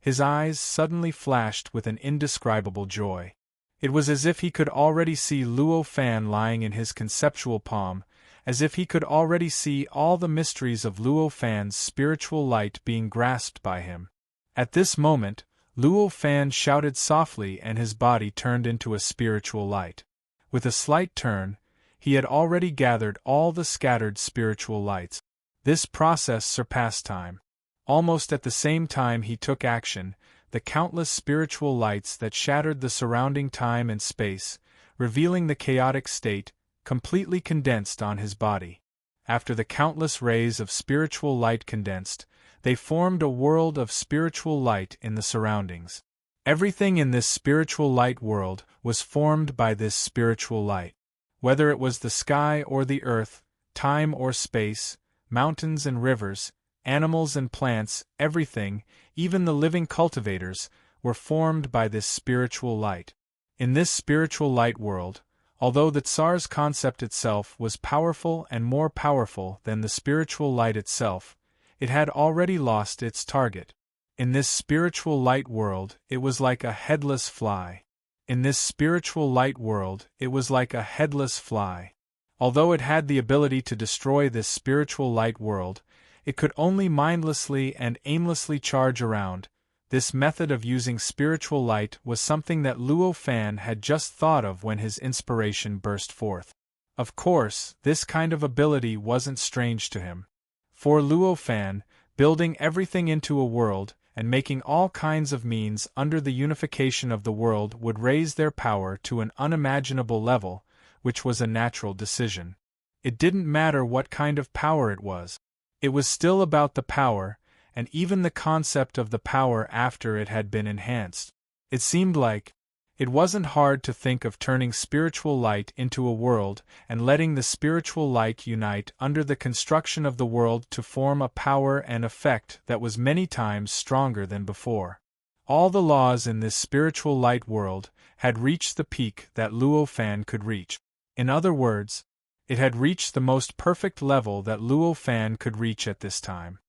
his eyes suddenly flashed with an indescribable joy. It was as if he could already see Luo Fan lying in his conceptual palm, as if he could already see all the mysteries of Luo Fan's spiritual light being grasped by him. At this moment, Luo Fan shouted softly and his body turned into a spiritual light. With a slight turn, he had already gathered all the scattered spiritual lights. This process surpassed time. Almost at the same time he took action, the countless spiritual lights that shattered the surrounding time and space, revealing the chaotic state, completely condensed on his body. After the countless rays of spiritual light condensed, they formed a world of spiritual light in the surroundings. Everything in this spiritual light world was formed by this spiritual light. Whether it was the sky or the earth, time or space, mountains and rivers, animals and plants, everything, even the living cultivators, were formed by this spiritual light. In this spiritual light world, although the Tsar's concept itself was powerful and more powerful than the spiritual light itself, it had already lost its target. In this spiritual light world, it was like a headless fly. In this spiritual light world, it was like a headless fly. Although it had the ability to destroy this spiritual light world, it could only mindlessly and aimlessly charge around. This method of using spiritual light was something that Luo Fan had just thought of when his inspiration burst forth. Of course, this kind of ability wasn't strange to him. For Luo Fan, building everything into a world, and making all kinds of means under the unification of the world would raise their power to an unimaginable level, which was a natural decision. It didn't matter what kind of power it was. It was still about the power, and even the concept of the power after it had been enhanced. It seemed like it wasn't hard to think of turning spiritual light into a world and letting the spiritual light unite under the construction of the world to form a power and effect that was many times stronger than before. All the laws in this spiritual light world had reached the peak that Luo Fan could reach. In other words, it had reached the most perfect level that Luo Fan could reach at this time.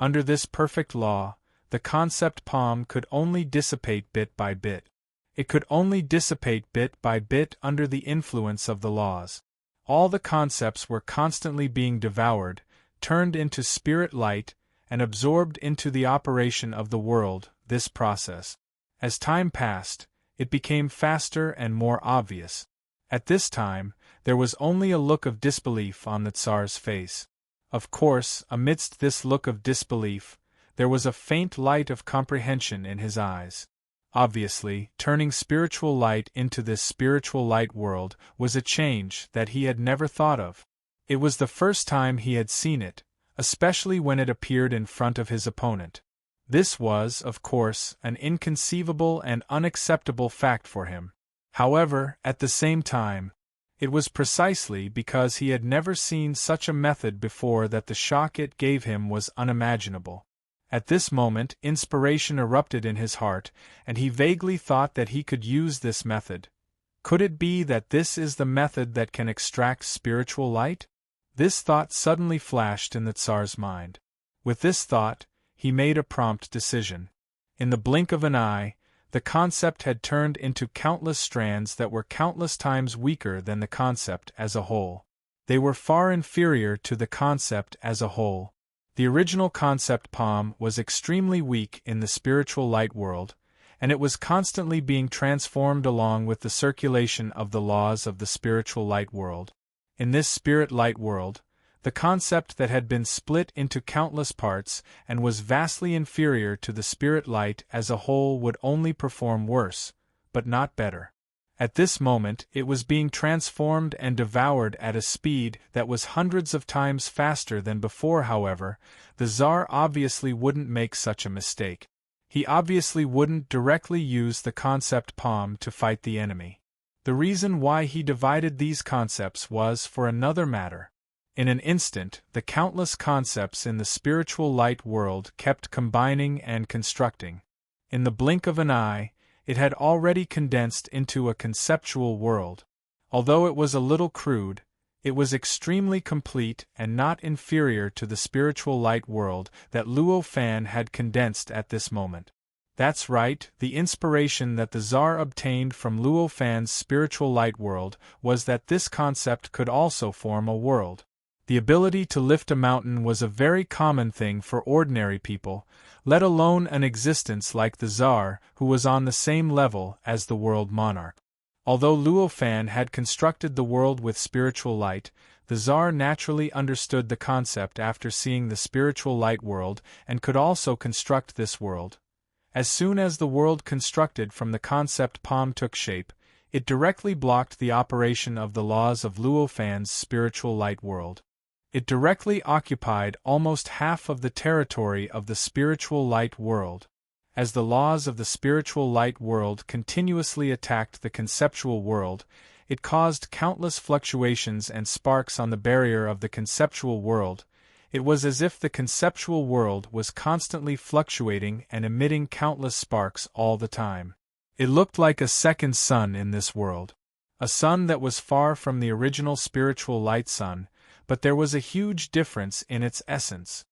Under this perfect law, the concept palm could only dissipate bit by bit. It could only dissipate bit by bit under the influence of the laws. All the concepts were constantly being devoured, turned into spirit light, and absorbed into the operation of the world, this process. As time passed, it became faster and more obvious. At this time, there was only a look of disbelief on the Tsar's face. Of course, amidst this look of disbelief, there was a faint light of comprehension in his eyes. Obviously, turning spiritual light into this spiritual light world was a change that he had never thought of. It was the first time he had seen it, especially when it appeared in front of his opponent. This was, of course, an inconceivable and unacceptable fact for him. However, at the same time, it was precisely because he had never seen such a method before that the shock it gave him was unimaginable. At this moment, inspiration erupted in his heart, and he vaguely thought that he could use this method. Could it be that this is the method that can extract spiritual light? This thought suddenly flashed in the Tsar's mind. With this thought, he made a prompt decision. In the blink of an eye, the concept had turned into countless strands that were countless times weaker than the concept as a whole. They were far inferior to the concept as a whole. The original concept palm was extremely weak in the spiritual light world, and it was constantly being transformed along with the circulation of the laws of the spiritual light world. In this spirit light world, the concept that had been split into countless parts and was vastly inferior to the spirit light as a whole would only perform worse, but not better. At this moment it was being transformed and devoured at a speed that was hundreds of times faster than before. However, the Tsar obviously wouldn't make such a mistake. He obviously wouldn't directly use the concept palm to fight the enemy. The reason why he divided these concepts was for another matter. In an instant, the countless concepts in the spiritual light world kept combining and constructing. In the blink of an eye, it had already condensed into a conceptual world. Although it was a little crude, it was extremely complete and not inferior to the spiritual light world that Luo Fan had condensed at this moment. That's right, the inspiration that the Tsar obtained from Luo Fan's spiritual light world was that this concept could also form a world. The ability to lift a mountain was a very common thing for ordinary people, let alone an existence like the Tsar, who was on the same level as the world monarch. Although Luo Fan had constructed the world with spiritual light, the Tsar naturally understood the concept after seeing the spiritual light world and could also construct this world. As soon as the world constructed from the concept palm took shape, it directly blocked the operation of the laws of Luo Fan's spiritual light world. It directly occupied almost half of the territory of the spiritual light world. As the laws of the spiritual light world continuously attacked the conceptual world, it caused countless fluctuations and sparks on the barrier of the conceptual world. It was as if the conceptual world was constantly fluctuating and emitting countless sparks all the time. It looked like a second sun in this world. A sun that was far from the original spiritual light sun, but there was a huge difference in its essence.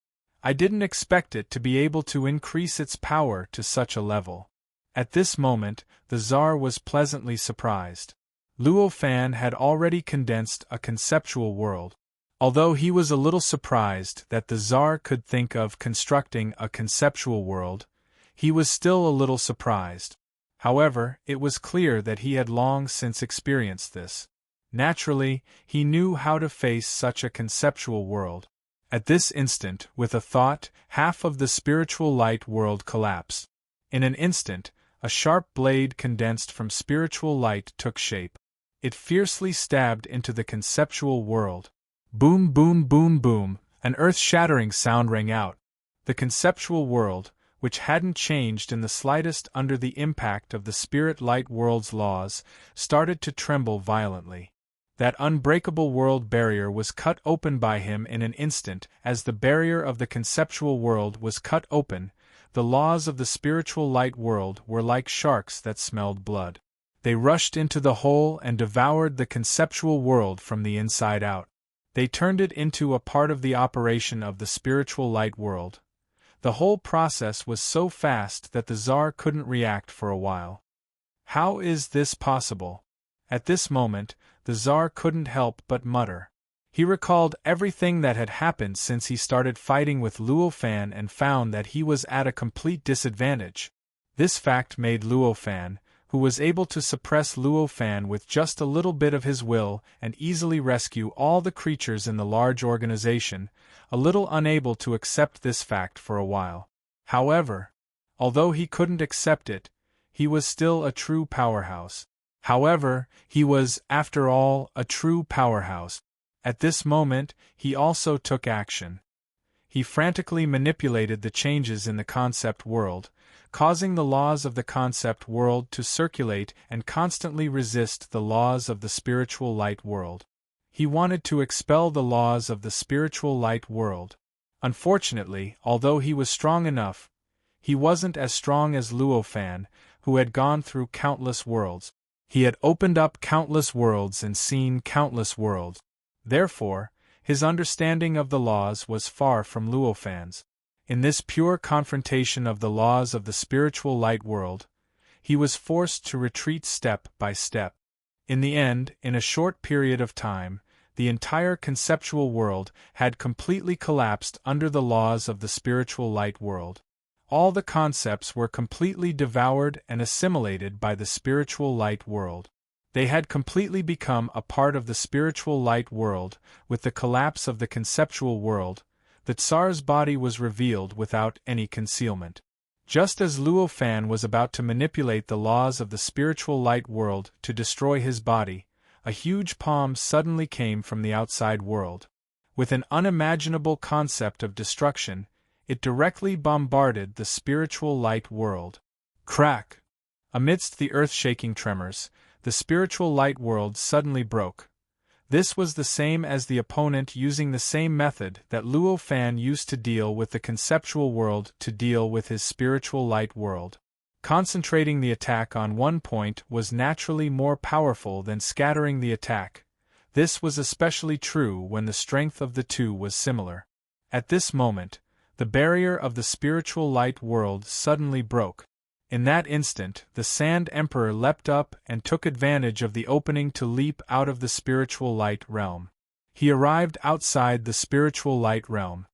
I didn't expect it to be able to increase its power to such a level. At this moment, the Tsar was pleasantly surprised. Luo Fan had already condensed a conceptual world. Although he was a little surprised that the Tsar could think of constructing a conceptual world, he was still a little surprised. However, it was clear that he had long since experienced this. Naturally, he knew how to face such a conceptual world. At this instant, with a thought, half of the spiritual light world collapsed. In an instant, a sharp blade condensed from spiritual light took shape. It fiercely stabbed into the conceptual world. Boom, boom, boom, boom, an earth-shattering sound rang out. The conceptual world, which hadn't changed in the slightest under the impact of the spirit light world's laws, started to tremble violently. That unbreakable world barrier was cut open by him in an instant. As the barrier of the conceptual world was cut open, the laws of the spiritual light world were like sharks that smelled blood. They rushed into the hole and devoured the conceptual world from the inside out. They turned it into a part of the operation of the spiritual light world. The whole process was so fast that the Tsar couldn't react for a while. How is this possible? At this moment, the Tsar couldn't help but mutter. He recalled everything that had happened since he started fighting with Luo Fan and found that he was at a complete disadvantage. This fact made Luo Fan, who was able to suppress Luo Fan with just a little bit of his will and easily rescue all the creatures in the large organization, a little unable to accept this fact for a while. However, although he couldn't accept it, he was still a true powerhouse. However, he was, after all, a true powerhouse. At this moment, he also took action. He frantically manipulated the changes in the concept world, causing the laws of the concept world to circulate and constantly resist the laws of the spiritual light world. He wanted to expel the laws of the spiritual light world. Unfortunately, although he was strong enough, he wasn't as strong as Luo Fan, who had gone through countless worlds. He had opened up countless worlds and seen countless worlds. Therefore, his understanding of the laws was far from Luo Fan's. In this pure confrontation of the laws of the spiritual light world, he was forced to retreat step by step. In the end, in a short period of time, the entire conceptual world had completely collapsed under the laws of the spiritual light world. All the concepts were completely devoured and assimilated by the spiritual light world. They had completely become a part of the spiritual light world. With the collapse of the conceptual world, the Tsar's body was revealed without any concealment. Just as Luo Fan was about to manipulate the laws of the spiritual light world to destroy his body, a huge palm suddenly came from the outside world. With an unimaginable concept of destruction, it directly bombarded the spiritual light world. Crack! Amidst the earth-shaking tremors, the spiritual light world suddenly broke. This was the same as the opponent using the same method that Luo Fan used to deal with the conceptual world to deal with his spiritual light world. Concentrating the attack on one point was naturally more powerful than scattering the attack. This was especially true when the strength of the two was similar. At this moment, the barrier of the spiritual light world suddenly broke. In that instant, the Sand Emperor leapt up and took advantage of the opening to leap out of the spiritual light realm. He arrived outside the spiritual light realm.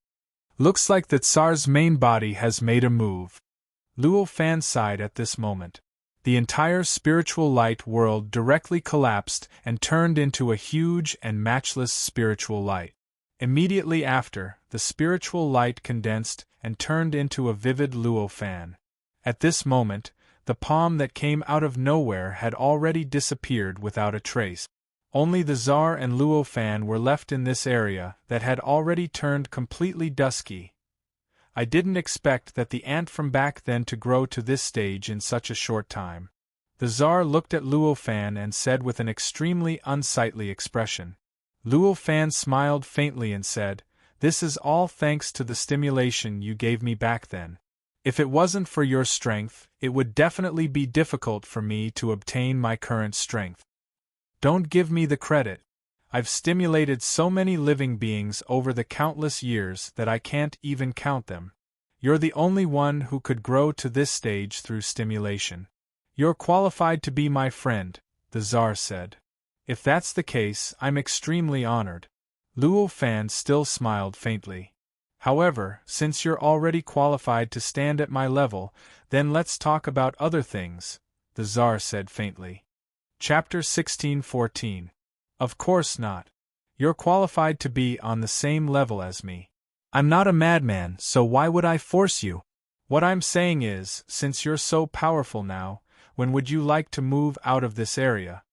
Looks like the Tsar's main body has made a move. Luo Fan sighed at this moment. The entire spiritual light world directly collapsed and turned into a huge and matchless spiritual light. Immediately after, the spiritual light condensed and turned into a vivid Luo fan. At this moment, the palm that came out of nowhere had already disappeared without a trace. Only the Tsar and Luo fan were left in this area that had already turned completely dusky. I didn't expect that the ant from back then to grow to this stage in such a short time. The Tsar looked at Luo fan and said with an extremely unsightly expression. Luo fan smiled faintly and said, "This is all thanks to the stimulation you gave me back then. If it wasn't for your strength, it would definitely be difficult for me to obtain my current strength. Don't give me the credit. I've stimulated so many living beings over the countless years that I can't even count them. You're the only one who could grow to this stage through stimulation. You're qualified to be my friend," the Tsar said. "If that's the case, I'm extremely honored." Luo fan still smiled faintly. "However, since you're already qualified to stand at my level, then let's talk about other things," the Tsar said faintly. Chapter 16:14. Of course not. You're qualified to be on the same level as me. I'm not a madman, so why would I force you? What I'm saying is, since you're so powerful now, when would you like to move out of this area?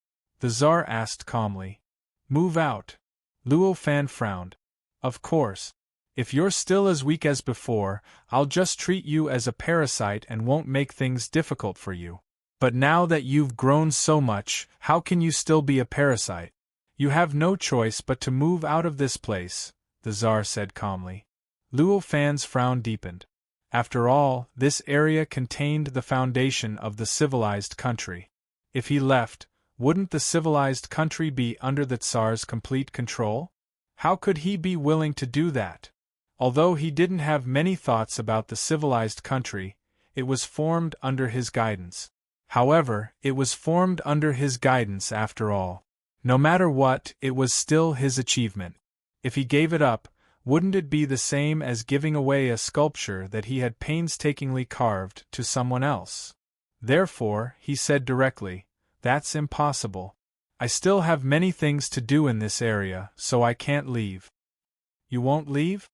The Tsar asked calmly. Move out? Luo fan frowned. Of course. If you're still as weak as before, I'll just treat you as a parasite and won't make things difficult for you. But now that you've grown so much, how can you still be a parasite? You have no choice but to move out of this place, the Tsar said calmly. Luo fan's frown deepened. After all, this area contained the foundation of the civilized country. If he left, wouldn't the civilized country be under the Tsar's complete control? How could he be willing to do that? Although he didn't have many thoughts about the civilized country, it was formed under his guidance. However, it was formed under his guidance after all. No matter what, it was still his achievement. If he gave it up, wouldn't it be the same as giving away a sculpture that he had painstakingly carved to someone else? Therefore, he said directly, "That's impossible. I still have many things to do in this area, so I can't leave." You won't leave?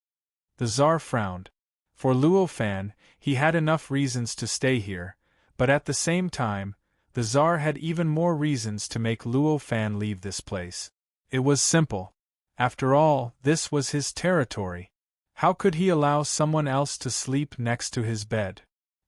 The Tsar frowned. For Luo fan, he had enough reasons to stay here, but at the same time, the Tsar had even more reasons to make Luo fan leave this place. It was simple. After all, this was his territory. How could he allow someone else to sleep next to his bed?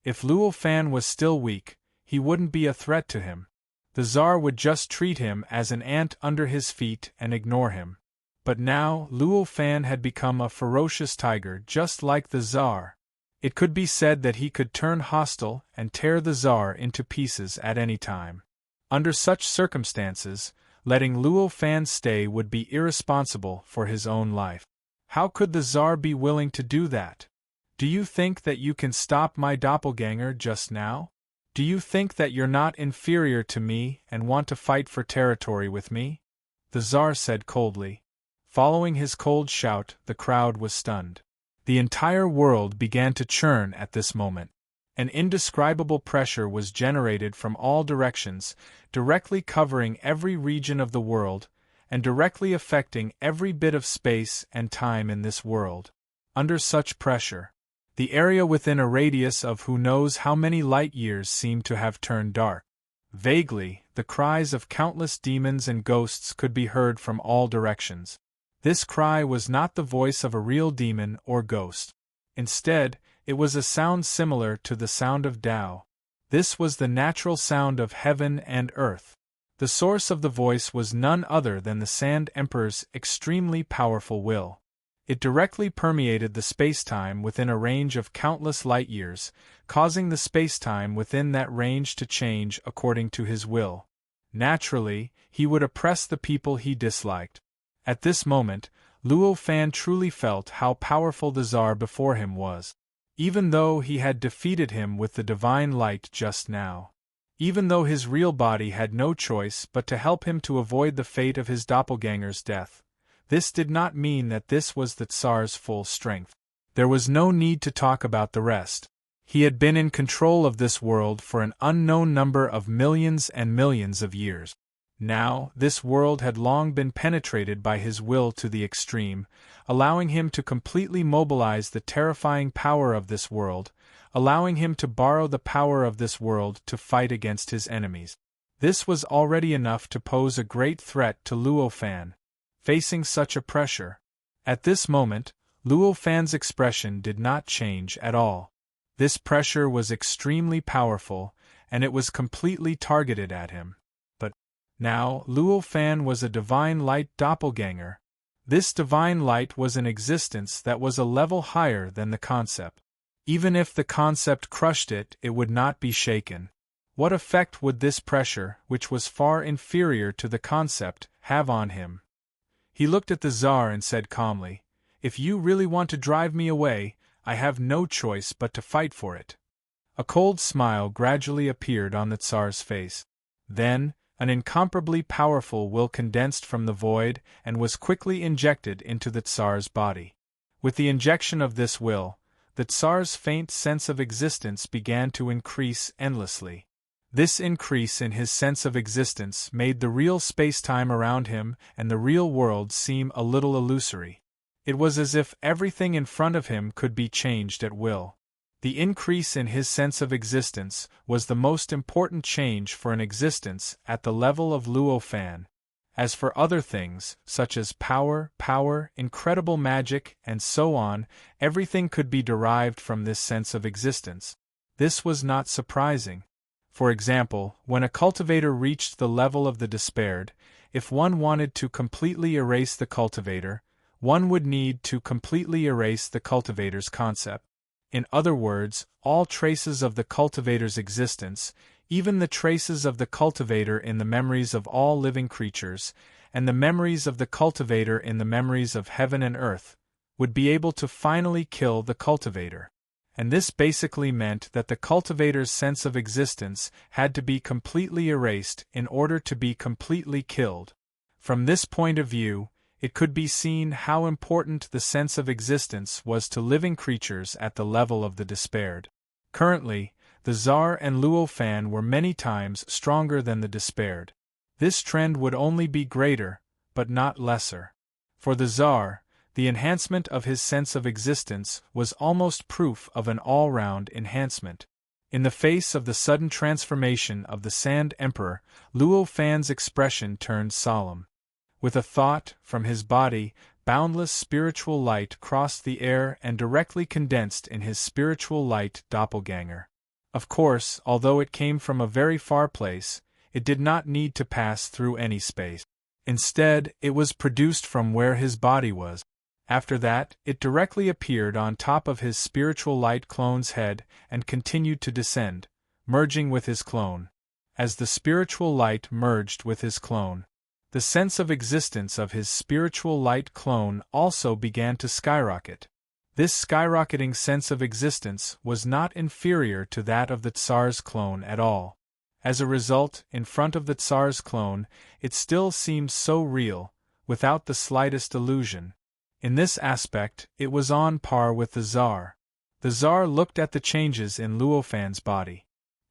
If Luo fan was still weak, he wouldn't be a threat to him. The Tsar would just treat him as an ant under his feet and ignore him. But now, Luo fan had become a ferocious tiger just like the Tsar. It could be said that he could turn hostile and tear the Tsar into pieces at any time. Under such circumstances, letting Luo fan stay would be irresponsible for his own life. How could the Tsar be willing to do that? Do you think that you can stop my doppelganger just now? Do you think that you're not inferior to me and want to fight for territory with me? The Tsar said coldly. Following his cold shout, the crowd was stunned. The entire world began to churn at this moment. An indescribable pressure was generated from all directions, directly covering every region of the world, and directly affecting every bit of space and time in this world. Under such pressure, the area within a radius of who knows how many light years seemed to have turned dark. Vaguely, the cries of countless demons and ghosts could be heard from all directions. This cry was not the voice of a real demon or ghost. Instead, it was a sound similar to the sound of Tao. This was the natural sound of heaven and earth. The source of the voice was none other than the Sand Emperor's extremely powerful will. It directly permeated the spacetime within a range of countless light years, causing the spacetime within that range to change according to his will. Naturally, he would oppress the people he disliked. At this moment, Luo fan truly felt how powerful the Tsar before him was. Even though he had defeated him with the divine light just now. Even though his real body had no choice but to help him to avoid the fate of his doppelganger's death, this did not mean that this was the Tsar's full strength. There was no need to talk about the rest. He had been in control of this world for an unknown number of millions and millions of years. Now, this world had long been penetrated by his will to the extreme, allowing him to completely mobilize the terrifying power of this world, allowing him to borrow the power of this world to fight against his enemies. This was already enough to pose a great threat to Luo Fan. Facing such a pressure, at this moment, Luo Fan's expression did not change at all. This pressure was extremely powerful, and it was completely targeted at him. But now, Luo Fan was a divine light doppelganger. This divine light was an existence that was a level higher than the concept. Even if the concept crushed it, it would not be shaken. What effect would this pressure, which was far inferior to the concept, have on him? He looked at the Tsar and said calmly, "If you really want to drive me away, I have no choice but to fight for it." A cold smile gradually appeared on the Tsar's face. Then, an incomparably powerful will condensed from the void and was quickly injected into the Tsar's body. With the injection of this will, the Tsar's faint sense of existence began to increase endlessly. This increase in his sense of existence made the real space-time around him and the real world seem a little illusory. It was as if everything in front of him could be changed at will. The increase in his sense of existence was the most important change for an existence at the level of Luo Fan. As for other things, such as power, incredible magic, and so on, everything could be derived from this sense of existence. This was not surprising. For example, when a cultivator reached the level of the despaired, if one wanted to completely erase the cultivator, one would need to completely erase the cultivator's concept. In other words, all traces of the cultivator's existence, even the traces of the cultivator in the memories of all living creatures, and the memories of the cultivator in the memories of heaven and earth, would be able to finally kill the cultivator. And this basically meant that the cultivator's sense of existence had to be completely erased in order to be completely killed. From this point of view, it could be seen how important the sense of existence was to living creatures at the level of the despaired. Currently, the Tsar and Luo Fan were many times stronger than the despaired. This trend would only be greater, but not lesser. For the Tsar, the enhancement of his sense of existence was almost proof of an all-round enhancement. In the face of the sudden transformation of the Sand Emperor, Luo Fan's expression turned solemn. With a thought, from his body, boundless spiritual light crossed the air and directly condensed in his spiritual light doppelganger. Of course, although it came from a very far place, it did not need to pass through any space. Instead, it was produced from where his body was. After that, it directly appeared on top of his spiritual light clone's head and continued to descend, merging with his clone. As the spiritual light merged with his clone, the sense of existence of his spiritual light clone also began to skyrocket. This skyrocketing sense of existence was not inferior to that of the Tsar's clone at all. As a result, in front of the Tsar's clone, it still seemed so real, without the slightest illusion. In this aspect, it was on par with the Tsar. The Tsar looked at the changes in Luo Fan's body.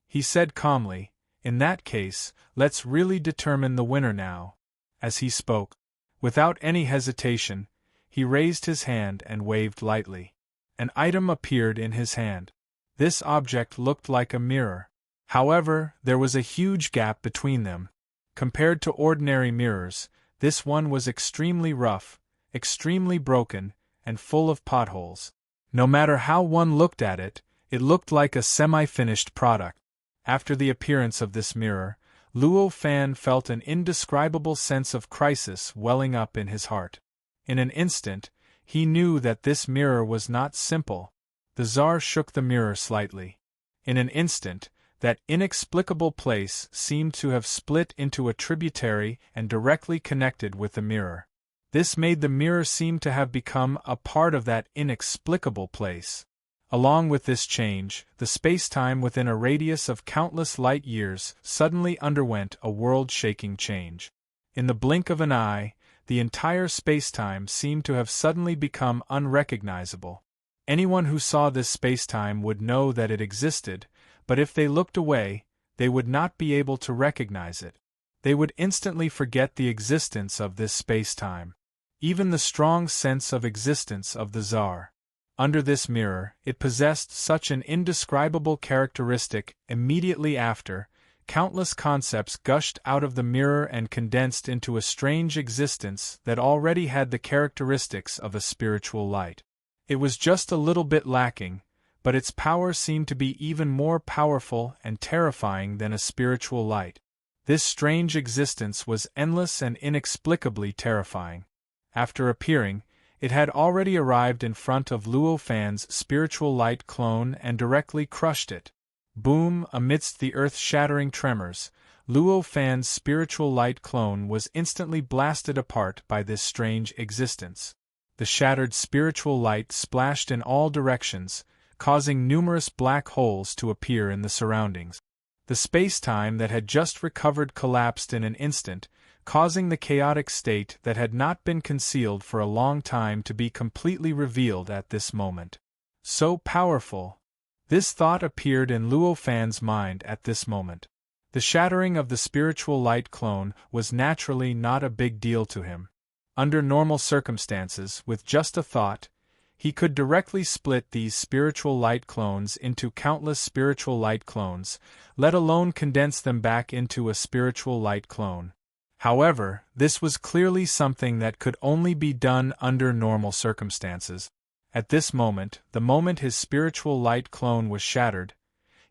He said calmly, "In that case, let's really determine the winner now." As he spoke, without any hesitation, he raised his hand and waved lightly. An item appeared in his hand. This object looked like a mirror. However, there was a huge gap between them. Compared to ordinary mirrors, this one was extremely rough, extremely broken, and full of potholes. No matter how one looked at it, it looked like a semi-finished product. After the appearance of this mirror, Luo Fan felt an indescribable sense of crisis welling up in his heart. In an instant, he knew that this mirror was not simple. The Tsar shook the mirror slightly. In an instant, that inexplicable place seemed to have split into a tributary and directly connected with the mirror. This made the mirror seem to have become a part of that inexplicable place. Along with this change, the space-time within a radius of countless light-years suddenly underwent a world-shaking change. In the blink of an eye, the entire space-time seemed to have suddenly become unrecognizable. Anyone who saw this spacetime would know that it existed, but if they looked away, they would not be able to recognize it. They would instantly forget the existence of this spacetime. Even the strong sense of existence of the Tsar. Under this mirror, it possessed such an indescribable characteristic. Immediately after, countless concepts gushed out of the mirror and condensed into a strange existence that already had the characteristics of a spiritual light. It was just a little bit lacking, but its power seemed to be even more powerful and terrifying than a spiritual light. This strange existence was endless and inexplicably terrifying. After appearing, it had already arrived in front of Luo Fan's spiritual light clone and directly crushed it. Boom! Amidst the earth-shattering tremors, Luo Fan's spiritual light clone was instantly blasted apart by this strange existence. The shattered spiritual light splashed in all directions, causing numerous black holes to appear in the surroundings. The space-time that had just recovered collapsed in an instant, causing the chaotic state that had not been concealed for a long time to be completely revealed at this moment. So powerful! This thought appeared in Luo Fan's mind at this moment. The shattering of the spiritual light clone was naturally not a big deal to him. Under normal circumstances, with just a thought, he could directly split these spiritual light clones into countless spiritual light clones, let alone condense them back into a spiritual light clone. However, this was clearly something that could only be done under normal circumstances. At this moment, the moment his spiritual light clone was shattered,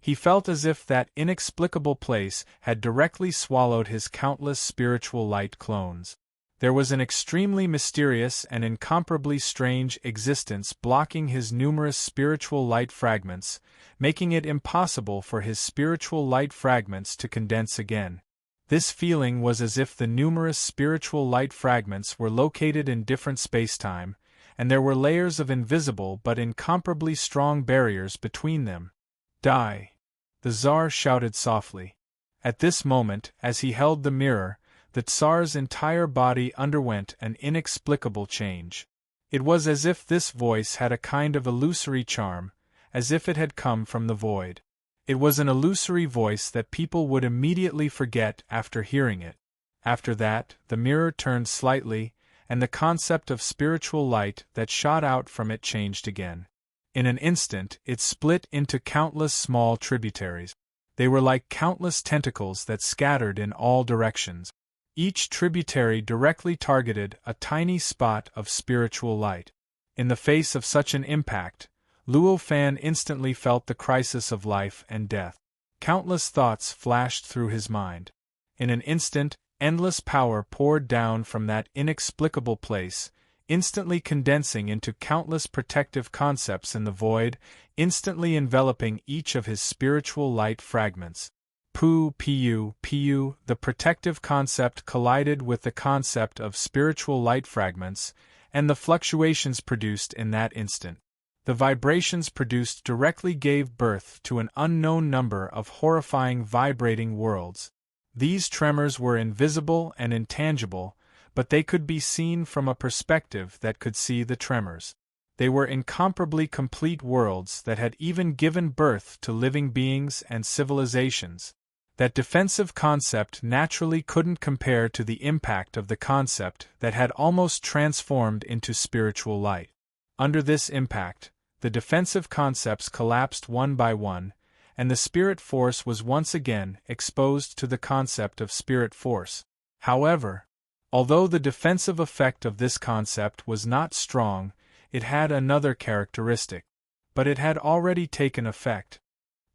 he felt as if that inexplicable place had directly swallowed his countless spiritual light clones. There was an extremely mysterious and incomparably strange existence blocking his numerous spiritual light fragments, making it impossible for his spiritual light fragments to condense again. This feeling was as if the numerous spiritual light fragments were located in different spacetime, and there were layers of invisible but incomparably strong barriers between them. Die! The Tsar shouted softly. At this moment, as he held the mirror, the Tsar's entire body underwent an inexplicable change. It was as if this voice had a kind of illusory charm, as if it had come from the void. It was an illusory voice that people would immediately forget after hearing it. After that, the mirror turned slightly, and the concept of spiritual light that shot out from it changed again. In an instant, it split into countless small tributaries. They were like countless tentacles that scattered in all directions. Each tributary directly targeted a tiny spot of spiritual light. In the face of such an impact, Luo Fan instantly felt the crisis of life and death. Countless thoughts flashed through his mind. In an instant, endless power poured down from that inexplicable place, instantly condensing into countless protective concepts in the void, instantly enveloping each of his spiritual light fragments. Pu, the protective concept collided with the concept of spiritual light fragments, and the fluctuations produced in that instant. The vibrations produced directly gave birth to an unknown number of horrifying vibrating worlds. These tremors were invisible and intangible, but they could be seen from a perspective that could see the tremors. They were incomparably complete worlds that had even given birth to living beings and civilizations. That defensive concept naturally couldn't compare to the impact of the concept that had almost transformed into spiritual light. Under this impact, the defensive concepts collapsed one by one, and the spirit force was once again exposed to the concept of spirit force. However, although the defensive effect of this concept was not strong, it had another characteristic. But it had already taken effect.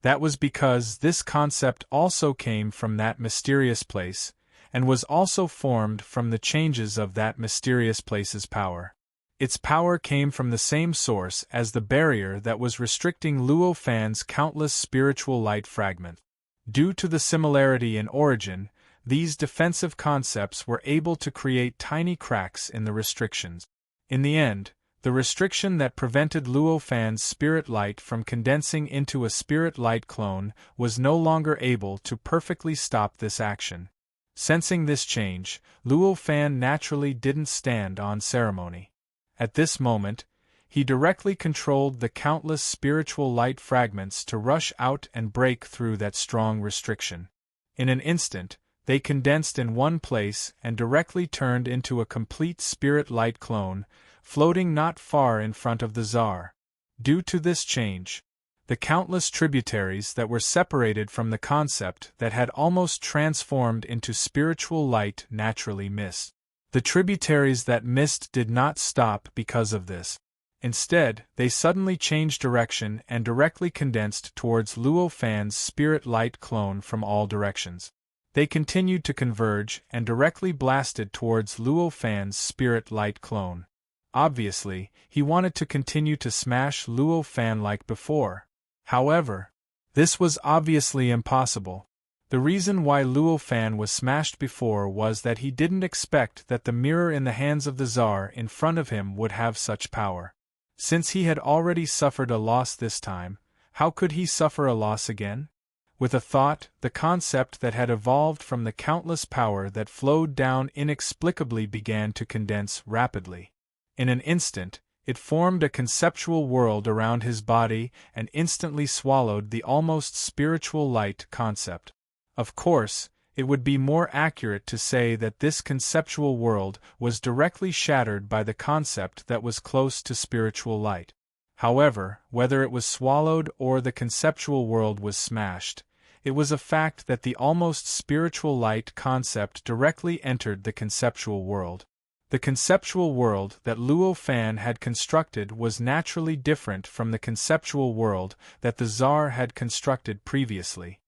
That was because this concept also came from that mysterious place, and was also formed from the changes of that mysterious place's power. Its power came from the same source as the barrier that was restricting Luo Fan's countless spiritual light fragments. Due to the similarity in origin, these defensive concepts were able to create tiny cracks in the restrictions. In the end, the restriction that prevented Luo Fan's spirit light from condensing into a spirit light clone was no longer able to perfectly stop this action. Sensing this change, Luo Fan naturally didn't stand on ceremony. At this moment, he directly controlled the countless spiritual light fragments to rush out and break through that strong restriction. In an instant, they condensed in one place and directly turned into a complete spirit light clone, floating not far in front of the Tsar. Due to this change, the countless tributaries that were separated from the concept that had almost transformed into spiritual light naturally missed. The tributaries that missed did not stop because of this. Instead, they suddenly changed direction and directly condensed towards Luo Fan's spirit light clone from all directions. They continued to converge and directly blasted towards Luo Fan's spirit light clone. Obviously, he wanted to continue to smash Luo Fan like before. However, this was obviously impossible. The reason why Luo Fan was smashed before was that he didn't expect that the mirror in the hands of the Tsar in front of him would have such power. Since he had already suffered a loss this time, how could he suffer a loss again? With a thought, the concept that had evolved from the countless power that flowed down inexplicably began to condense rapidly. In an instant, it formed a conceptual world around his body and instantly swallowed the almost spiritual light concept. Of course, it would be more accurate to say that this conceptual world was directly shattered by the concept that was close to spiritual light. However, whether it was swallowed or the conceptual world was smashed, it was a fact that the almost spiritual light concept directly entered the conceptual world. The conceptual world that Luo Fan had constructed was naturally different from the conceptual world that the Tsar had constructed previously.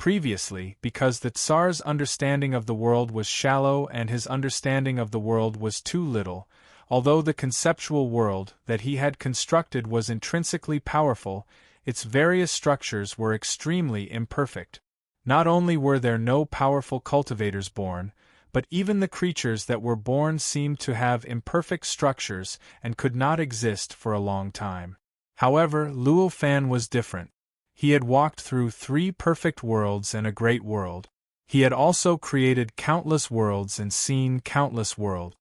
Because the Tsar's understanding of the world was shallow and his understanding of the world was too little, although the conceptual world that he had constructed was intrinsically powerful, its various structures were extremely imperfect. Not only were there no powerful cultivators born, but even the creatures that were born seemed to have imperfect structures and could not exist for a long time. However, Luo Fan was different. He had walked through 3 perfect worlds and a great world. He had also created countless worlds and seen countless worlds.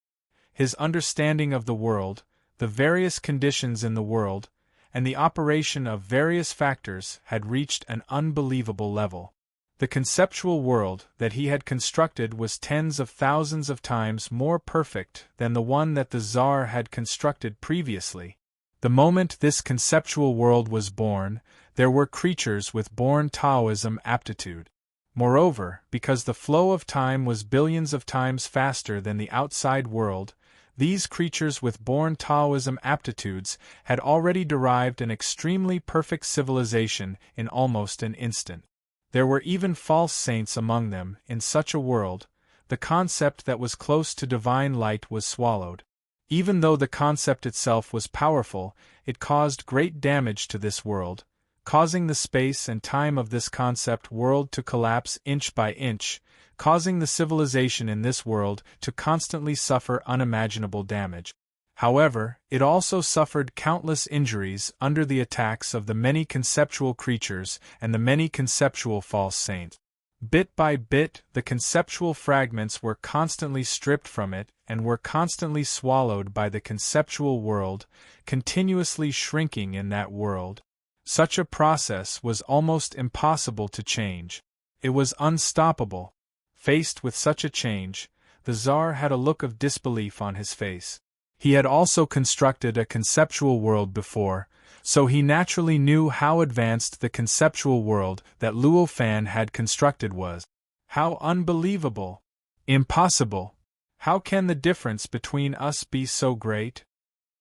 His understanding of the world, the various conditions in the world, and the operation of various factors had reached an unbelievable level. The conceptual world that he had constructed was tens of thousands of times more perfect than the one that the Tsar had constructed previously. The moment this conceptual world was born, there were creatures with born Taoism aptitude. Moreover, because the flow of time was billions of times faster than the outside world, these creatures with born Taoism aptitudes had already derived an extremely perfect civilization in almost an instant. There were even false saints among them. In such a world, the concept that was close to divine light was swallowed. Even though the concept itself was powerful, it caused great damage to this world, causing the space and time of this concept world to collapse inch by inch, causing the civilization in this world to constantly suffer unimaginable damage. However, it also suffered countless injuries under the attacks of the many conceptual creatures and the many conceptual false saints. Bit by bit, the conceptual fragments were constantly stripped from it and were constantly swallowed by the conceptual world, continuously shrinking in that world. Such a process was almost impossible to change. It was unstoppable. Faced with such a change, the Tsar had a look of disbelief on his face. He had also constructed a conceptual world before, so he naturally knew how advanced the conceptual world that Luo Fan had constructed was. How unbelievable! Impossible! How can the difference between us be so great?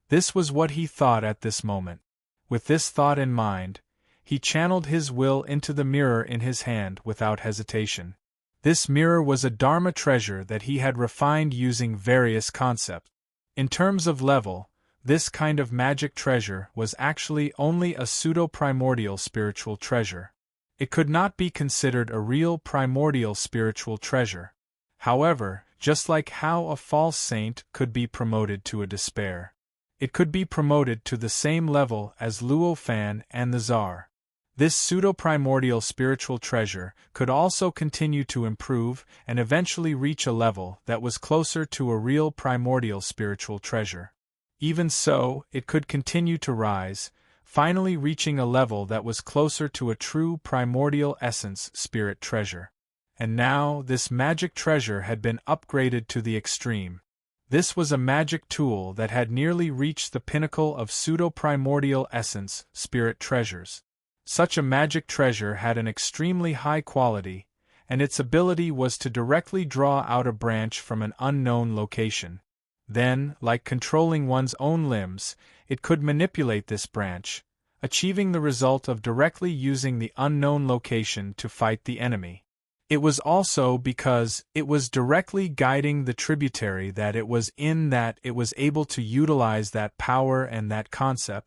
This was what he thought at this moment. With this thought in mind, he channeled his will into the mirror in his hand without hesitation. This mirror was a Dharma treasure that he had refined using various concepts. In terms of level, this kind of magic treasure was actually only a pseudo-primordial spiritual treasure. It could not be considered a real primordial spiritual treasure. However, just like how a false saint could be promoted to a despair, it could be promoted to the same level as Luo Fan and the Tsar. This pseudo-primordial spiritual treasure could also continue to improve and eventually reach a level that was closer to a real primordial spiritual treasure. Even so, it could continue to rise, finally reaching a level that was closer to a true primordial essence spirit treasure. And now, this magic treasure had been upgraded to the extreme. This was a magic tool that had nearly reached the pinnacle of pseudo-primordial essence spirit treasures. Such a magic treasure had an extremely high quality, and its ability was to directly draw out a branch from an unknown location. Then, like controlling one's own limbs, it could manipulate this branch, achieving the result of directly using the unknown location to fight the enemy. It was also because it was directly guiding the tributary that it was able to utilize that power and that concept.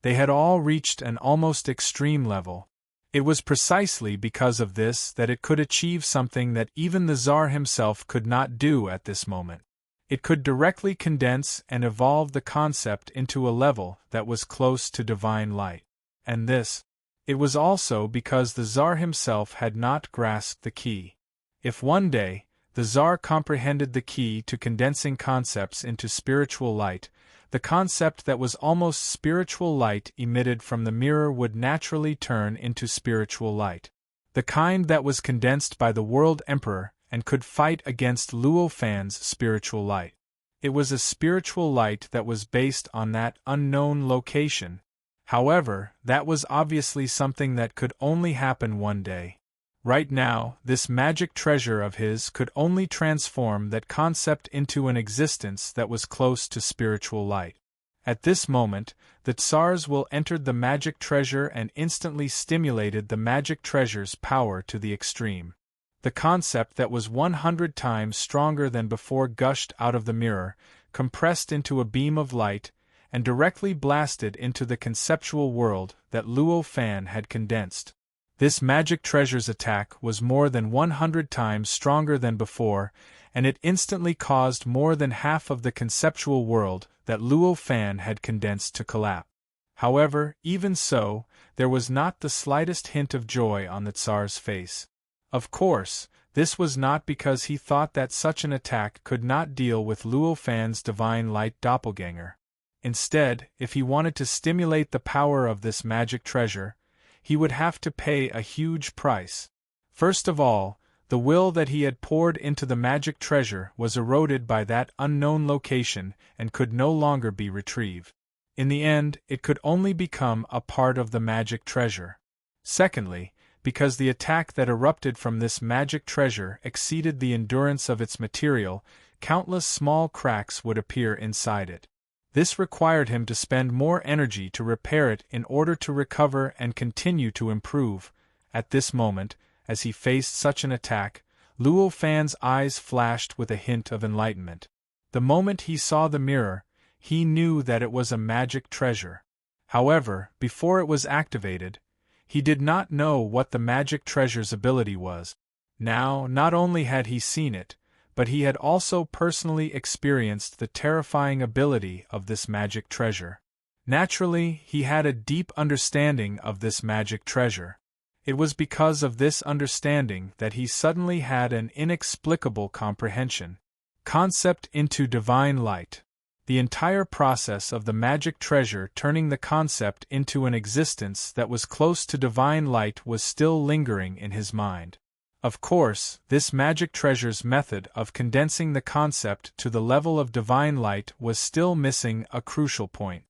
They had all reached an almost extreme level. It was precisely because of this that it could achieve something that even the Tsar himself could not do at this moment. It could directly condense and evolve the concept into a level that was close to divine light. And this, it was also because the Tsar himself had not grasped the key. If one day, the Tsar comprehended the key to condensing concepts into spiritual light, the concept that was almost spiritual light emitted from the mirror would naturally turn into spiritual light. The kind that was condensed by the World Emperor and could fight against Luo Fan's spiritual light. It was a spiritual light that was based on that unknown location. However, that was obviously something that could only happen one day. Right now, this magic treasure of his could only transform that concept into an existence that was close to spiritual light. At this moment, the Tsar's will entered the magic treasure and instantly stimulated the magic treasure's power to the extreme. The concept that was 100 times stronger than before gushed out of the mirror, compressed into a beam of light, and directly blasted into the conceptual world that Luo Fan had condensed. This magic treasure's attack was more than 100 times stronger than before, and it instantly caused more than half of the conceptual world that Luo Fan had condensed to collapse. However, even so, there was not the slightest hint of joy on the Tsar's face. Of course, this was not because he thought that such an attack could not deal with Luo Fan's divine light doppelganger. Instead, if he wanted to stimulate the power of this magic treasure, he would have to pay a huge price. First of all, the will that he had poured into the magic treasure was eroded by that unknown location and could no longer be retrieved. In the end, it could only become a part of the magic treasure. Secondly, because the attack that erupted from this magic treasure exceeded the endurance of its material, countless small cracks would appear inside it. This required him to spend more energy to repair it in order to recover and continue to improve. At this moment, as he faced such an attack, Luo Fan's eyes flashed with a hint of enlightenment. The moment he saw the mirror, he knew that it was a magic treasure. However, before it was activated, he did not know what the magic treasure's ability was. Now, not only had he seen it, but he had also personally experienced the terrifying ability of this magic treasure. Naturally, he had a deep understanding of this magic treasure. It was because of this understanding that he suddenly had an inexplicable comprehension. Concept into divine light. The entire process of the magic treasure turning the concept into an existence that was close to divine light was still lingering in his mind. Of course, this magic treasure's method of condensing the concept to the level of divine light was still missing a crucial point.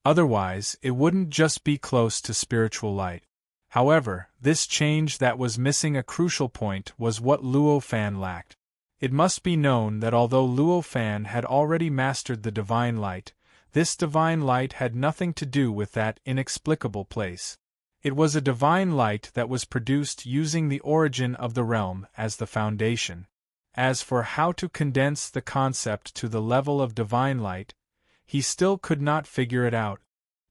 Otherwise, it wouldn't just be close to spiritual light. However, this change that was missing a crucial point was what Luo Fan lacked. It must be known that although Luo Fan had already mastered the divine light, this divine light had nothing to do with that inexplicable place. It was a divine light that was produced using the origin of the realm as the foundation. As for how to condense the concept to the level of divine light, he still could not figure it out.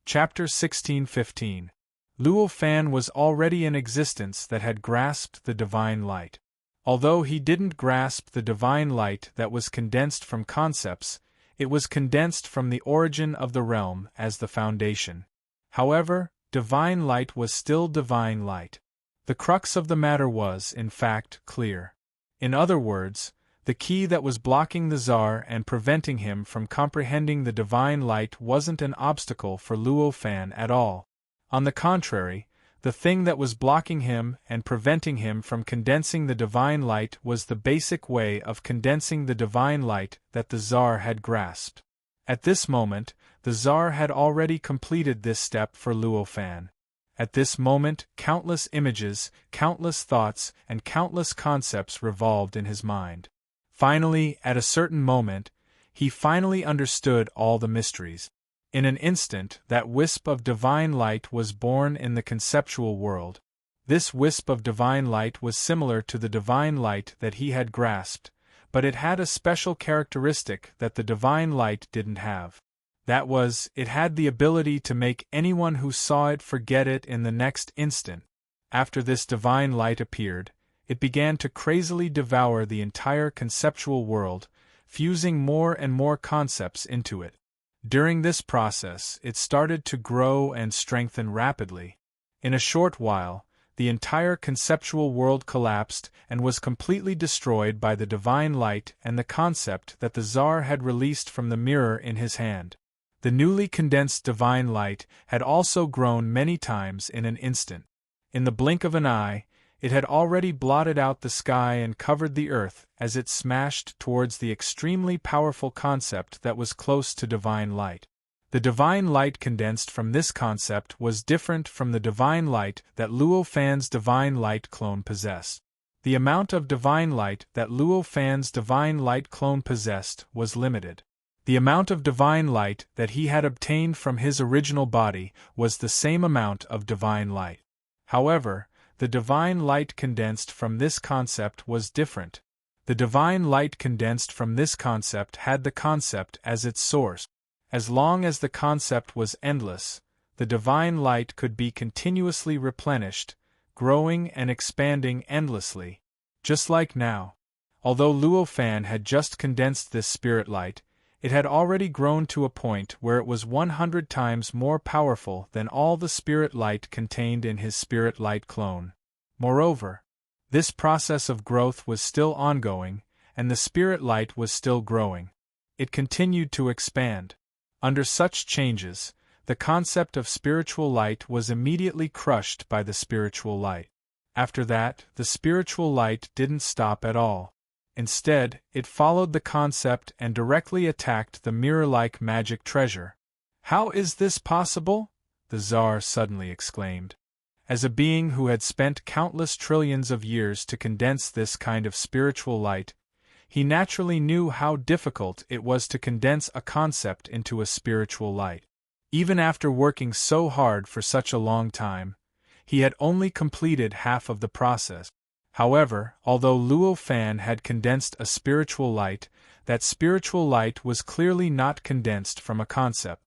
Chapter 16:15. Luo Fan was already an existence that had grasped the divine light. Although he didn't grasp the divine light that was condensed from concepts, it was condensed from the origin of the realm as the foundation. However, divine light was still divine light. The crux of the matter was, in fact, clear. In other words, The key that was blocking the Tsar and preventing him from comprehending the divine light wasn't an obstacle for Luo Fan at all. On the contrary, the thing that was blocking him and preventing him from condensing the divine light was the basic way of condensing the divine light that the Tsar had grasped. At this moment, the Tsar had already completed this step for Luo Fan. At this moment, countless images, countless thoughts, and countless concepts revolved in his mind. Finally, at a certain moment, he finally understood all the mysteries. In an instant, that wisp of divine light was born in the conceptual world. This wisp of divine light was similar to the divine light that he had grasped, but it had a special characteristic that the divine light didn't have. That was, it had the ability to make anyone who saw it forget it in the next instant. After this divine light appeared, it began to crazily devour the entire conceptual world, fusing more and more concepts into it. During this process, it started to grow and strengthen rapidly. In a short while, the entire conceptual world collapsed and was completely destroyed by the divine light and the concept that the Tsar had released from the mirror in his hand. The newly condensed divine light had also grown many times in an instant. In the blink of an eye, it had already blotted out the sky and covered the earth as it smashed towards the extremely powerful concept that was close to divine light. The divine light condensed from this concept was different from the divine light that Luo Fan's divine light clone possessed. The amount of divine light that Luo Fan's divine light clone possessed was limited. The amount of divine light that he had obtained from his original body was the same amount of divine light. However, the divine light condensed from this concept was different. The divine light condensed from this concept had the concept as its source. As long as the concept was endless, the divine light could be continuously replenished, growing and expanding endlessly. Just like now. Although Luo Fan had just condensed this spirit light, it had already grown to a point where it was 100 times more powerful than all the spirit light contained in his spirit light clone. Moreover, this process of growth was still ongoing, and the spirit light was still growing. It continued to expand. Under such changes, the concept of spiritual light was immediately crushed by the spiritual light. After that, the spiritual light didn't stop at all. Instead, it followed the concept and directly attacked the mirror-like magic treasure. "How is this possible?" the Tsar suddenly exclaimed. As a being who had spent countless trillions of years to condense this kind of spiritual light, he naturally knew how difficult it was to condense a concept into a spiritual light. Even after working so hard for such a long time, he had only completed half of the process. However, although Luo Fan had condensed a spiritual light, that spiritual light was clearly not condensed from a concept.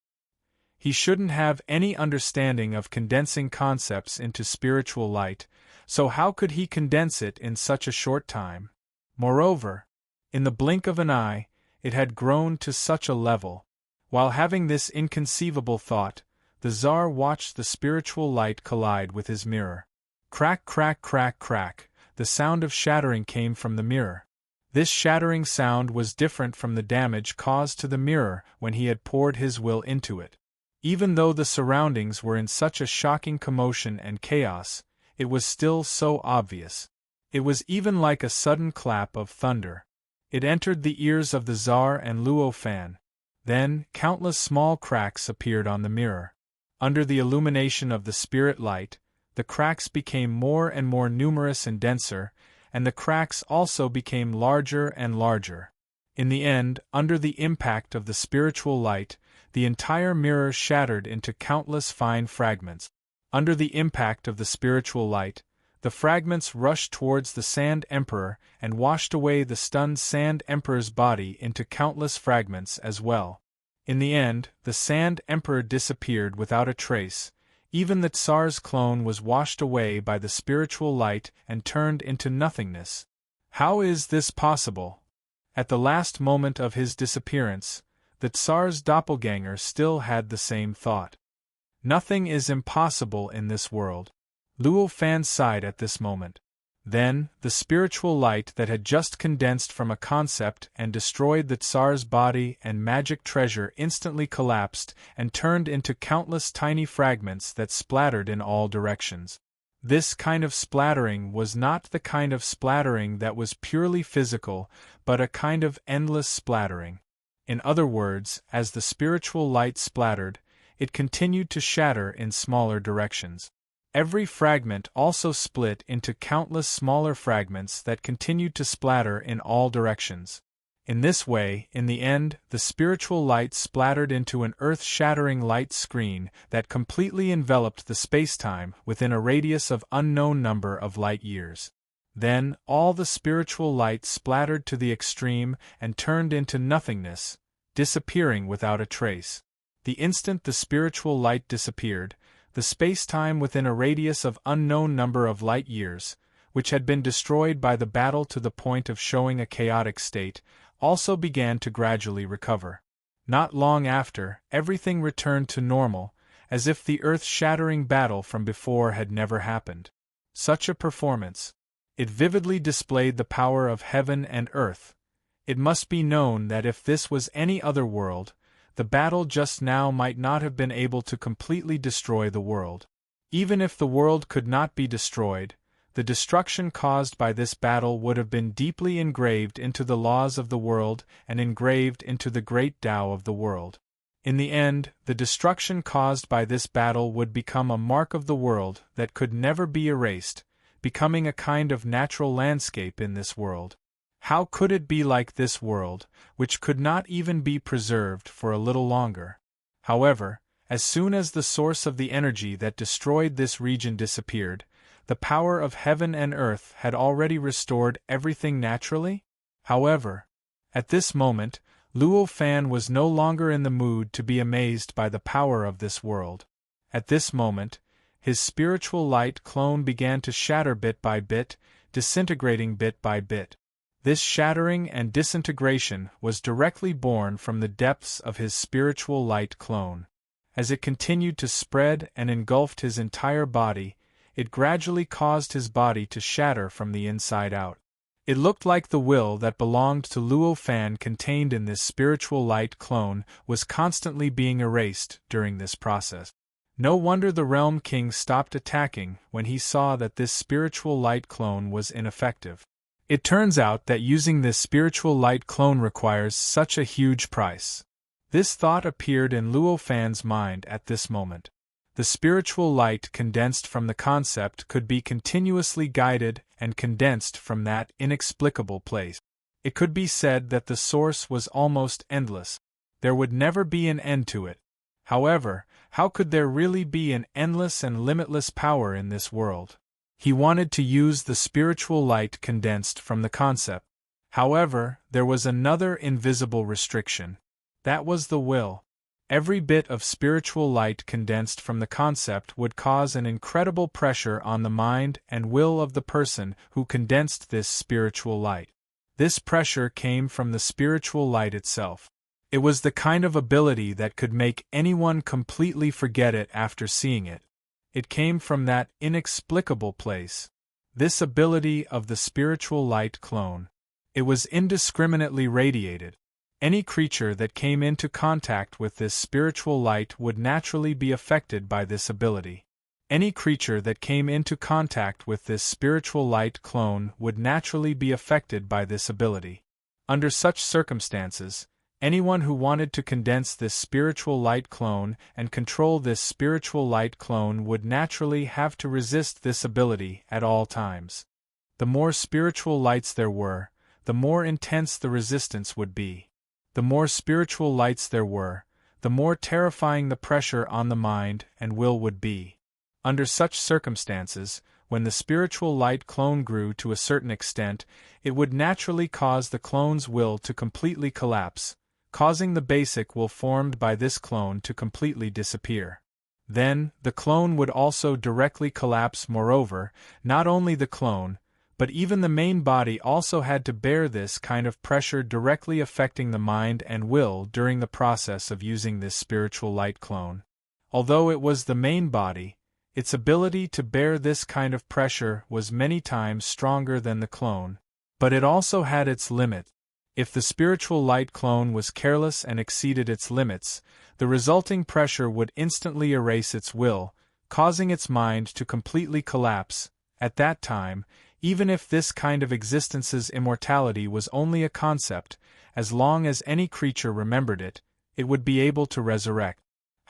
He shouldn't have any understanding of condensing concepts into spiritual light, so how could he condense it in such a short time? Moreover, in the blink of an eye, it had grown to such a level. While having this inconceivable thought, the Tsar watched the spiritual light collide with his mirror. Crack, crack, crack, crack. The sound of shattering came from the mirror. This shattering sound was different from the damage caused to the mirror when he had poured his will into it. Even though the surroundings were in such a shocking commotion and chaos, it was still so obvious. It was even like a sudden clap of thunder. It entered the ears of the Tsar and Luo Fan. Then, countless small cracks appeared on the mirror. Under the illumination of the spirit light, the cracks became more and more numerous and denser, and the cracks also became larger and larger. In the end, under the impact of the spiritual light, the entire mirror shattered into countless fine fragments. Under the impact of the spiritual light, the fragments rushed towards the Sand Emperor and washed away the stunned Sand Emperor's body into countless fragments as well. In the end, the Sand Emperor disappeared without a trace. Even the Tsar's clone was washed away by the spiritual light and turned into nothingness. How is this possible? At the last moment of his disappearance, the Tsar's doppelganger still had the same thought. Nothing is impossible in this world. Luo Fan sighed at this moment. Then, the spiritual light that had just condensed from a concept and destroyed the Tsar's body and magic treasure instantly collapsed and turned into countless tiny fragments that splattered in all directions. This kind of splattering was not the kind of splattering that was purely physical, but a kind of endless splattering. In other words, as the spiritual light splattered, it continued to shatter in smaller directions. Every fragment also split into countless smaller fragments that continued to splatter in all directions. In this way, in the end, the spiritual light splattered into an earth-shattering light screen that completely enveloped the spacetime within a radius of unknown number of light years. Then, all the spiritual light splattered to the extreme and turned into nothingness, disappearing without a trace. The instant the spiritual light disappeared, the spacetime within a radius of unknown number of light years, which had been destroyed by the battle to the point of showing a chaotic state, also began to gradually recover. Not long after, everything returned to normal, as if the earth-shattering battle from before had never happened. Such a performance. It vividly displayed the power of heaven and earth. It must be known that if this was any other world, the battle just now might not have been able to completely destroy the world. Even if the world could not be destroyed, the destruction caused by this battle would have been deeply engraved into the laws of the world and engraved into the great Tao of the world. In the end, the destruction caused by this battle would become a mark of the world that could never be erased, becoming a kind of natural landscape in this world. How could it be like this world, which could not even be preserved for a little longer? However, as soon as the source of the energy that destroyed this region disappeared, the power of heaven and earth had already restored everything naturally? However, at this moment, Luo Fan was no longer in the mood to be amazed by the power of this world. At this moment, his spiritual light clone began to shatter bit by bit, disintegrating bit by bit. This shattering and disintegration was directly born from the depths of his spiritual light clone. As it continued to spread and engulfed his entire body, it gradually caused his body to shatter from the inside out. It looked like the will that belonged to Luo Fan contained in this spiritual light clone was constantly being erased during this process. No wonder the Realm King stopped attacking when he saw that this spiritual light clone was ineffective. It turns out that using this spiritual light clone requires such a huge price. This thought appeared in Luo Fan's mind at this moment. The spiritual light condensed from the concept could be continuously guided and condensed from that inexplicable place. It could be said that the source was almost endless. There would never be an end to it. However, how could there really be an endless and limitless power in this world? He wanted to use the spiritual light condensed from the concept. However, there was another invisible restriction. That was the will. Every bit of spiritual light condensed from the concept would cause an incredible pressure on the mind and will of the person who condensed this spiritual light. This pressure came from the spiritual light itself. It was the kind of ability that could make anyone completely forget it after seeing it. It came from that inexplicable place. This ability of the spiritual light clone. It was indiscriminately radiated. Any creature that came into contact with this spiritual light would naturally be affected by this ability. Any creature that came into contact with this spiritual light clone would naturally be affected by this ability. Under such circumstances, anyone who wanted to condense this spiritual light clone and control this spiritual light clone would naturally have to resist this ability at all times. The more spiritual lights there were, the more intense the resistance would be. The more spiritual lights there were, the more terrifying the pressure on the mind and will would be. Under such circumstances, when the spiritual light clone grew to a certain extent, it would naturally cause the clone's will to completely collapse, causing the basic will formed by this clone to completely disappear. Then, the clone would also directly collapse. Moreover, not only the clone, but even the main body also had to bear this kind of pressure, directly affecting the mind and will during the process of using this spiritual light clone. Although it was the main body, Its ability to bear this kind of pressure was many times stronger than the clone, but it also had its limit. If the spiritual light clone was careless and exceeded its limits, the resulting pressure would instantly erase its will, causing its mind to completely collapse. At that time, even if this kind of existence's immortality was only a concept, as long as any creature remembered it, it would be able to resurrect.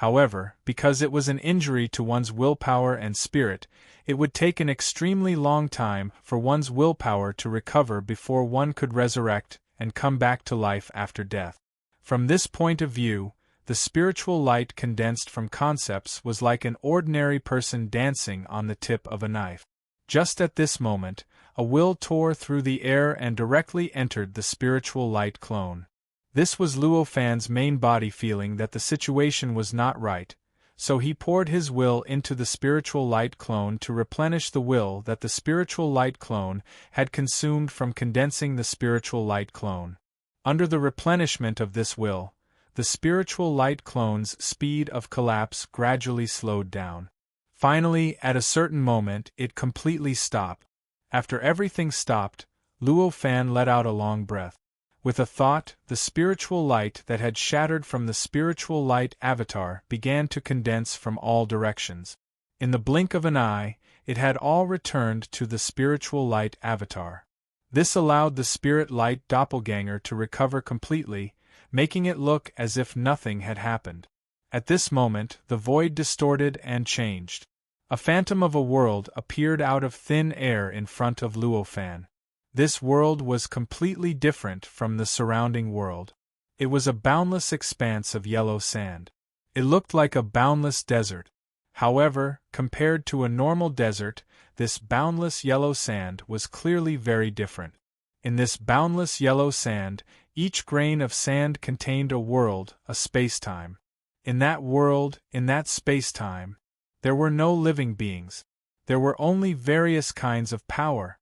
However, because it was an injury to one's willpower and spirit, it would take an extremely long time for one's willpower to recover before one could resurrect and come back to life after death. From this point of view, the spiritual light condensed from concepts was like an ordinary person dancing on the tip of a knife. Just at this moment, a will tore through the air and directly entered the spiritual light clone. This was Luo Fan's main body feeling that the situation was not right, so he poured his will into the spiritual light clone to replenish the will that the spiritual light clone had consumed from condensing the spiritual light clone. Under the replenishment of this will, the spiritual light clone's speed of collapse gradually slowed down. Finally, at a certain moment, it completely stopped. After everything stopped, Luo Fan let out a long breath. With a thought, the spiritual light that had shattered from the spiritual light avatar began to condense from all directions. In the blink of an eye, it had all returned to the spiritual light avatar. This allowed the spirit light doppelganger to recover completely, making it look as if nothing had happened. At this moment, the void distorted and changed. A phantom of a world appeared out of thin air in front of Luo Fan. This world was completely different from the surrounding world. It was a boundless expanse of yellow sand. It looked like a boundless desert. However, compared to a normal desert, this boundless yellow sand was clearly very different. In this boundless yellow sand, each grain of sand contained a world, a space-time. In that world, in that space-time, there were no living beings. There were only various kinds of power.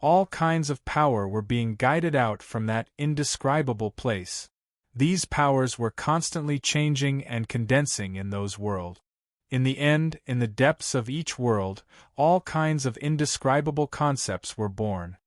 All kinds of power were being guided out from that indescribable place. These powers were constantly changing and condensing in those worlds. In the end, in the depths of each world, all kinds of indescribable concepts were born.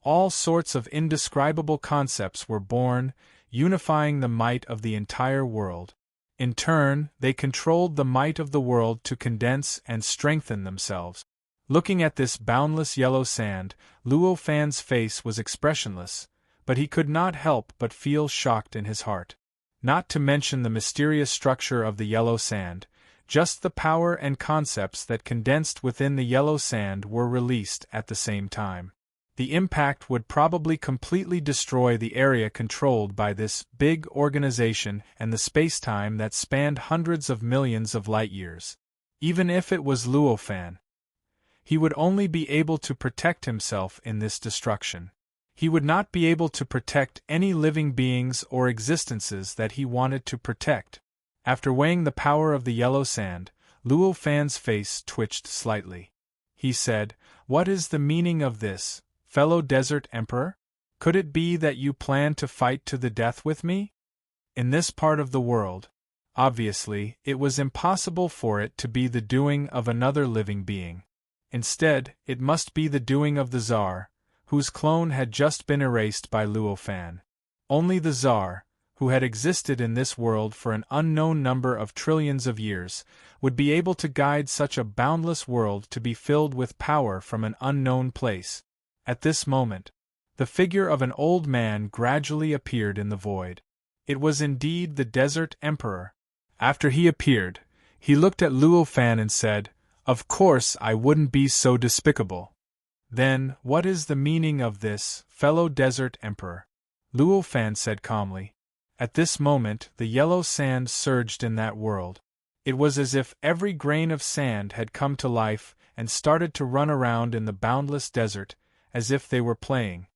All sorts of indescribable concepts were born, unifying the might of the entire world. In turn, they controlled the might of the world to condense and strengthen themselves. Looking at this boundless yellow sand, Luo Fan's face was expressionless, but he could not help but feel shocked in his heart. Not to mention the mysterious structure of the yellow sand, just the power and concepts that condensed within the yellow sand were released at the same time. The impact would probably completely destroy the area controlled by this big organization and the space-time that spanned hundreds of millions of light-years. Even if it was Luo Fan, he would only be able to protect himself in this destruction. He would not be able to protect any living beings or existences that he wanted to protect. After weighing the power of the yellow sand, Luo Fan's face twitched slightly. He said, "What is the meaning of this, fellow Desert Emperor? Could it be that you plan to fight to the death with me?" In this part of the world, obviously, it was impossible for it to be the doing of another living being. Instead, it must be the doing of the Tsar, whose clone had just been erased by Luo Fan. Only the Tsar, who had existed in this world for an unknown number of trillions of years, would be able to guide such a boundless world to be filled with power from an unknown place. At this moment, the figure of an old man gradually appeared in the void. It was indeed the Desert Emperor. After he appeared, he looked at Luo Fan and said, "Of course I wouldn't be so despicable." "Then, what is the meaning of this, fellow Desert Emperor?" Luo Fan said calmly. At this moment, the yellow sand surged in that world. It was as if every grain of sand had come to life and started to run around in the boundless desert, as if they were playing.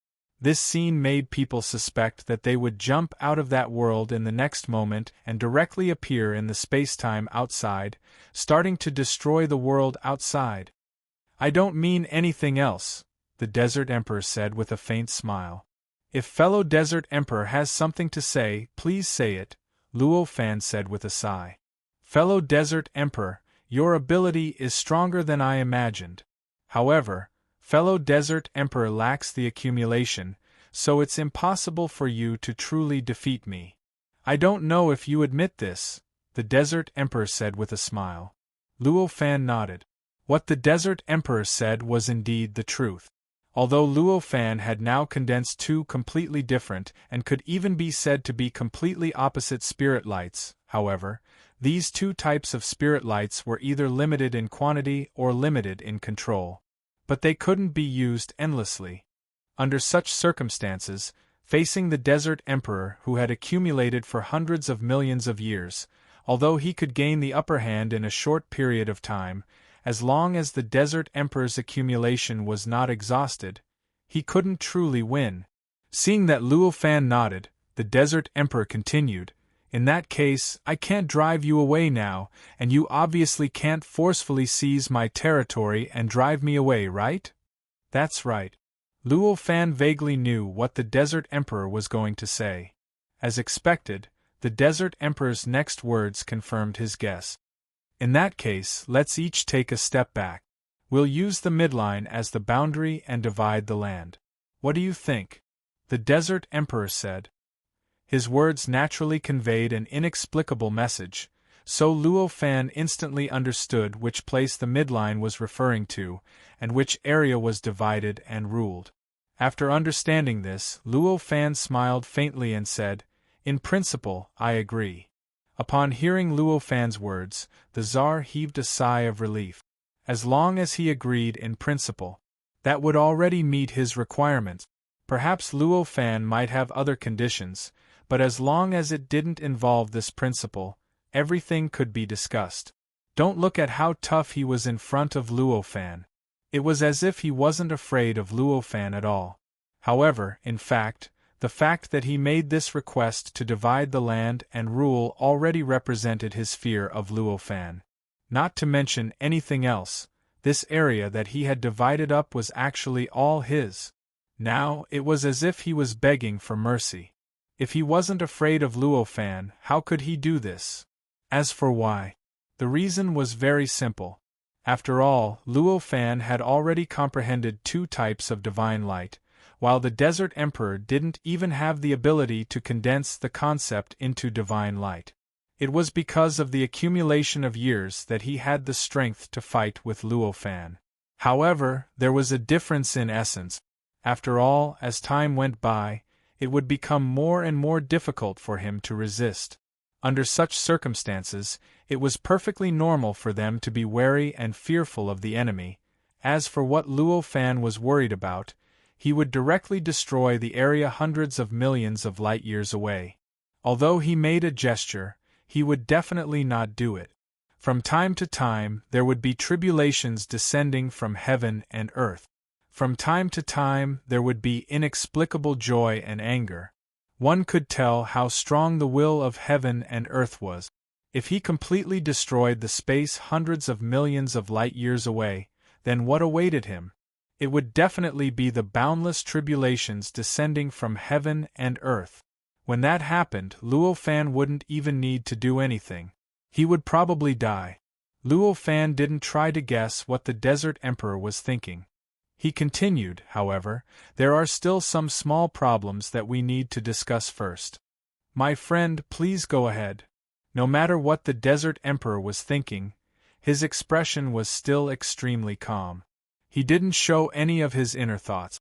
This scene made people suspect that they would jump out of that world in the next moment and directly appear in the space-time outside, starting to destroy the world outside. "I don't mean anything else," the Desert Emperor said with a faint smile. "If fellow Desert Emperor has something to say, please say it," Luo Fan said with a sigh. "Fellow Desert Emperor, Your ability is stronger than I imagined. However, fellow Desert Emperor lacks the accumulation, so it's impossible for you to truly defeat me. I don't know if you admit this, the Desert Emperor said with a smile. Luo Fan nodded. What the Desert Emperor said was indeed the truth. Although Luo Fan had now condensed two completely different and could even be said to be completely opposite spirit lights, however, these two types of spirit lights were either limited in quantity or limited in control. But they couldn't be used endlessly. Under such circumstances, facing the Desert Emperor who had accumulated for hundreds of millions of years, although he could gain the upper hand in a short period of time, as long as the Desert Emperor's accumulation was not exhausted, he couldn't truly win. Seeing that Luo Fan nodded, the Desert Emperor continued, "In that case, I can't drive you away now, and you obviously can't forcefully seize my territory and drive me away, right?" "That's right." Luo Fan vaguely knew what the Desert Emperor was going to say. As expected, the Desert Emperor's next words confirmed his guess. "In that case, let's each take a step back. We'll use the midline as the boundary and divide the land. What do you think?" the Desert Emperor said. His words naturally conveyed an inexplicable message, so Luo Fan instantly understood which place the midline was referring to, and which area was divided and ruled. After understanding this, Luo Fan smiled faintly and said, "In principle, I agree." Upon hearing Luo Fan's words, the Tsar heaved a sigh of relief. As long as he agreed in principle, that would already meet his requirements. Perhaps Luo Fan might have other conditions, but as long as it didn't involve this principle, everything could be discussed. Don't look at how tough he was in front of Luo Fan. It was as if he wasn't afraid of Luo Fan at all. However, in fact, the fact that he made this request to divide the land and rule already represented his fear of Luo Fan. Not to mention anything else, this area that he had divided up was actually all his. Now, it was as if he was begging for mercy. If he wasn't afraid of Luo Fan, how could he do this? As for why, the reason was very simple. After all, Luo Fan had already comprehended two types of divine light, while the Desert Emperor didn't even have the ability to condense the concept into divine light. It was because of the accumulation of years that he had the strength to fight with Luo Fan. However, there was a difference in essence. After all, as time went by, it would become more and more difficult for him to resist. Under such circumstances, it was perfectly normal for them to be wary and fearful of the enemy. As for what Luo Fan was worried about, he would directly destroy the area hundreds of millions of light-years away. Although he made a gesture, he would definitely not do it. From time to time, there would be tribulations descending from heaven and earth. From time to time, there would be inexplicable joy and anger. One could tell how strong the will of heaven and earth was. If he completely destroyed the space hundreds of millions of light-years away, then what awaited him? It would definitely be the boundless tribulations descending from heaven and earth. When that happened, Luo Fan wouldn't even need to do anything. He would probably die. Luo Fan didn't try to guess what the Desert Emperor was thinking. He continued, however, "There are still some small problems that we need to discuss first." "My friend, please go ahead." No matter what the Desert Emperor was thinking, his expression was still extremely calm. He didn't show any of his inner thoughts.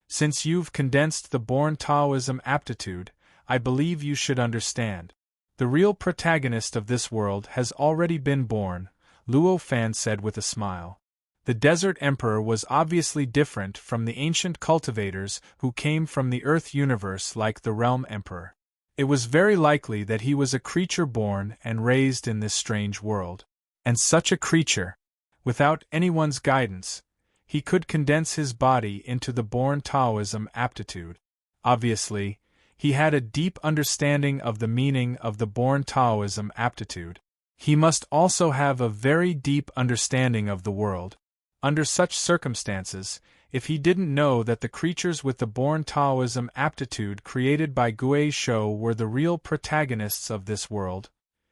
"Since you've condensed the born Taoism aptitude, I believe you should understand. The real protagonist of this world has already been born," Luo Fan said with a smile. The Desert Emperor was obviously different from the ancient cultivators who came from the Earth universe like the Realm Emperor. It was very likely that he was a creature born and raised in this strange world. And such a creature, without anyone's guidance, he could condense his body into the born Taoism aptitude. Obviously, he had a deep understanding of the meaning of the born Taoism aptitude. He must also have a very deep understanding of the world. Under such circumstances, if he didn't know that the creatures with the born Taoism aptitude created by Guizhou were the real protagonists of this world,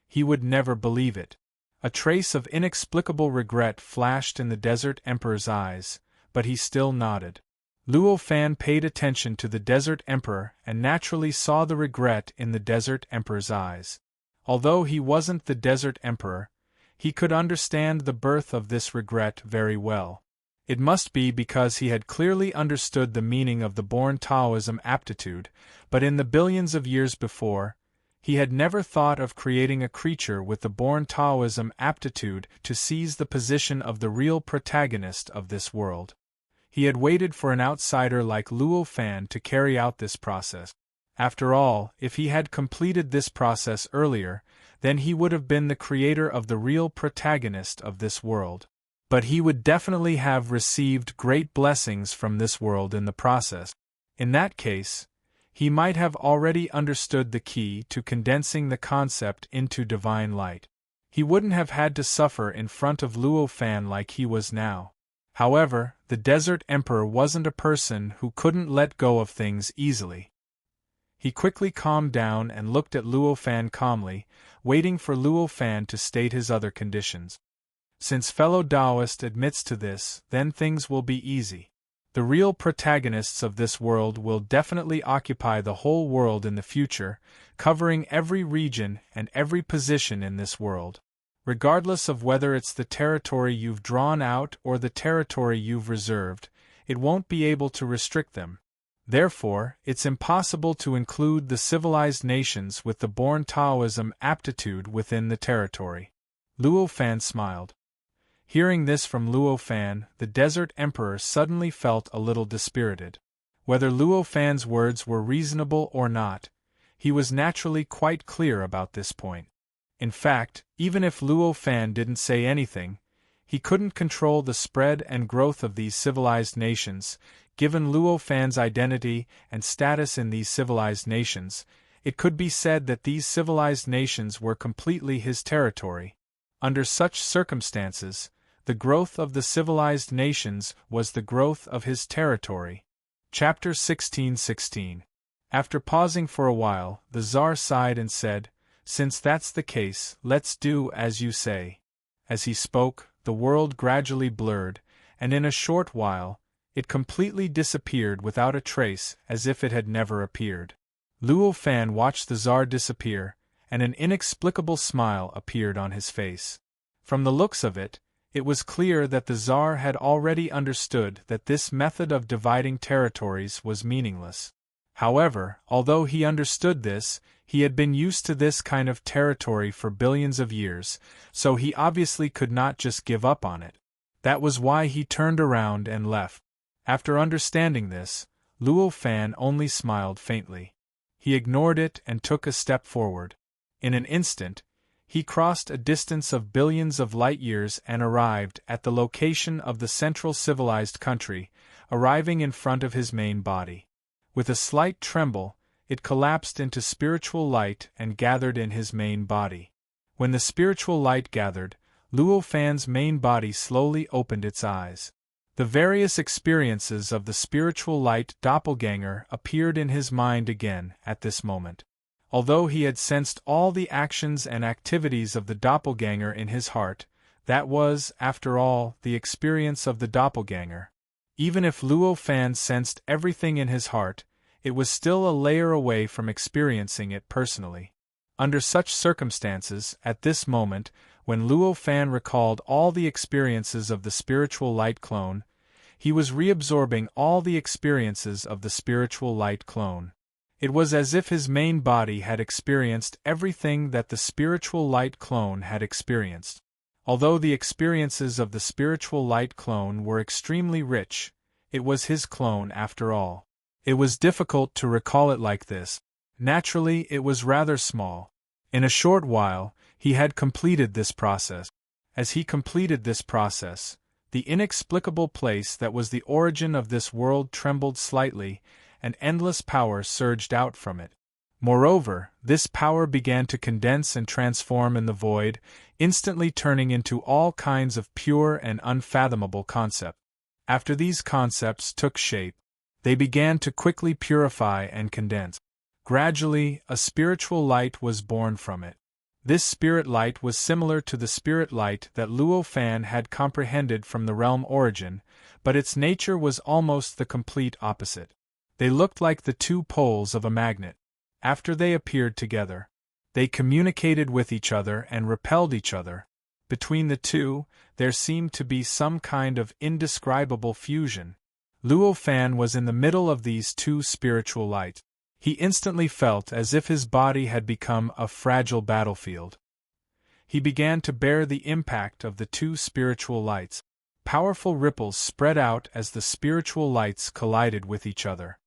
he would never believe it. A trace of inexplicable regret flashed in the Desert Emperor's eyes, but he still nodded. Luo Fan paid attention to the Desert Emperor and naturally saw the regret in the Desert Emperor's eyes. Although he wasn't the Desert Emperor, he could understand the birth of this regret very well. It must be because he had clearly understood the meaning of the born Taoism aptitude, but in the billions of years before, he had never thought of creating a creature with the born Taoism aptitude to seize the position of the real protagonist of this world. He had waited for an outsider like Luo Fan to carry out this process. After all, if he had completed this process earlier, then he would have been the creator of the real protagonist of this world. But he would definitely have received great blessings from this world in the process. In that case, he might have already understood the key to condensing the concept into divine light. He wouldn't have had to suffer in front of Luo Fan like he was now. However, the Desert Emperor wasn't a person who couldn't let go of things easily. He quickly calmed down and looked at Luo Fan calmly, waiting for Luo Fan to state his other conditions. Since fellow Taoist admits to this, then things will be easy. The real protagonists of this world will definitely occupy the whole world in the future, covering every region and every position in this world. Regardless of whether it's the territory you've drawn out or the territory you've reserved, it won't be able to restrict them. Therefore, it's impossible to include the civilized nations with the born Taoism aptitude within the territory. Luo Fan smiled. Hearing this from Luo Fan, the Desert Emperor suddenly felt a little dispirited. Whether Luo Fan's words were reasonable or not, he was naturally quite clear about this point. In fact, even if Luo Fan didn't say anything, he couldn't control the spread and growth of these civilized nations. Given Luo Fan's identity and status in these civilized nations, it could be said that these civilized nations were completely his territory. Under such circumstances, the growth of the civilized nations was the growth of his territory. Chapter 16:16. After pausing for a while, the Tsar sighed and said, "Since that's the case, let's do as you say." As he spoke, the world gradually blurred, and in a short while, it completely disappeared without a trace, as if it had never appeared. Luo Fan watched the Tsar disappear, and an inexplicable smile appeared on his face. From the looks of it, it was clear that the Tsar had already understood that this method of dividing territories was meaningless. However, although he understood this, he had been used to this kind of territory for billions of years, so he obviously could not just give up on it. That was why he turned around and left. After understanding this, Luo Fan only smiled faintly. He ignored it and took a step forward. In an instant, he crossed a distance of billions of light-years and arrived at the location of the central civilized country, arriving in front of his main body. With a slight tremble, it collapsed into spiritual light and gathered in his main body. When the spiritual light gathered, Luo Fan's main body slowly opened its eyes. The various experiences of the spiritual light doppelganger appeared in his mind again at this moment. Although he had sensed all the actions and activities of the doppelganger in his heart, that was, after all, the experience of the doppelganger. Even if Luo Fan sensed everything in his heart, it was still a layer away from experiencing it personally. Under such circumstances, at this moment, when Luo Fan recalled all the experiences of the spiritual light clone, he was reabsorbing all the experiences of the spiritual light clone. It was as if his main body had experienced everything that the spiritual light clone had experienced. Although the experiences of the spiritual light clone were extremely rich, it was his clone after all. It was difficult to recall it like this. Naturally, it was rather small. In a short while, he had completed this process. As he completed this process, the inexplicable place that was the origin of this world trembled slightly, and endless power surged out from it. Moreover, this power began to condense and transform in the void, instantly turning into all kinds of pure and unfathomable concepts. After these concepts took shape, they began to quickly purify and condense. Gradually, a spiritual light was born from it. This spirit light was similar to the spirit light that Luo Fan had comprehended from the realm origin, but its nature was almost the complete opposite. They looked like the two poles of a magnet. After they appeared together, they communicated with each other and repelled each other. Between the two, there seemed to be some kind of indescribable fusion. Luo Fan was in the middle of these two spiritual lights. He instantly felt as if his body had become a fragile battlefield. He began to bear the impact of the two spiritual lights. Powerful ripples spread out as the spiritual lights collided with each other.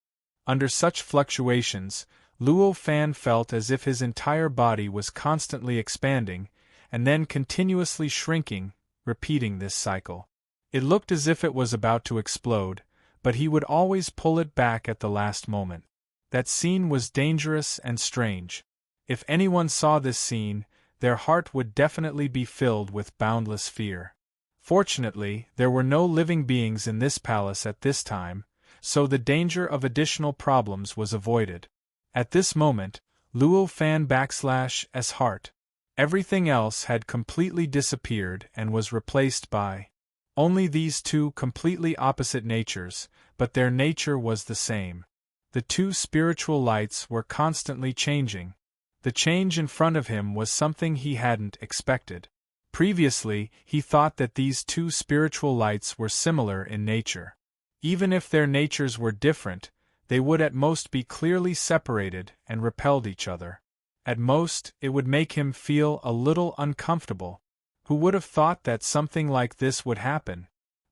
Under such fluctuations, Luo Fan felt as if his entire body was constantly expanding, and then continuously shrinking, repeating this cycle. It looked as if it was about to explode, but he would always pull it back at the last moment. That scene was dangerous and strange. If anyone saw this scene, their heart would definitely be filled with boundless fear. Fortunately, there were no living beings in this palace at this time, so the danger of additional problems was avoided. At this moment, Luo Fan_'s heart. Everything else had completely disappeared and was replaced by only these two completely opposite natures, but their nature was the same. The two spiritual lights were constantly changing. The change in front of him was something he hadn't expected. Previously, he thought that these two spiritual lights were similar in nature. Even if their natures were different, they would at most be clearly separated and repelled each other. At most, it would make him feel a little uncomfortable. Who would have thought that something like this would happen?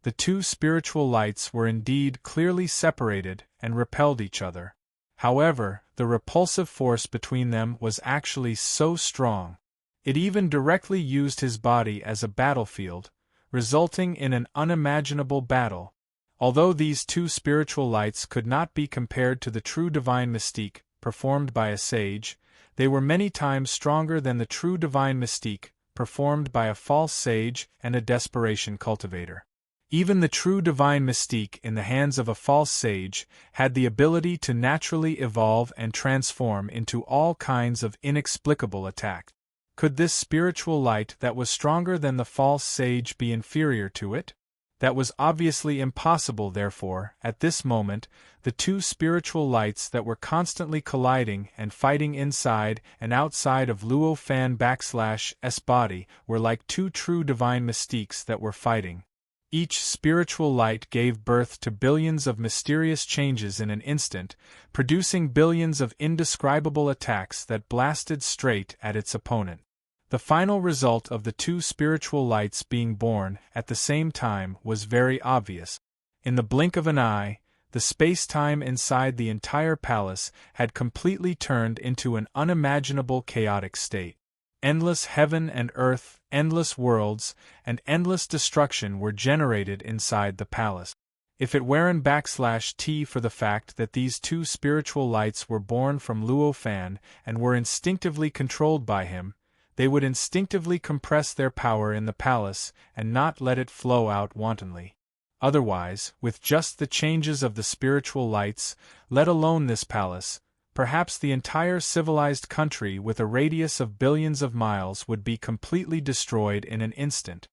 The two spiritual lights were indeed clearly separated and repelled each other. However, the repulsive force between them was actually so strong. It even directly used his body as a battlefield, resulting in an unimaginable battle. Although these two spiritual lights could not be compared to the true divine mystique performed by a sage, they were many times stronger than the true divine mystique performed by a false sage and a desperation cultivator. Even the true divine mystique in the hands of a false sage had the ability to naturally evolve and transform into all kinds of inexplicable attacks. Could this spiritual light that was stronger than the false sage be inferior to it? That was obviously impossible. Therefore, at this moment, the two spiritual lights that were constantly colliding and fighting inside and outside of Luo Fan_'s body were like two true divine mystiques that were fighting. Each spiritual light gave birth to billions of mysterious changes in an instant, producing billions of indescribable attacks that blasted straight at its opponent. The final result of the two spiritual lights being born at the same time was very obvious. In the blink of an eye, the space-time inside the entire palace had completely turned into an unimaginable chaotic state. Endless heaven and earth, endless worlds, and endless destruction were generated inside the palace. If it weren't for the fact that these two spiritual lights were born from Luo Fan and were instinctively controlled by him, they would instinctively compress their power in the palace and not let it flow out wantonly. Otherwise, with just the changes of the spiritual lights, let alone this palace, perhaps the entire civilized country with a radius of billions of miles would be completely destroyed in an instant.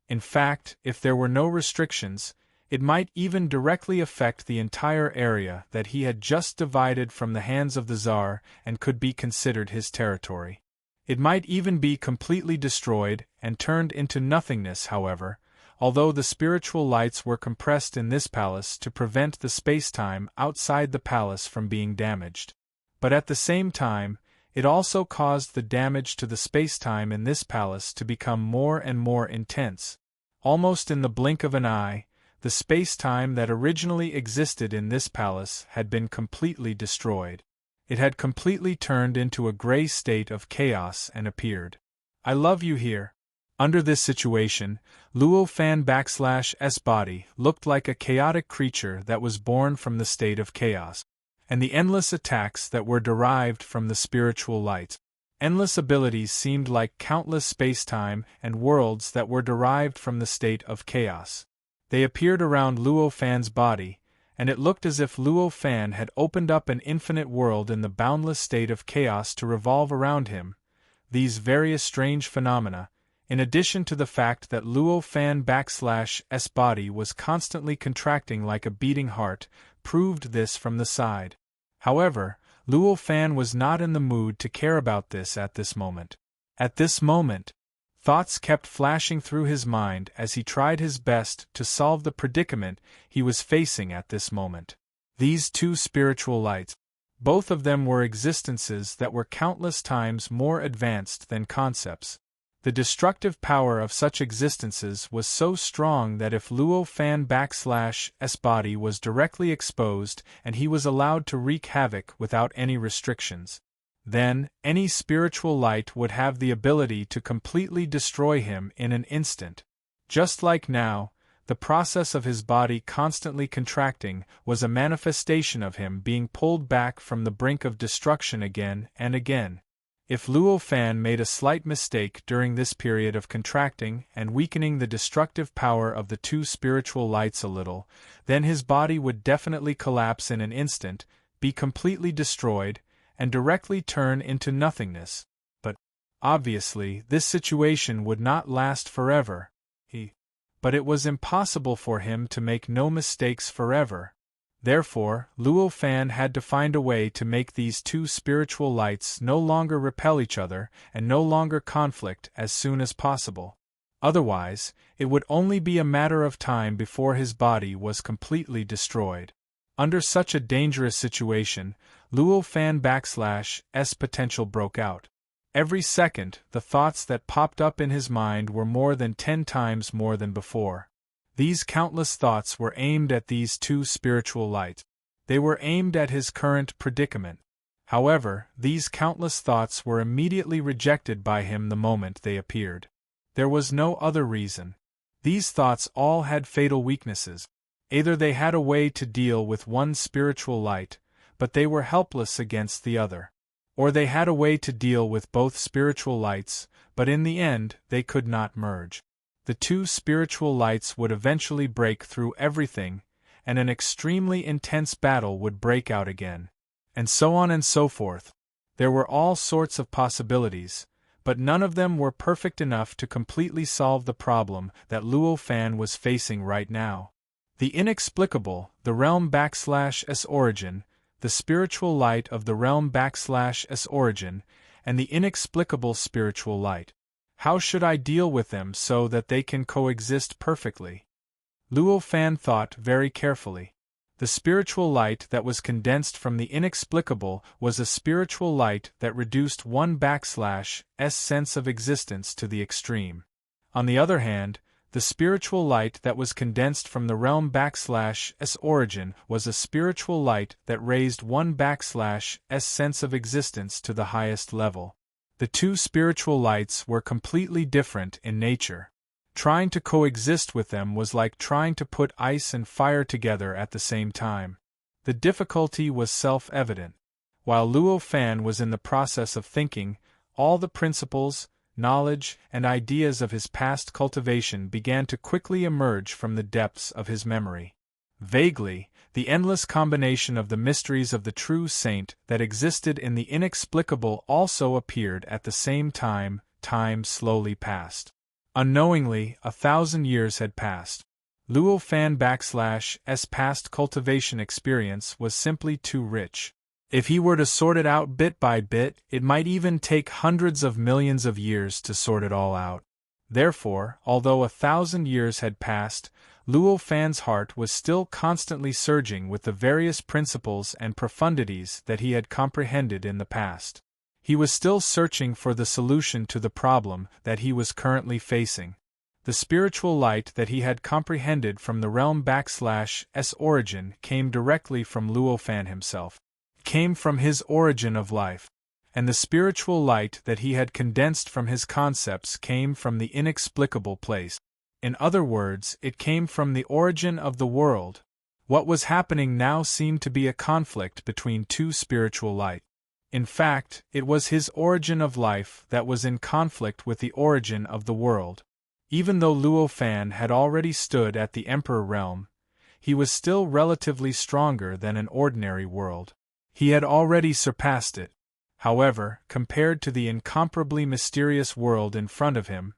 In fact, if there were no restrictions, it might even directly affect the entire area that he had just divided from the hands of the Tsar and could be considered his territory. It might even be completely destroyed and turned into nothingness. However, although the spiritual lights were compressed in this palace to prevent the space-time outside the palace from being damaged. But at the same time, it also caused the damage to the space-time in this palace to become more and more intense. Almost in the blink of an eye, the space-time that originally existed in this palace had been completely destroyed. It had completely turned into a gray state of chaos and appeared. I love you here. Under this situation, Luo Fan_'s body looked like a chaotic creature that was born from the state of chaos, and the endless attacks that were derived from the spiritual light. Endless abilities seemed like countless space-time and worlds that were derived from the state of chaos. They appeared around Luo Fan's body, and it looked as if Luo Fan had opened up an infinite world in the boundless state of chaos to revolve around him, these various strange phenomena, in addition to the fact that Luo Fan\'s body was constantly contracting like a beating heart, proved this from the side. However, Luo Fan was not in the mood to care about this at this moment. At this moment, thoughts kept flashing through his mind as he tried his best to solve the predicament he was facing at this moment. These two spiritual lights, both of them were existences that were countless times more advanced than concepts. The destructive power of such existences was so strong that if Luo Fan\'s body was directly exposed and he was allowed to wreak havoc without any restrictions, then any spiritual light would have the ability to completely destroy him in an instant. Just like now, the process of his body constantly contracting was a manifestation of him being pulled back from the brink of destruction again and again. If Luo Fan made a slight mistake during this period of contracting and weakening the destructive power of the two spiritual lights a little, then his body would definitely collapse in an instant, be completely destroyed, and directly turn into nothingness. But, obviously, this situation would not last forever. But it was impossible for him to make no mistakes forever. Therefore, Luo Fan had to find a way to make these two spiritual lights no longer repel each other and no longer conflict as soon as possible. Otherwise, it would only be a matter of time before his body was completely destroyed. Under such a dangerous situation, Luo Fan\'s potential broke out. Every second, the thoughts that popped up in his mind were more than 10 times more than before. These countless thoughts were aimed at these two spiritual lights. They were aimed at his current predicament. However, these countless thoughts were immediately rejected by him the moment they appeared. There was no other reason. These thoughts all had fatal weaknesses. Either they had a way to deal with one spiritual light, but they were helpless against the other. Or they had a way to deal with both spiritual lights, but in the end they could not merge. The two spiritual lights would eventually break through everything, and an extremely intense battle would break out again. And so on and so forth. There were all sorts of possibilities, but none of them were perfect enough to completely solve the problem that Luo Fan was facing right now. The inexplicable, the realm\s origin, the spiritual light of the realm\s origin, and the inexplicable spiritual light. How should I deal with them so that they can coexist perfectly? Luo Fan thought very carefully. The spiritual light that was condensed from the inexplicable was a spiritual light that reduced one\s sense of existence to the extreme. On the other hand, the spiritual light that was condensed from the realm\s origin was a spiritual light that raised one\s sense of existence to the highest level. The two spiritual lights were completely different in nature. Trying to coexist with them was like trying to put ice and fire together at the same time. The difficulty was self-evident. While Luo Fan was in the process of thinking, all the principles, knowledge, and ideas of his past cultivation began to quickly emerge from the depths of his memory. Vaguely, the endless combination of the mysteries of the true saint that existed in the inexplicable also appeared at the same time. Time slowly passed. Unknowingly, 1,000 years had passed. Luo Fan\s past cultivation experience was simply too rich. If he were to sort it out bit by bit, it might even take hundreds of millions of years to sort it all out. Therefore, although 1,000 years had passed, Luo Fan's heart was still constantly surging with the various principles and profundities that he had comprehended in the past. He was still searching for the solution to the problem that he was currently facing. The spiritual light that he had comprehended from the realm\s origin came directly from Luo Fan himself, came from his origin of life. And the spiritual light that he had condensed from his concepts came from the inexplicable place. In other words, it came from the origin of the world. What was happening now seemed to be a conflict between two spiritual lights. In fact, it was his origin of life that was in conflict with the origin of the world. Even though Luo Fan had already stood at the Emperor realm, he was still relatively stronger than an ordinary world. He had already surpassed it. However, compared to the incomparably mysterious world in front of him,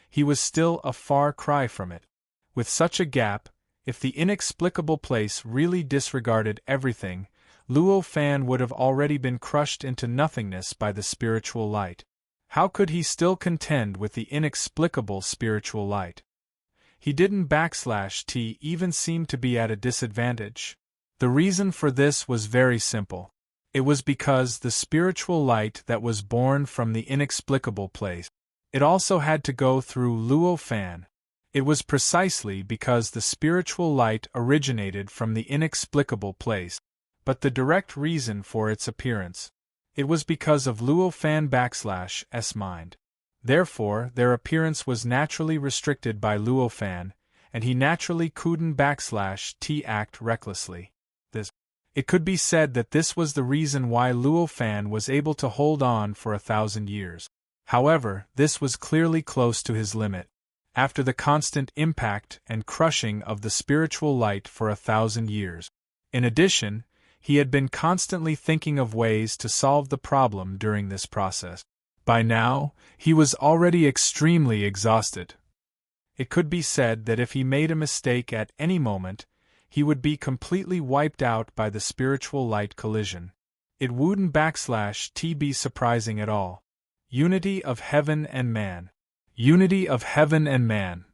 he was still a far cry from it. With such a gap, if the inexplicable place really disregarded everything, Luo Fan would have already been crushed into nothingness by the spiritual light. How could he still contend with the inexplicable spiritual light? He didn't /t even seem to be at a disadvantage. The reason for this was very simple. It was because the spiritual light that was born from the inexplicable place, it also had to go through Luo Fan. It was precisely because the spiritual light originated from the inexplicable place, but the direct reason for its appearance. It was because of Luo Fan/'s mind. Therefore, their appearance was naturally restricted by Luo Fan, and he naturally couldn't /t act recklessly. It could be said that this was the reason why Luo Fan was able to hold on for 1,000 years. However, this was clearly close to his limit. After the constant impact and crushing of the spiritual light for 1,000 years. In addition, he had been constantly thinking of ways to solve the problem during this process. By now, he was already extremely exhausted. It could be said that if he made a mistake at any moment, he would be completely wiped out by the spiritual light collision. It wouldn't /t be surprising at all. Unity of heaven and man. Unity of heaven and man.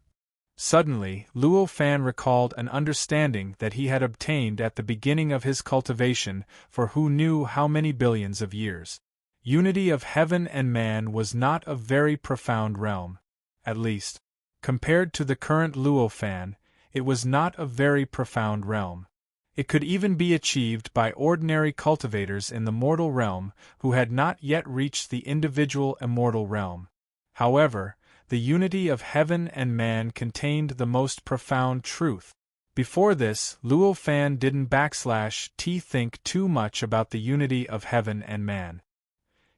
Suddenly, Luo Fan recalled an understanding that he had obtained at the beginning of his cultivation for who knew how many billions of years. Unity of heaven and man was not a very profound realm. At least, compared to the current Luo Fan, it was not a very profound realm. It could even be achieved by ordinary cultivators in the mortal realm who had not yet reached the individual immortal realm. However, the unity of heaven and man contained the most profound truth. Before this, Luo Fan didn't /t think too much about the unity of heaven and man.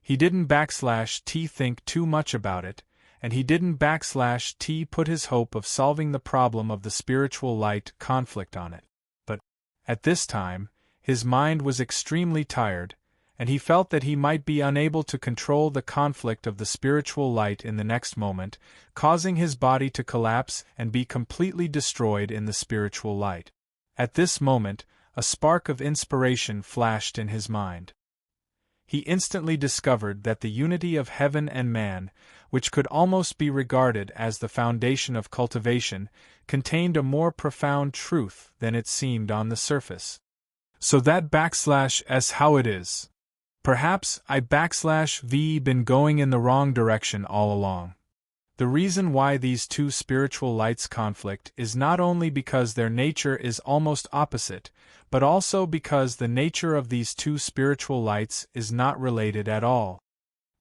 He didn't /t think too much about it, and he didn't /t put his hope of solving the problem of the spiritual light conflict on it. But, at this time, his mind was extremely tired, and he felt that he might be unable to control the conflict of the spiritual light in the next moment, causing his body to collapse and be completely destroyed in the spiritual light. At this moment, a spark of inspiration flashed in his mind. He instantly discovered that the unity of heaven and man, which could almost be regarded as the foundation of cultivation, contained a more profound truth than it seemed on the surface. So that /s how it is. Perhaps I been going in the wrong direction all along. The reason why these two spiritual lights conflict is not only because their nature is almost opposite, but also because the nature of these two spiritual lights is not related at all.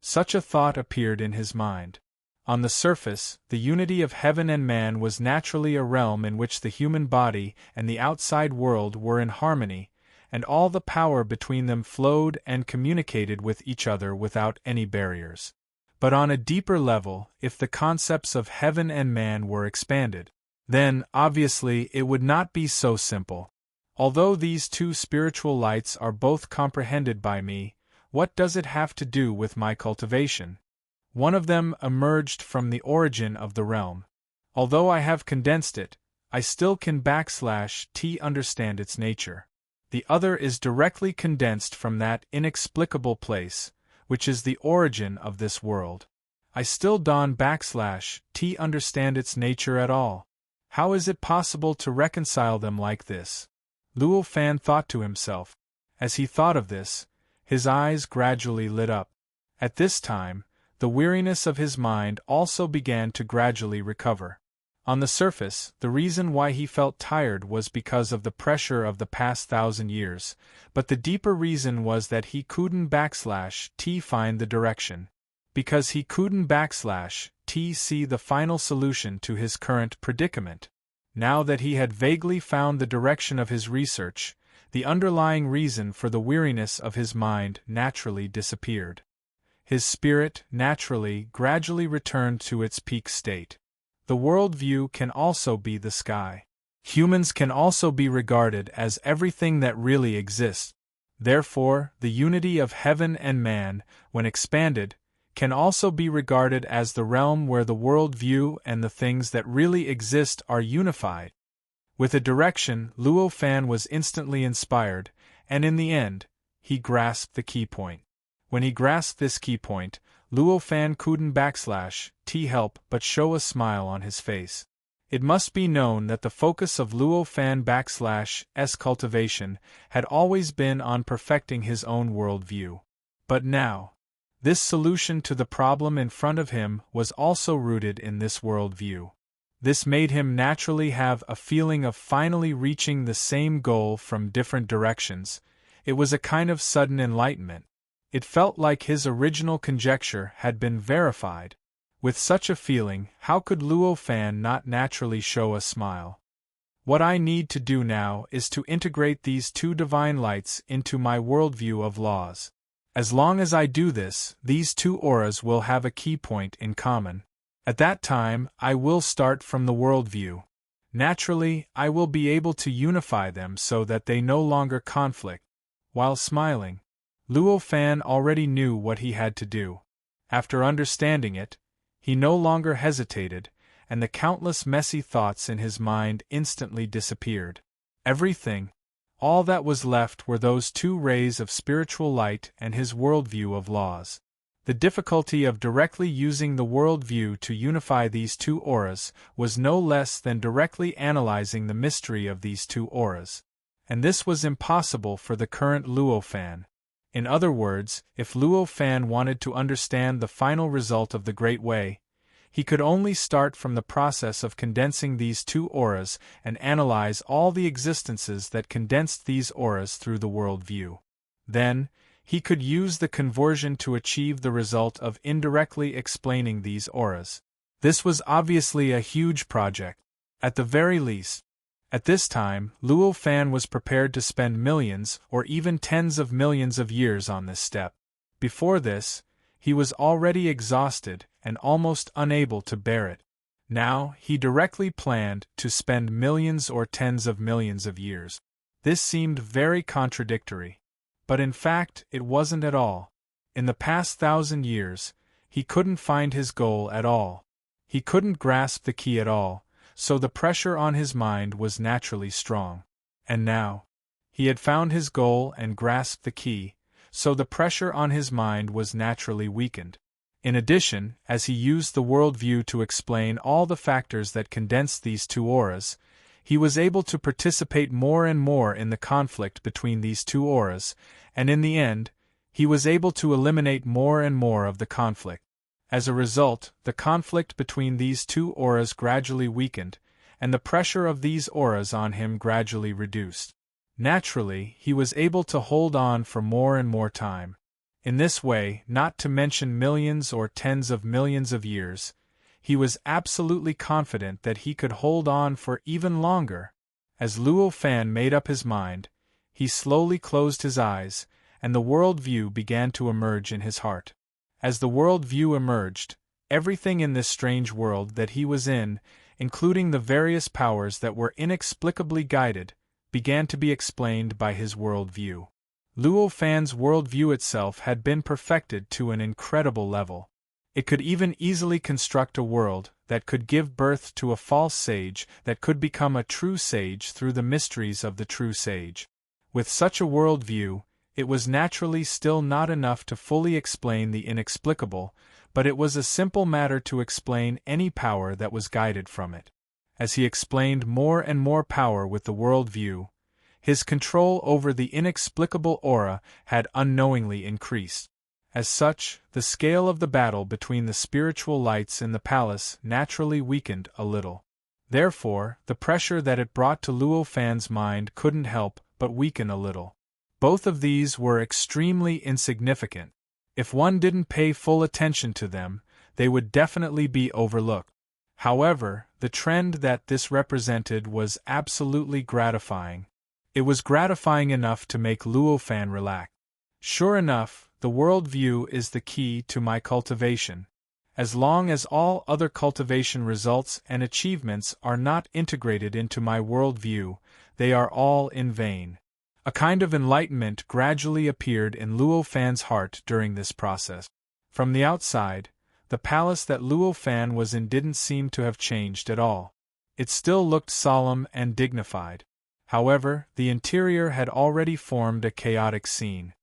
Such a thought appeared in his mind. On the surface, the unity of heaven and man was naturally a realm in which the human body and the outside world were in harmony, and all the power between them flowed and communicated with each other without any barriers. But on a deeper level, if the concepts of heaven and man were expanded, then, obviously, it would not be so simple. Although these two spiritual lights are both comprehended by me, what does it have to do with my cultivation? One of them emerged from the origin of the realm. Although I have condensed it, I still can /t understand its nature. The other is directly condensed from that inexplicable place, which is the origin of this world. I still don't /t understand its nature at all. How is it possible to reconcile them like this? Luo Fan thought to himself. As he thought of this, his eyes gradually lit up. At this time, the weariness of his mind also began to gradually recover. On the surface, the reason why he felt tired was because of the pressure of the past 1,000 years, but the deeper reason was that he couldn't /t find the direction. Because he couldn't /t see the final solution to his current predicament. Now that he had vaguely found the direction of his research, the underlying reason for the weariness of his mind naturally disappeared. His spirit, naturally, gradually returned to its peak state. The world view can also be the sky. Humans can also be regarded as everything that really exists. Therefore, the unity of heaven and man, when expanded, can also be regarded as the realm where the world view and the things that really exist are unified. With a direction, Luo Fan was instantly inspired, and in the end, he grasped the key point. When he grasped this key point, Luo Fan couldn't help but show a smile on his face. It must be known that the focus of Luo Fan's cultivation had always been on perfecting his own worldview. But now, this solution to the problem in front of him was also rooted in this worldview. This made him naturally have a feeling of finally reaching the same goal from different directions. It was a kind of sudden enlightenment. It felt like his original conjecture had been verified. With such a feeling, how could Luo Fan not naturally show a smile? What I need to do now is to integrate these two divine lights into my worldview of laws. As long as I do this, these two auras will have a key point in common. At that time, I will start from the worldview. Naturally, I will be able to unify them so that they no longer conflict. While smiling, Luo Fan already knew what he had to do. After understanding it, he no longer hesitated, and the countless messy thoughts in his mind instantly disappeared. All that was left were those two rays of spiritual light and his worldview of laws. The difficulty of directly using the worldview to unify these two auras was no less than directly analyzing the mystery of these two auras. And this was impossible for the current Luo Fan. In other words, if Luo Fan wanted to understand the final result of the Great Way, he could only start from the process of condensing these two auras and analyze all the existences that condensed these auras through the worldview. Then, he could use the conversion to achieve the result of indirectly explaining these auras. This was obviously a huge project. At the very least, at this time, Luo Fan was prepared to spend millions or even tens of millions of years on this step. Before this, he was already exhausted and almost unable to bear it. Now, he directly planned to spend millions or tens of millions of years. This seemed very contradictory. But in fact, it wasn't at all. In the past 1,000 years, he couldn't find his goal at all. He couldn't grasp the key at all, so the pressure on his mind was naturally strong. And now, he had found his goal and grasped the key, so the pressure on his mind was naturally weakened. In addition, as he used the worldview to explain all the factors that condensed these two auras, he was able to participate more and more in the conflict between these two auras, and in the end, he was able to eliminate more and more of the conflict. As a result, the conflict between these two auras gradually weakened, and the pressure of these auras on him gradually reduced. Naturally, he was able to hold on for more and more time. In this way, not to mention millions or tens of millions of years, he was absolutely confident that he could hold on for even longer. As Luo Fan made up his mind, he slowly closed his eyes, and the worldview began to emerge in his heart. As the worldview emerged, everything in this strange world that he was in, including the various powers that were inexplicably guided, began to be explained by his worldview. Luo Fan's worldview itself had been perfected to an incredible level. It could even easily construct a world that could give birth to a false sage that could become a true sage through the mysteries of the true sage. With such a worldview, it was naturally still not enough to fully explain the inexplicable, but it was a simple matter to explain any power that was guided from it. As he explained more and more power with the worldview, his control over the inexplicable aura had unknowingly increased. As such, the scale of the battle between the spiritual lights in the palace naturally weakened a little. Therefore, the pressure that it brought to Luo Fan's mind couldn't help but weaken a little. Both of these were extremely insignificant. If one didn't pay full attention to them, they would definitely be overlooked. However, the trend that this represented was absolutely gratifying. It was gratifying enough to make Luo Fan relax. Sure enough, the worldview is the key to my cultivation. As long as all other cultivation results and achievements are not integrated into my worldview, they are all in vain. A kind of enlightenment gradually appeared in Luo Fan's heart during this process. From the outside, the palace that Luo Fan was in didn't seem to have changed at all. It still looked solemn and dignified. However, the interior had already formed a chaotic scene.